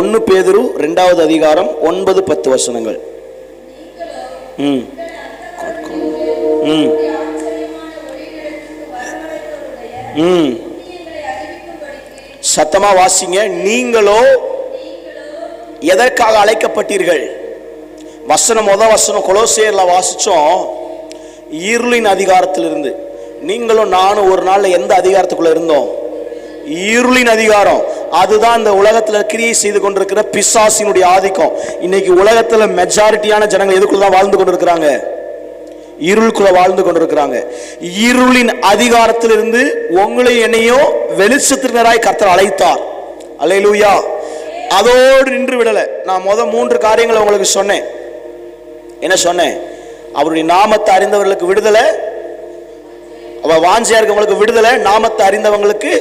1 பேதுரு 2வது அதிகாரம் 9-10 வசனங்கள். சத்தமா வாசிங்க. நீங்களோ எதற்காக அழைக்கப்பட்டீர்கள்? வசனம் வசனம் கொலோசையர்ல வாசிச்சோம். இருளின் அதிகாரத்திலிருந்து. நீங்களும் நானும் ஒரு நாள்ல எந்த அதிகாரத்துக்குள்ள இருந்தோம்? இருளின் அதிகாரம். அதுதான் இந்த உலகத்துல கிரியை செய்து கொண்டிருக்கிற பிசாசினுடைய ஆதிக்கம். இன்னைக்கு உலகத்துல மெஜாரிட்டியான ஜனங்கள் எதுக்குள்ளதான் வாழ்ந்து கொண்டிருக்கிறாங்க? இருளுக்குள்ள வாழ்ந்து கொண்டிருக்கிறாங்க. இருளின் அதிகாரத்திலிருந்து உங்களை என்னையும் வெளிச்சத்தினராய் கர்த்தர் அழைத்தார். அல்லேலூயா. அதோடு நின்று விடல. நான் 3 காரியங்களை உங்களுக்கு சொன்னேன். என்ன சொன்னேன்? அவருடைய நாமத்தை அறிந்தவர்களுக்கு விடுதலை, அவ வாஞ்சியா இருக்கவங்களுக்கு விடுதலை, நாமத்தை அறிந்தவங்களுக்கு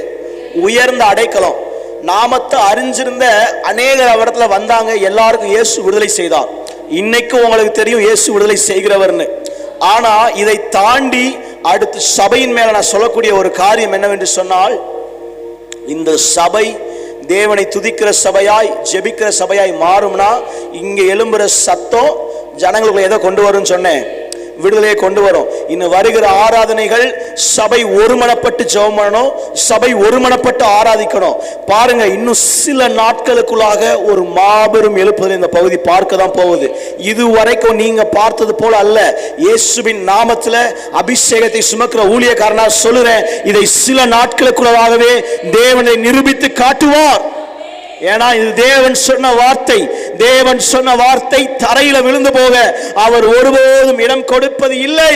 உயர்ந்த அடைக்கலம். நாமத்தை அறிஞ்சிருந்த அநேகர் அவரிடத்துல வந்தாங்க. எல்லாருக்கும் இயேசு விடுதலை செய்தார். இன்னைக்கு உங்களுக்கு தெரியும் இயேசு விடுதலை செய்கிறவர்னு. ஆனா இதை தாண்டி அடுத்து சபையின் மேல நான் சொல்லக்கூடிய ஒரு காரியம் என்னவென்று சொன்னால், இந்த சபை தேவனை துதிக்கிற சபையாய் ஜெபிக்கிற சபையாய் மாறும்னா இங்க எழும்புற சத்தம் ஜனங்களுக்கு எதை கொண்டு வரும்னு சொன்னேன்? விடுதலையை கொண்டு வரும். இன்னும் வருகிற ஆராதனைகள் சபை ஒருமனப்பட்டு ஜெபம் பண்ணணும், சபை ஒருமனப்பட்டு ஆராதிக்கணும். பாருங்க, இன்னும் சில நாட்களுக்குள்ளாக ஒரு மாபெரும் எழுப்புதல் இந்த பகுதி பார்க்க தான் போகுது. இதுவரைக்கும் நீங்க பார்த்தது போல அல்ல. இயேசுவின் நாமத்துல அபிஷேகத்தை சுமக்கிற ஊழியக்காரனா சொல்லுறேன், இதை சில நாட்களுக்குள்ளாகவே தேவனை நிரூபித்து காட்டுவார். ஏன்னா இது தேவன் சொன்ன வார்த்தை. தேவன் சொன்ன வார்த்தை தரையில விழுந்து போக அவர் ஒருபோதும் இடம் கொடுப்பது இல்லை.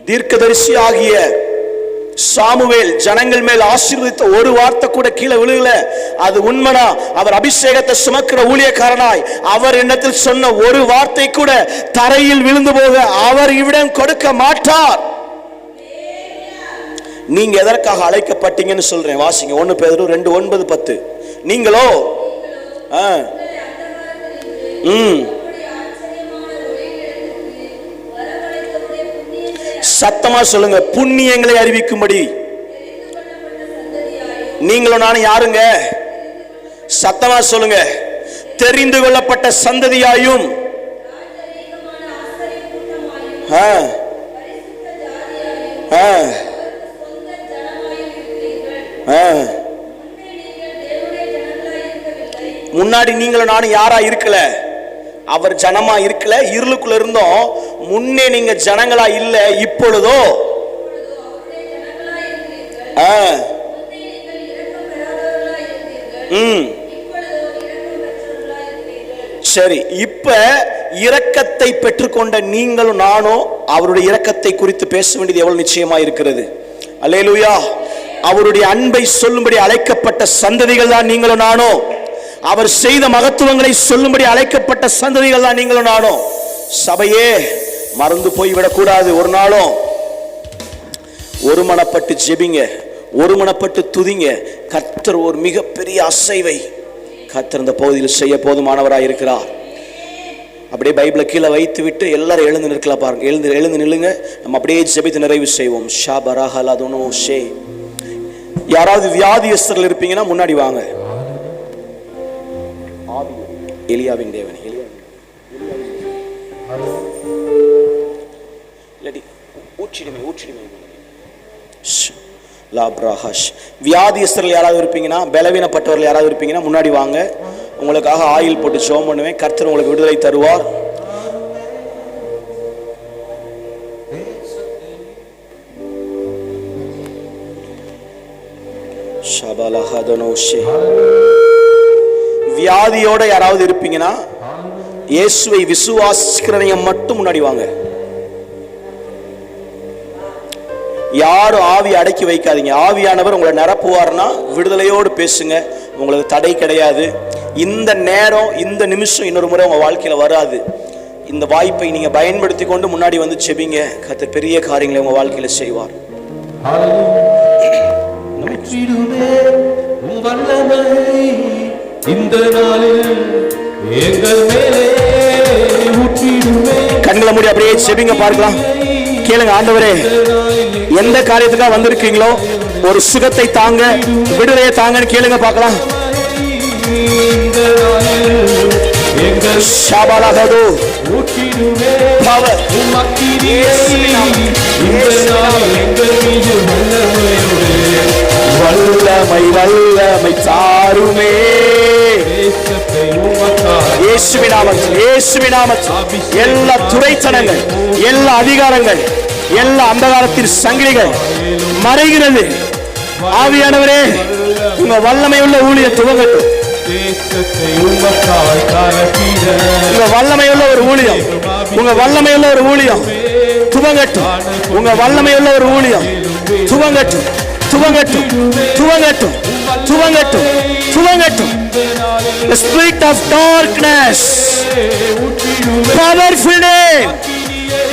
தீர்க்கதரிசி ஆகிய சாமுவேல் ஜனங்கள் மேல் ஆசீர்வதித்த ஒரு வார்த்தை கூட கீழே விழுகல. அது உண்மைனா அவர் அபிஷேகத்தை சுமக்கிற ஊழியக்காரனாய் அவர் என்னத்தில் சொன்ன ஒரு வார்த்தை கூட தரையில் விழுந்து போக அவர் இவ்விடம் கொடுக்க மாட்டார். நீங்க எதற்காக அழைக்கப்பட்டீங்கன்னு சொல்றேன், வாசிங்க. 1 பேதுரு 2:9-10. நீங்களோ சத்தமா சொல்லுங்க, புண்ணியங்களை அறிவிக்கும்படி. நீங்களும் நானும் யாருங்க? சத்தமா சொல்லுங்க, தெரிந்து கொள்ளப்பட்ட சந்ததியாயும் முன்னாடி நீங்களும் நானும் யாரா இருக்கல, அவர் ஜனமா இருக்கல, இருளுக்குள்ள இருந்தோம். முன்னே நீங்க ஜனங்களா இல்ல, இப்பொழுதோ சரி. இப்ப இரக்கத்தை பெற்றுக்கொண்ட நீங்களும் நானும் அவருடைய இரக்கத்தை குறித்து பேச வேண்டியது எவ்வளவு நிச்சயமா இருக்கிறது. அல்லேலூயா. அவருடைய அன்பை சொல்லும்படி அழைக்கப்பட்ட சந்ததிகள் தான் நீங்களும் நானும். அவர் செய்த மகத்துவங்களை சொல்லும்படி அழைக்கப்பட்ட சந்ததிகள் தான் நீங்களும் நானும். சபையே மறந்து போய்விடக் கூடாது. ஒரு நாளும் ஒருமனப்பட்டு ஜெபிங்க, ஒருமனப்பட்டு துதிங்க. கர்த்தர் ஒரு மிகப்பெரிய அசைவை கர்த்தர் இந்த பகுதியில் செய்ய போதுமானவராய் இருக்கிறார். அப்படியே பைபிளை கீழே வைத்து விட்டு எல்லாரும் எழுந்து நிற்கலாம். பாருங்க, எழுந்து நில்லுங்க. நம்ம அப்படியே ஜெபித்து நிறைவு செய்வோம். யாராவது வியாதியஸ்தர்கள் இருப்பீங்கன்னா முன்னாடி வாங்க. எலியாவின் தேவன், வியாதியஸ்தர்கள் யாராவது இருப்பீங்கன்னா, பலவீனப்பட்டவர்கள் யாராவது இருப்பீங்கன்னா முன்னாடி வாங்க. உங்களுக்காக ஆயில் போட்டு ஜெபம் பண்ணுவேன். கர்த்தர் உங்களுக்கு விடுதலை தருவார். வியாதியோட யாராவது இருப்பீங்கன்னா இயேசுவை விசுவாசிக்கிறவங்க மட்டும் முன்னாடி வாங்க. யாரும் ஆவி அடக்கி வைக்காதீங்க. ஆவியானவர் உங்களை நிரப்புவார்னா விடுதலையோடு பேசுங்க. உங்களுக்கு தடை கிடையாது. இந்த நேரம், இந்த நிமிஷம் இன்னொரு முறை உங்க வாழ்க்கையில வராது. இந்த வாய்ப்பை நீங்க பயன்படுத்தி கொண்டு முன்னாடி வந்து செபிங்க. கர்த்தர் பெரிய காரியங்களை உங்க வாழ்க்கையில செய்வார். கண்களை மூடி அப்படியே செபிங்க, பார்க்கலாம். கேளுங்க, ஆண்டவரே எந்த காரியத்துக்காக வந்திருக்கீங்களோ ஒரு சுகத்தை தாங்க, விடுதலையை தாங்கன்னு கேளுங்க, பார்க்கலாம். வல்லமை வல்லமை தாருமே. இயேசுவின் நாமத்தில், இயேசுவின் நாமத்தில் எல்லா துரைத்தனங்கள், எல்லா அதிகாரங்கள், எல்லா அந்தகாரத்தின் சங்கிலிகள் மறைகிறது. ஆவியானவரே, உங்க வல்லமை உள்ள ஊழியம் துவங்கட்டும். உங்க வல்லமை உள்ள ஒரு ஊழியம், உங்க வல்லமை உள்ள ஒரு ஊழியம் துவங்கட்டும். உங்க வல்லமை உள்ள ஒரு ஊழியம் துவங்கட்டும், துவங்கட்டும், துவங்கட்டும், துவங்கட்டும், துவங்கட்டும். The spirit of darkness, powerful name,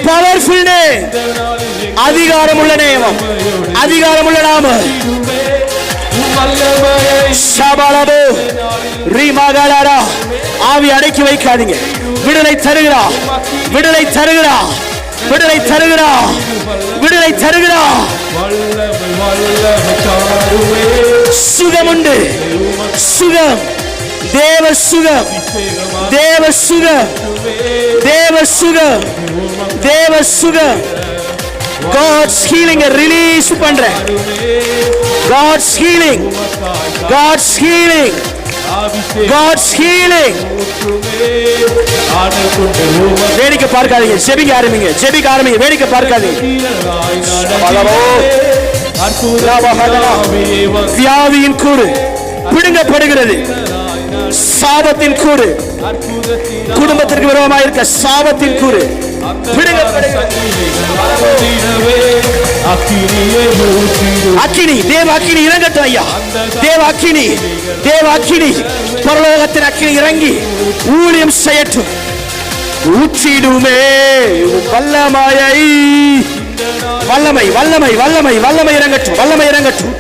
powerful name, அதிகாரமுள்ள Nemam, அதிகாரமுள்ள நாமம். ஷபாலபோ ரீமகலரா. ஆவி அடக்கி வைக்காதீங்க. விடுதலை தருகிறா, விடுதலை தருகிறா, விடுதலை தருகிறா, விடுதலை தருகிறா. சுகம் உண்டு, சுகம், தேவ சுகம், தேவ சுகம், தேவ சுகம், தேவ சுகம். God's healing release பண்றேன். God's healing, God's healing, God's healing. வேடிக்கை பார்க்காதீங்க, ஜெபிக்க ஆரம்பிங்க, ஜெபிக்க ஆரம்பிங்க, வேடிக்கை பார்க்காதீங்க. வியாதியின் கூறு பிடுங்கப்படுகிறது. சாபத்தின் கூறு, குடும்பத்திற்கு விரோதமாக இருக்க சாபத்தின் கூறு அக்கினி, தேவ அக்கினி இறங்கட்டும் ஐயா. தேவ அக்கினி, தேவ அக்கினி, பரலோகத்தின் அக்கினி இறங்கி ஊழியம் செய்யட்டும். ஊற்றிடுமே வல்லமையை, வல்லமை வல்லமை வல்லமை வல்லமை இறங்கட்டும், வல்லமை இறங்கட்டும்.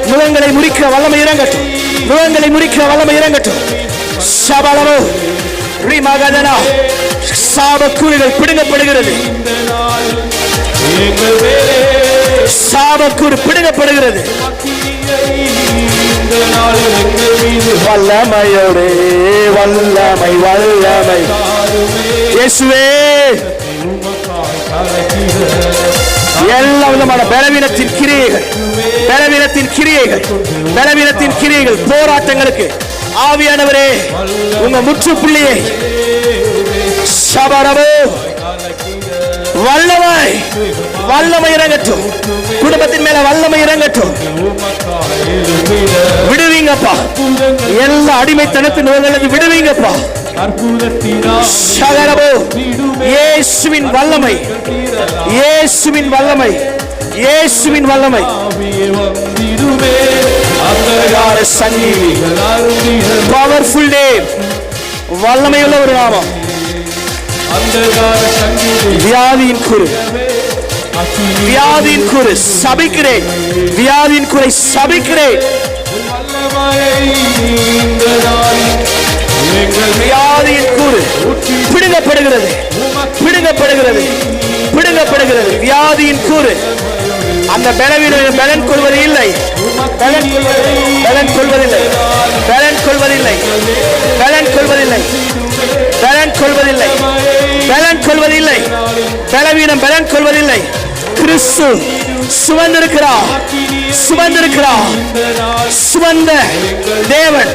முகங்களை முறிக்கிற வல்லமை இறங்கட்டும், முகங்களை முறிக்கிற வல்லமை இறங்கட்டும். சபலமோ ரிமகதனா, சாபக்கூறுகள் பிடுங்கப்படுகிறது, சாபக்கூறு பிடுங்கப்படுகிறது. வல்லமையோடே வல்லமை வல்லமை இயேசுவே. எல்லா விதமான பலவீனத்தின் கிரியைகள், பலவீனத்தின் கிரியைகள், பலவீனத்தின் கிரியைகள், போராட்டங்களுக்கு ஆவியானவரே உங்க முற்றுப்புள்ளியை சபரவோ வல்லமை வல்லமை இறங்கட்டும். குடும்பத்தின் மேல வல்லமை இறங்கட்டும். விடுவீங்கப்பா, எல்லா அடிமைத்தனத்தின் நோய்களிலிருந்து விடுவீங்கப்பா. சகரவோ இயேசுவின் வல்லமை, இயேசுவின் வல்லமை, இயேசுவின் வல்லமை. பவர்ஃபுல் நேம், வல்லமையுள்ள ஒரு நாமம். வியாதியின் குரு, வியாதியின் குரு சபிக்கிறேன், வியாதியின் குறை சபிக்கிறேன். வியாதியின் கூறு பிடுங்கப்படுகிறது, பிடுங்கப்படுகிறது, பிடுங்கப்படுகிறது. வியாதியின் கூறு அந்த பலவீனம் பலன் கொள்வது இல்லை, பலன் கொள்வதில்லை, பலன் கொள்வதில்லை, பலன் கொள்வதில்லை, பலன் கொள்வதில்லை, பலன் கொள்வதில்லை. பலவீனம் பலன் கொள்வதில்லை. கிறிஸ்து சுமந்திருக்கிறார், சுமந்திருக்கிறார். சுமந்த தேவன்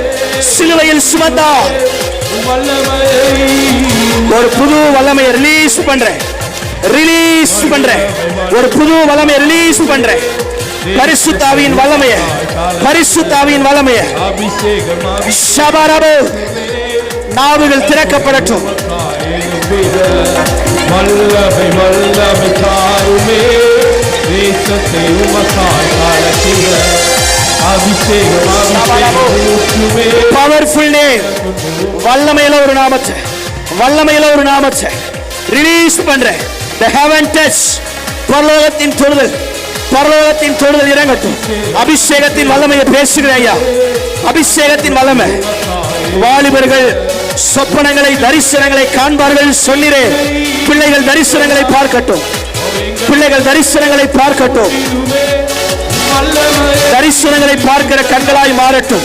சிலுவையில் சுமந்தார். ஒரு புது வல்லமையை ரிலீஸ் பண்றேன், ரிலீஸ் பண்றேன். ஒரு புது வல்லமையை ரிலீஸ் பண்றேன். பரிசுத்த ஆவியின் வல்லமையை, பரிசுத்த ஆவியின் வல்லமையை. ஷபரபோ நாவுகள் திறக்கப்படட்டும். வல்லமை வல்லமை தாருமே, தேசத்தை உமக்காய் காலத்தில அபிஷேகம் அபிஷேகமே. பவர்ஃபுல் நேம், வல்லமையில ஒரு நாமத்தை, வல்லமையில ஒரு நாமத்தை ரிலீஸ் பண்றேன். The heaven touch, பரலோகத்தின் தொடுதல், பரலோகத்தின் தொடுதல் இறங்கட்டும். அபிஷேகத்தின் வல்லமையை பேசுகிறேன் ஐயா, அபிஷேகத்தின் வல்லமை. வாலிபர்கள் சொப்பனங்களை தரிசனங்களை காண்பார்கள் சொன்னீரே. பிள்ளைகள் தரிசனங்களை பார்க்கட்டும், பிள்ளைகள் தரிசனங்களை பார்க்கட்டும். தரிசனங்களை பார்க்கிற கண்களாய் மாறட்டும்.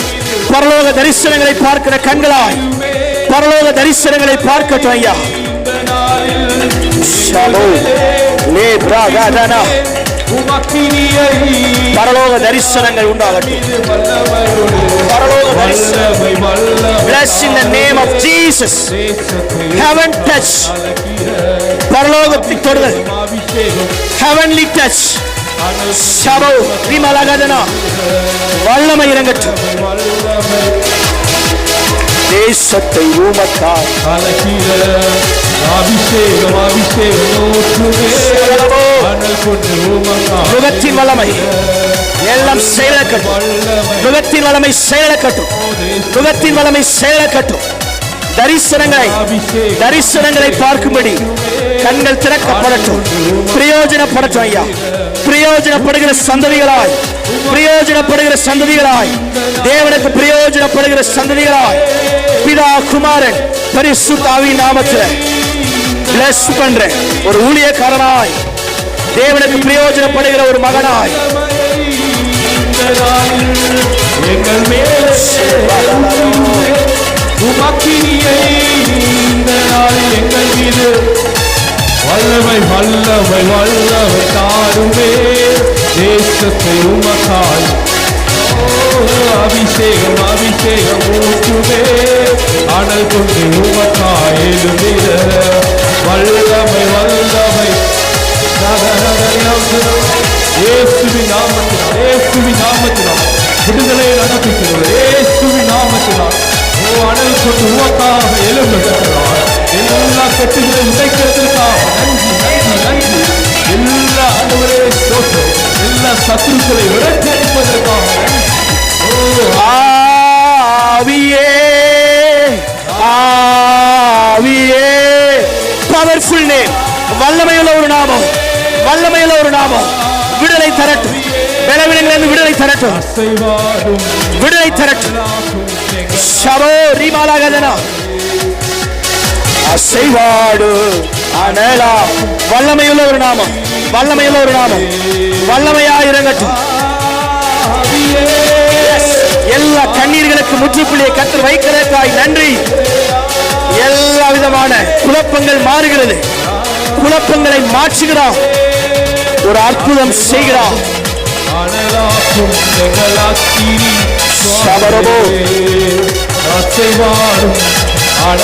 பரலோக தரிசனங்களை பார்க்கிற கண்களாய், பரலோக தரிசனங்களை பார்க்கட்டும் ஐயா. பரலோக தரிசனங்கள் உண்டாகட்டும். பரலோக தரிசனம். Bless in the name of Jesus. Heaven touch, பரலோகத்தின் தொடுதல். Heavenly touch. ஷபோ விமலகதனா, வல்லமை இறங்கட்டும். தேசத்தை உமக்காய் அபிஷேகம் அபிஷேகம் முகத்தின் வல்லமை எல்லாம் செயலக்கட்டும். முகத்தின் வல்லமை செயலக்கட்டும், முகத்தின் வல்லமை செயலக்கட்டும். தரிசனங்களை, தரிசனங்களை பார்க்கும்படி கண்கள் திறக்கப்படட்டும். பிரயோஜனப்படட்டும் ஐயா, பிரயோஜனப்படுகிற சந்ததிகளாய், பிரயோஜனப்படுகிற சந்ததிகளாய், தேவனுக்கு பிரயோஜனப்படுகிற சந்ததிகளாய் பிதா குமாரன் பரிசுத்த ஆவியின் நாமத்தில் பிளஸ் பண்றேன். ஒரு ஊழியக்காரனாய், தேவனுக்கு பிரயோஜனப்படுகிற ஒரு மகனாய் எங்கள் மேலே உமக்கினியை இந்த நாளில் எங்கள் மீது வல்லமை வல்லமை வல்லமை தாருமே, தேசத்தை உமக்காய் அபிஷேகம் அபிஷேகம் ஊற்றுமே, அனல் கொண்டு உமக்காய் எழுதிட வல்லமை வல்லமை. இயேசுவின் நாமத்தினால், இயேசுவின் நாமத்தினால் விடுதலை நடத்துகிறோம். இயேசுவின் நாமத்தினால் அனல் கொண்டு உமக்காக எழும்புகிறார். எல்லா கட்டுகளை உடைக்கிறதுக்காக நன்றி நன்றி நன்றி. எல்லா ஆண்டவரே ஸ்தோத்திரம். எல்லா சத்துருக்களை விரட்டி அடிப்பதற்காக நன்றி. ஆவியே ஆவியே, பவர்ஃபுல் நேம், வல்லமையுள்ள ஒரு நாமம், வல்லமையுள்ள ஒரு நாமம். விடுதலை தரட்டும், பலவீனங்களிலிருந்து விடுதலை தரட்டும், விடுதலை தரட்டும். ஷபோ ரிமாலகதனா அசைவாடு அனலா, வல்லமையுள்ள ஒரு நாமம், வல்லமையுள்ள ஒரு நாமம், வல்லமையாய் இறங்கட்டும். எல்லா கண்ணீர்களுக்கு முற்றுப்புள்ளியை கர்த்தர் வைக்கிறதற்காய் நன்றி. எல்லா விதமான குழப்பங்கள் மாறுகிறது, குழப்பங்களை மாற்றுகிறார், ஒரு அற்புதம் செய்கிறார்.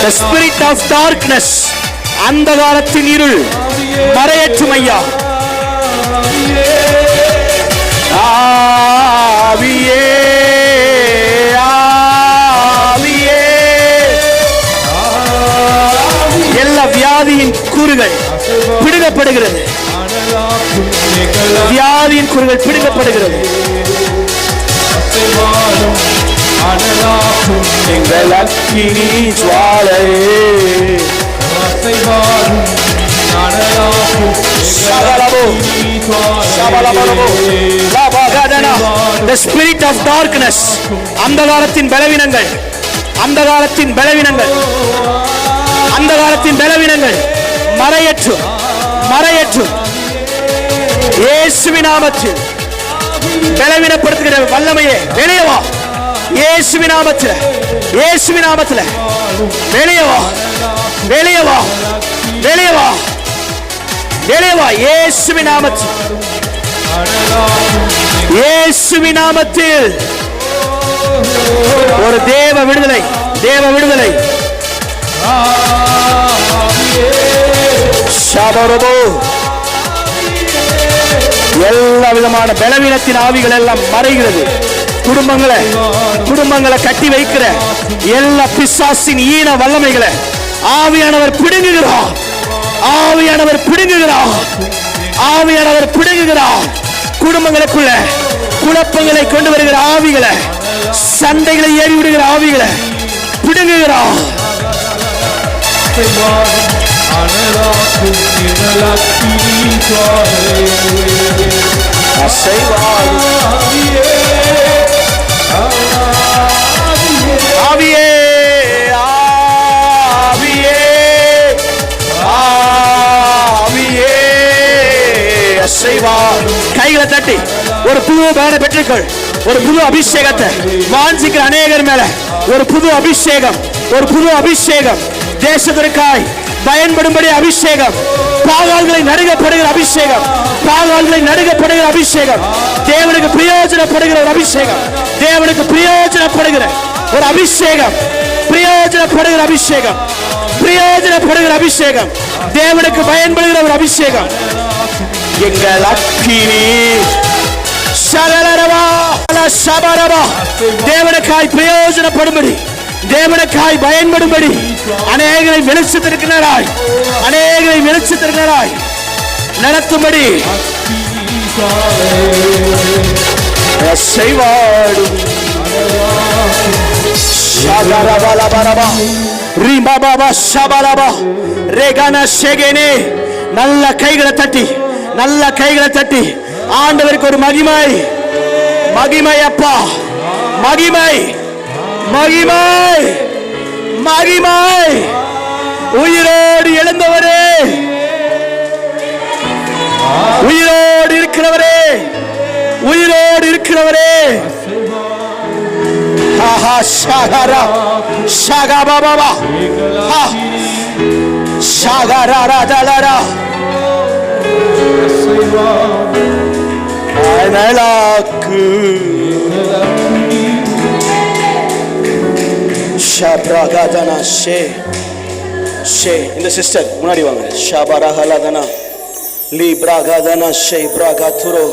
The spirit of darkness, அந்தகாரத்தின் இருள் மறையற்றும் ஐயா. ஆவியே ஆவியே, எல்லா வியாதியின் கூறுகள் பிடுங்கப்படுகிறது, வியாதியின் கூறுகள் பிடுங்கப்படுகிறது. எங்கள் அக்கினி ஜுவாலையே The spirit of darkness, அந்தகாரத்தின் பலவீனங்கள், அந்தகாரத்தின் பலவீனங்கள், அந்தகாரத்தின் பலவீனங்கள் மறையற்றும், மறையற்றும். இயேசுவின் நாமத்தில் பலவீனப்படுத்துகிற வல்லமையே வெளியே வா. இயேசுவின் நாமத்தில், இயேசுவின் நாமத்தில் வெளியே வா, வெளியே வா, வெளியே வா, வெளியே வா. இயேசுவின் நாமத்தில், இயேசுவின் நாமத்தில் ஒரு தேவ விடுதலை, தேவ விடுதலை. ஷபரபோ, எல்லா விதமான பலவீனத்தின் ஆவிகள் எல்லாம் மறைகிறது. குடும்பங்களை கட்டி வைக்கிற எல்லா பிசாசின் ஈன வல்லமைகளை ஆவியானவர் பிடுங்குகிறார், ஆவியானவர் பிடுங்குகிறார், ஆவியானவர் பிடுங்குகிறார். குடும்பங்களுக்குள்ள குழப்பங்களை கொண்டு வருகிற ஆவிகளை, சண்டைகளை ஏறி விடுகிற ஆவிகளை பிடுங்குகிறார். ஆவியே ஆவியே ஆவியே, அசைவார். கைகளை தட்டி ஒரு புது பலனை பெற்றுக்கொள், ஒரு புது அபிஷேகத்தை வாஞ்சிக்கிற அநேகர் மேல ஒரு புது அபிஷேகம், ஒரு புது அபிஷேகம். தேசத்திற்காய் பயன்படும்படி அபிஷேகம், பாகால்களை நடுகப்படுகிற அபிஷேகம், பாகால்களை நடுகப்படுகிற அபிஷேகம், தேவனுக்கு பிரயோஜனப்படுகிற ஒரு அபிஷேகம், தேவனுக்கு பிரயோஜனப்படுகிற ஒரு அபிஷேகம், பிரயோஜனப்படுகிற அபிஷேகம், பிரயோஜனப்படுகிற அபிஷேகம், தேவனுக்கு பயன்படுகிற ஒரு அபிஷேகம். எங்கள் அக்கினி சலலரவா சபரவா, தேவனுக்காய் பிரயோஜனப்படும்படி, தேவனுக்காய் பயன்படும்படி அநேகரை வெளிச்சத்திருக்கிறாய், அநேகரை வெளிச்சத்திருக்கிறாய் நடத்தும்படி செய்வாடும். நல்ல கைகளை தட்டி, நல்ல கைகளை தட்டி ஆண்டவருக்கு ஒரு மகிமை, மகிமை அப்பா, மகிமை, மகிமை, மகிமை. உயிரோடு எழுந்தவரே, உயிரோடு இருக்கிறவரே, உயிரோடு இருக்கிறவரே. ஆஹா ஷாகரா ஷாகபாபா ஹா ஷாகரா தலரா அனலாக்கு ஷப்ரகதனா ஷே ஷே. இந்த சிஸ்டர் முன்னாடி வாங்க. ஷபரஹலதனா லீப்ரகதனா ஷே பிரகதுரோ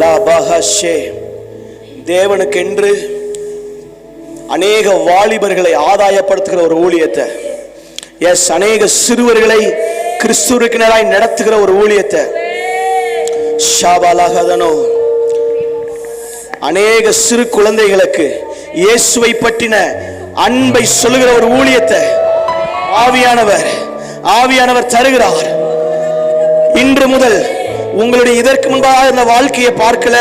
லாபஹஷே. தேவனுக்கென்று அநேக வாலிபர்களை ஆதாயப்படுத்துகிற ஒரு ஊழியத்தை எஸ், அநேக சிறுவர்களை கிறிஸ்துவிற்கினராய் நடத்துகிற ஒரு ஊழியத்தை, ஷாபாலாகதனோ அநேக சிறு குழந்தைகளுக்கு இயேசுவை பற்றின அன்பை சொல்லுகிற ஒரு ஊழியத்தை ஆவியானவர் தருகிறார். இன்று முதல் உங்களுடைய இதற்கு முன்பாக இந்த வாழ்க்கையை பார்க்கல,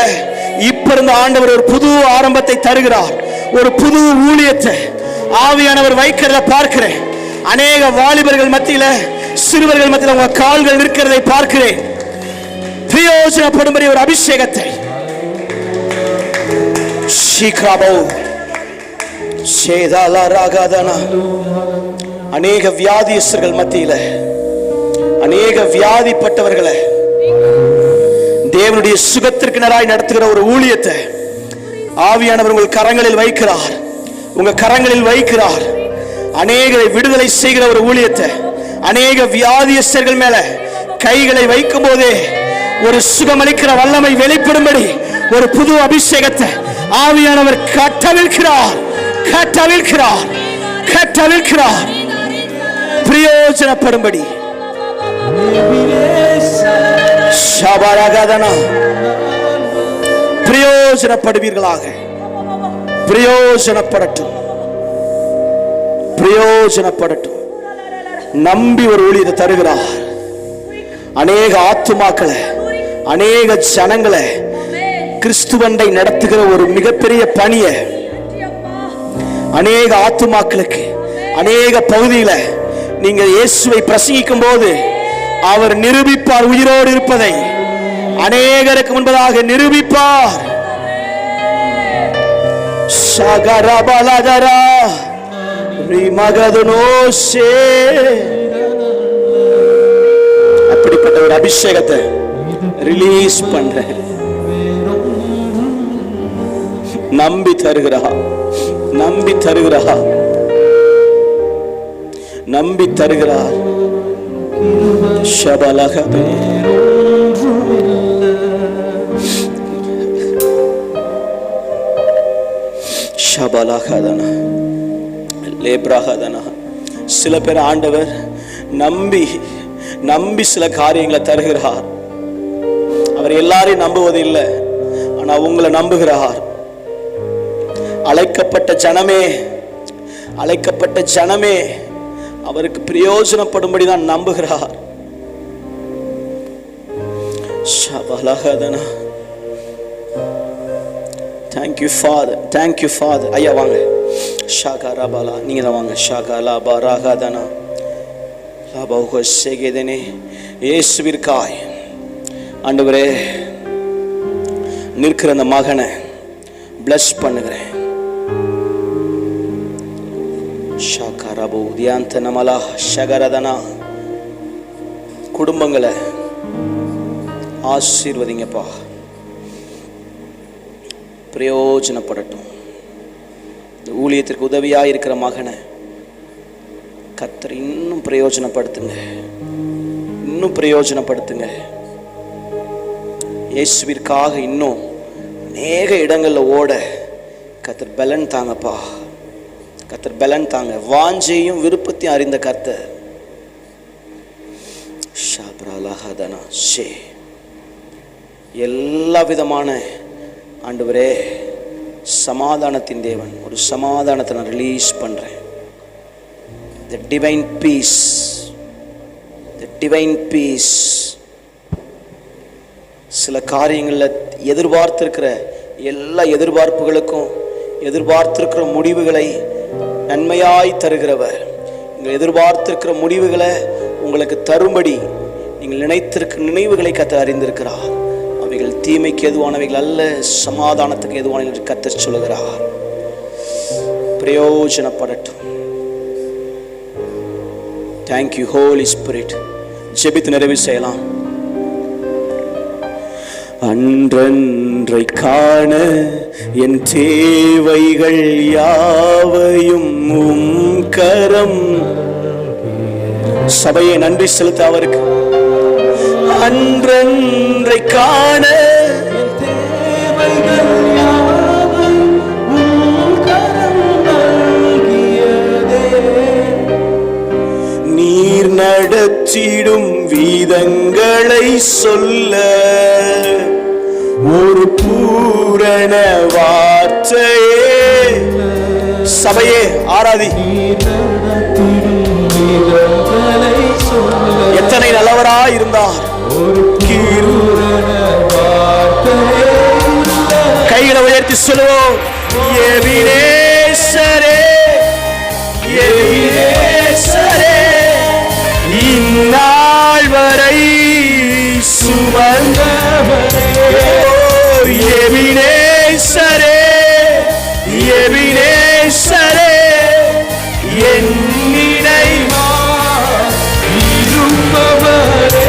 இப்ப இருந்த ஆண்டவர் ஒரு புது ஆரம்பத்தை தருகிறார். ஒரு புது ஊழியத்தை ஆவியானவர் வைக்கிறத பார்க்கிறேன். அநேக வாலிபர்கள் மத்தியில, சிறுவர்கள் மத்தியில உங்க கால்கள் நிற்கிறதை பார்க்கிறேன். பிரயோஜனப்படும்படி ஒரு அபிஷேகத்தை அநேக வியாதியஸ்தர்கள் மத்தியில, அநேக வியாதிப்பட்டவர்களை தேவனுடைய சுகத்திற்கினராய் நடத்துகிற ஒரு ஊழியத்தை ஆவியானவர் உங்கள் கரங்களில் வைக்கிறார். உங்க கரங்களில் வைக்கிறார். அநேகரை விடுதலை செய்கிற ஒரு ஊழியத்தை, அநேக வியாதியஸ்தர்கள் மேல கைகளை வைக்கும் போதே ஒரு சுகமளிக்கிற வல்லமை வெளிப்படும்படி ஒரு புது அபிஷேகத்தை ஆவியானவர் கட்டவிழ்க்கிறார். பிரயோஜனப்படும்படி பிரயோஜனப்படுவீர்களாக. பிரயோஜனப்படட்டும். நம்பி ஒரு ஊழியத்தை தருகிறார். அநேக ஆத்துமாக்களை, அநேக ஜனங்களை கிறிஸ்துவண்டை நடத்துகிற ஒரு மிகப்பெரிய பணியை, அநேக ஆத்துமாக்களுக்கு அநேக பகுதியில நீங்க இயேசுவை பிரசங்கிக்கும் போது அவர் நிரூபிப்பார். உயிரோடு இருப்பதை அநேகருக்கு முன்பதாக நிரூபிப்பார். அப்படிப்பட்ட ஒரு அபிஷேகத்தை ரிலீஸ் பண்ற, நம்பி தருகிறா. ஷபலகதே ஷபலகதன லேப்ரஹதன. சில பேர் ஆண்டவர் நம்பி சில காரியங்களை தருகிறார். அவர் எல்லாரையும் நம்புவது இல்லை, ஆனா உங்களை நம்புகிறார். அழைக்கப்பட்ட ஜனமே அவருக்கு பிரயோஜனப்படும்படி தான் நம்புகிறார். Thank you Father. ஐயா வாங்க. ஷாகரபலா, நீங்க தான் வாங்க. ஷாகலபா ராகதனா லபௌக சேகேதனே. இயேசுவிற்காய் ஆண்டவரே நிற்கிற அந்த மகனை பிளஸ் பண்ணுகிறேன். ஷாகரபு தியாந்தனமலா ஷகரதனா. குடும்பங்களை ஆசீர்வதிங்கப்பா. பிரயோஜனப்படட்டும். ஊழியத்திற்கு உதவியாக இருக்கிற மகனை கர்த்தர் இன்னும் பிரயோஜனப்படுத்துங்க. இயேசுவிற்காக இன்னும் அநேக இடங்கள்ல ஓட கர்த்தர் பலன் தாங்கப்பா. கர்த்தர் பலன் தாங்க. வாஞ்சையும் விருப்பத்தையும் அறிந்த கர்த்தர் எல்லா விதமான ஆண்டவரே சமாதானத்தின் தேவன், ஒரு சமாதானத்தை நான் ரிலீஸ் பண்றேன். the divine peace. சில காரியங்களில் எதிர்பார்த்திருக்கிற எல்லா எதிர்பார்ப்புகளுக்கும் எதிர்பார்த்திருக்கிற முடிவுகளை நன்மையாய் தருகிறவர். நீங்கள் எதிர்பார்த்திருக்கிற முடிவுகளை உங்களுக்கு தரும்படி நீங்கள் நினைத்திருக்கிற நினைவுகளை கர்த்தர் அறிந்திருக்கிறார். அவைகள் தீமைக்கு எதுவானவைகள் அல்ல, சமாதானத்துக்கு எதுவானவைகள் என்று கர்த்தர் சொல்லுகிறார். பிரயோஜனப்படட்டும். Thank you holy spirit. ஜெபித்து நிறைவு செய்யலாம். அன்றன்றை காண என் தேவைகள் யாவையும் உம் கரம். சபையை நன்றி செலுத்த அவருக்கு. அன்றன்றை காண என் தேவைகள் யாவையும் உம் கரம் நல்கியதே. சொல்ல ஒரு பூரண வார்த்தையே. சபையே ஆராதி. எத்தனை நல்லவராய் இருந்தார். கைகளை உயர்த்தி சொல்லுவோம், எபினேசரே எபினேசரே, இந்நாள் வரை சுமந்தவரே. எபினேசரே எபினேசரே, என் நினைவாய் இருப்பவரே.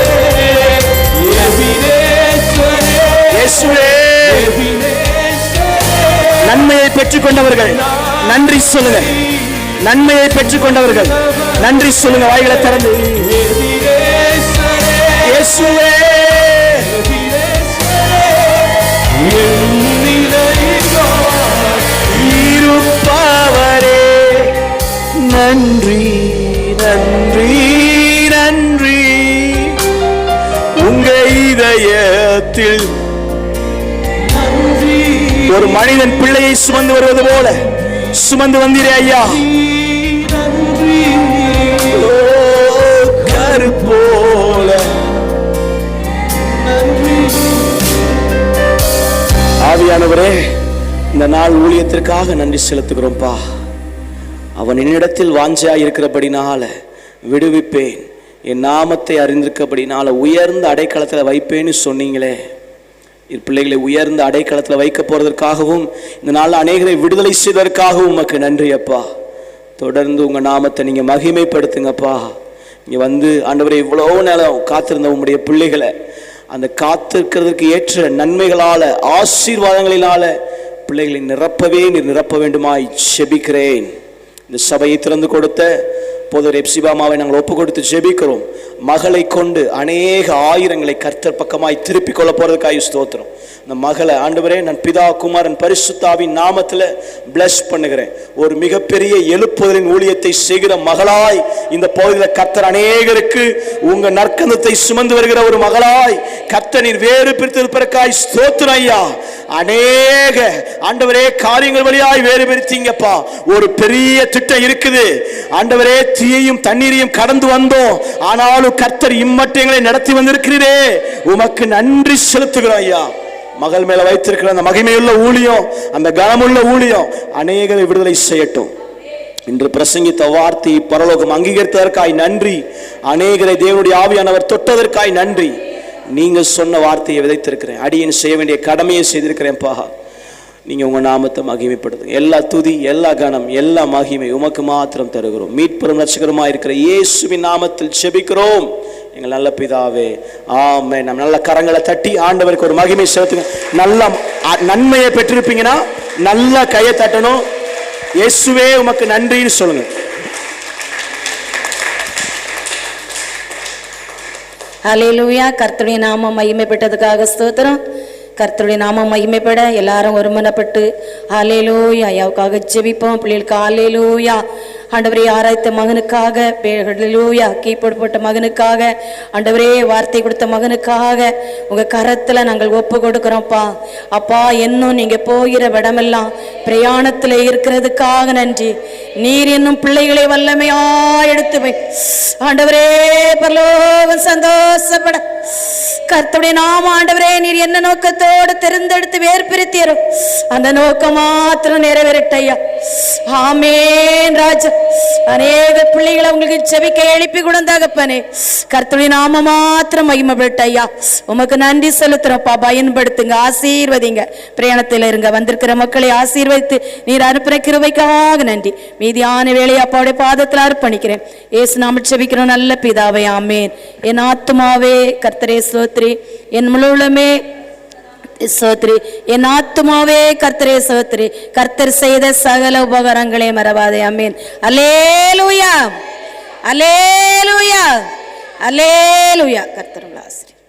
எபினேசரே இயேசுவே. நன்மையை பெற்றுக் கொண்டவர்கள் நன்றி சொல்லுங்க. நன்மையை பெற்றுக் கொண்டவர்கள் நன்றி சொல்லுங்க. வாய்களை திறந்து இயேசுவே இருப்பவரே. நன்றி நன்றி நன்றி. உங்க இதயத்தில் ஒரு மனிதன் பிள்ளையை சுமந்து வருவது போல சுமந்து வந்தீரே ஐயா. கருப்போல ஆவியானவரே, இந்த நாள் ஊழியத்திற்காக நன்றி செலுத்துகிறோம்ப்பா. அவன் என்னிடத்தில் வாஞ்சையாய் இருக்கிறபடினால விடுவிப்பேன், என் நாமத்தை அறிந்திருக்கபடினால உயர்ந்த அடைக்கலத்தில் வைப்பேன்னு சொன்னீங்களே. பிள்ளைகளை உயர்ந்த அடைக்கலத்தில் வைக்க போறதற்காகவும் இந்த நாளில் அநேகரை விடுதலை செய்வதற்காகவும் உமக்கு நன்றி அப்பா. தொடர்ந்து உங்க நாமத்தை நீங்க மகிமைப்படுத்துங்கப்பா. இங்க வந்து ஆண்டவரே, இவ்வளோ நேரம் காத்திருந்த உங்களுடைய பிள்ளைகளை அந்த காத்திருக்கிறதுக்கு ஏற்ற நன்மைகளால ஆசீர்வாதங்களினால பிள்ளைகளை நிரப்பவே நீர் நிரப்ப வேண்டுமாய் ஜெபிக்கிறேன். இந்த சபையை திறந்து கொடுத்த போதர் எப்சிபாமாவை நாங்கள் ஒப்பு கொடுத்து ஜெபிக்கிறோம். மகளை கொண்டு அநேக ஆயிரங்களை கர்த்தர் பக்கமாய் திருப்பி கொள்ள போறதுக்காக ஸ்தோத்திரம். இந்த மகளை ஆண்டவரே, நான் பிதா குமாரன் பரிசுத்தாவின் நாமத்தில் பிளஸ் பண்ணுகிறேன். ஒரு மிகப்பெரிய எழுப்புதலின் ஊழியத்தை செய்கிற மகளாய் இந்த பகுதியில் கர்த்தர் அநேகருக்கு உங்க நற்கந்தத்தை சுமந்து வருகிற ஒரு மகளாய் கர்த்தர் நீர் வேறு பிரித்திருப்பதற்காய் ஸ்தோத்திரம் ஐயா. அநேக ஆண்டவரே காரியங்கள் வழியாய் வேறு பிரித்தீங்கப்பா. ஒரு பெரிய திட்டம் இருக்குது ஆண்டவரே. தீயையும் தண்ணீரையும் கடந்து வந்தோம், ஆனாலும் கர்த்தர் இம்மட்டும் எங்களை நடத்தி வந்திருக்கிறீரே, உமக்கு நன்றி செலுத்துகிறோம் ஐயா. மகள் மேல வைத்திருக்கிற அந்த மகிமையுள்ள ஊழியம், அந்த கனமுள்ள ஊழியம் அநேகரை விடுதலை செய்யட்டும். இன்று பிரசங்கித்த வார்த்தை பரலோகம் அங்கீகரித்ததற்காய் நன்றி. அநேகரை தேவனுடைய ஆவியானவர் தொட்டதற்காய் நன்றி. நீங்க சொன்ன வார்த்தையை விதைத்திருக்கிறேன், அடியேன் செய்ய வேண்டிய கடமையை செய்திருக்கிறேன்ப்பா. நீங்க உங்க நாமத்தை மகிமைப்படுத்துங்க. எல்லா துதி, எல்லா கனம், எல்லா மகிமை உமக்கு மாத்திரம் தருகிறோம். மீட்பெரும் ரட்சகருமா இருக்கிற இயேசுவின் நாமத்தில் ஜெபிக்கிறோம் எங்கள் நல்ல பிதாவே, ஆமென். நம்ம நல்ல கரங்களை தட்டி ஆண்டவருக்கு ஒரு மகிமை செலுத்துங்க. நல்ல நன்மையை பெற்றிருப்பீங்கன்னா நல்ல கையை தட்டணும். இயேசுவே உமக்கு நன்றின்னு சொல்லுங்க. ஹல்லேலூயா. கர்த்தருடைய நாமம் மகிமைப்பட்டதுக்காக ஸ்தோத்திரம். கர்த்தருடைய நாமம் மகிமைப்பட எல்லாரும் ஒருமனப்பட்டு ஹல்லேலூயா ஐயாவுக்காக ஜெபிப்போம். பிள்ளைகளுக்கு ஹல்லேலூயா. ஆண்டவரே, ஆராய்த்த மகனுக்காக, ஹல்லேலூயா, கீழ்ப்பட்ட மகனுக்காக, ஆண்டவரே வார்த்தை கொடுத்த மகனுக்காக உங்க கரத்துல நாங்கள் ஒப்பு கொடுக்கிறோம்ப்பா. அப்பா, இன்னும் நீங்க போகிற இடமெல்லாம் பிரயாணத்துல இருக்கிறதுக்காக நன்றி. நீர் என்னும் பிள்ளைகளை வல்லமையா எடுத்து வை ஆண்டவரே. பரலோகம் சந்தோஷப்பட கர்த்தருடைய நாம ஆண்டவரே, நீர் என்ன நோக்கத்தோடு தெரிந்தெடுத்து வேர்பிரித்தீரோ அந்த நோக்கம் மாத்திரம் நிறைவேறட்டையா. ஆமென் ராஜா. அநேக பிள்ளைகளை உங்களுக்கு செபிக்க எழுப்பி கொடுத்தாகப்பனே, கர்த்தருடைய நாம மாத்திரம் மகிமைப்படட்டையா. உமக்கு நன்றி செலுத்துறோம்ப்பா. பயன்படுத்துங்க, ஆசீர்வதிங்க. பிரயாணத்தில் இருங்க வந்திருக்கிற மக்களை ஆசீர்வதித்து நீர் அனுப்புற கிருபைக்காக நன்றி. மீதியான வேலையை அப்பாவுடைய பாதத்தில் அர்ப்பணிக்கிறேன். ஏசு நாம செபிக்கிறோம் நல்ல பிதாவே, ஆமென். என் ஆத்துமாவே கர்த்தரே ஸ்தோத்திரி, என் முழுவலுமே ஸ்தோத்திரி, என் ஆத்துமாவே கர்த்தரே ஸ்தோத்திரி. கர்த்தர் செய்த சகல உபகாரங்களே மறவாதே. ஆமென். அல்லேலூயா, அல்லேலூயா, அல்லேலூயா. கர்த்தர் ஆசீர்வதிப்பார்.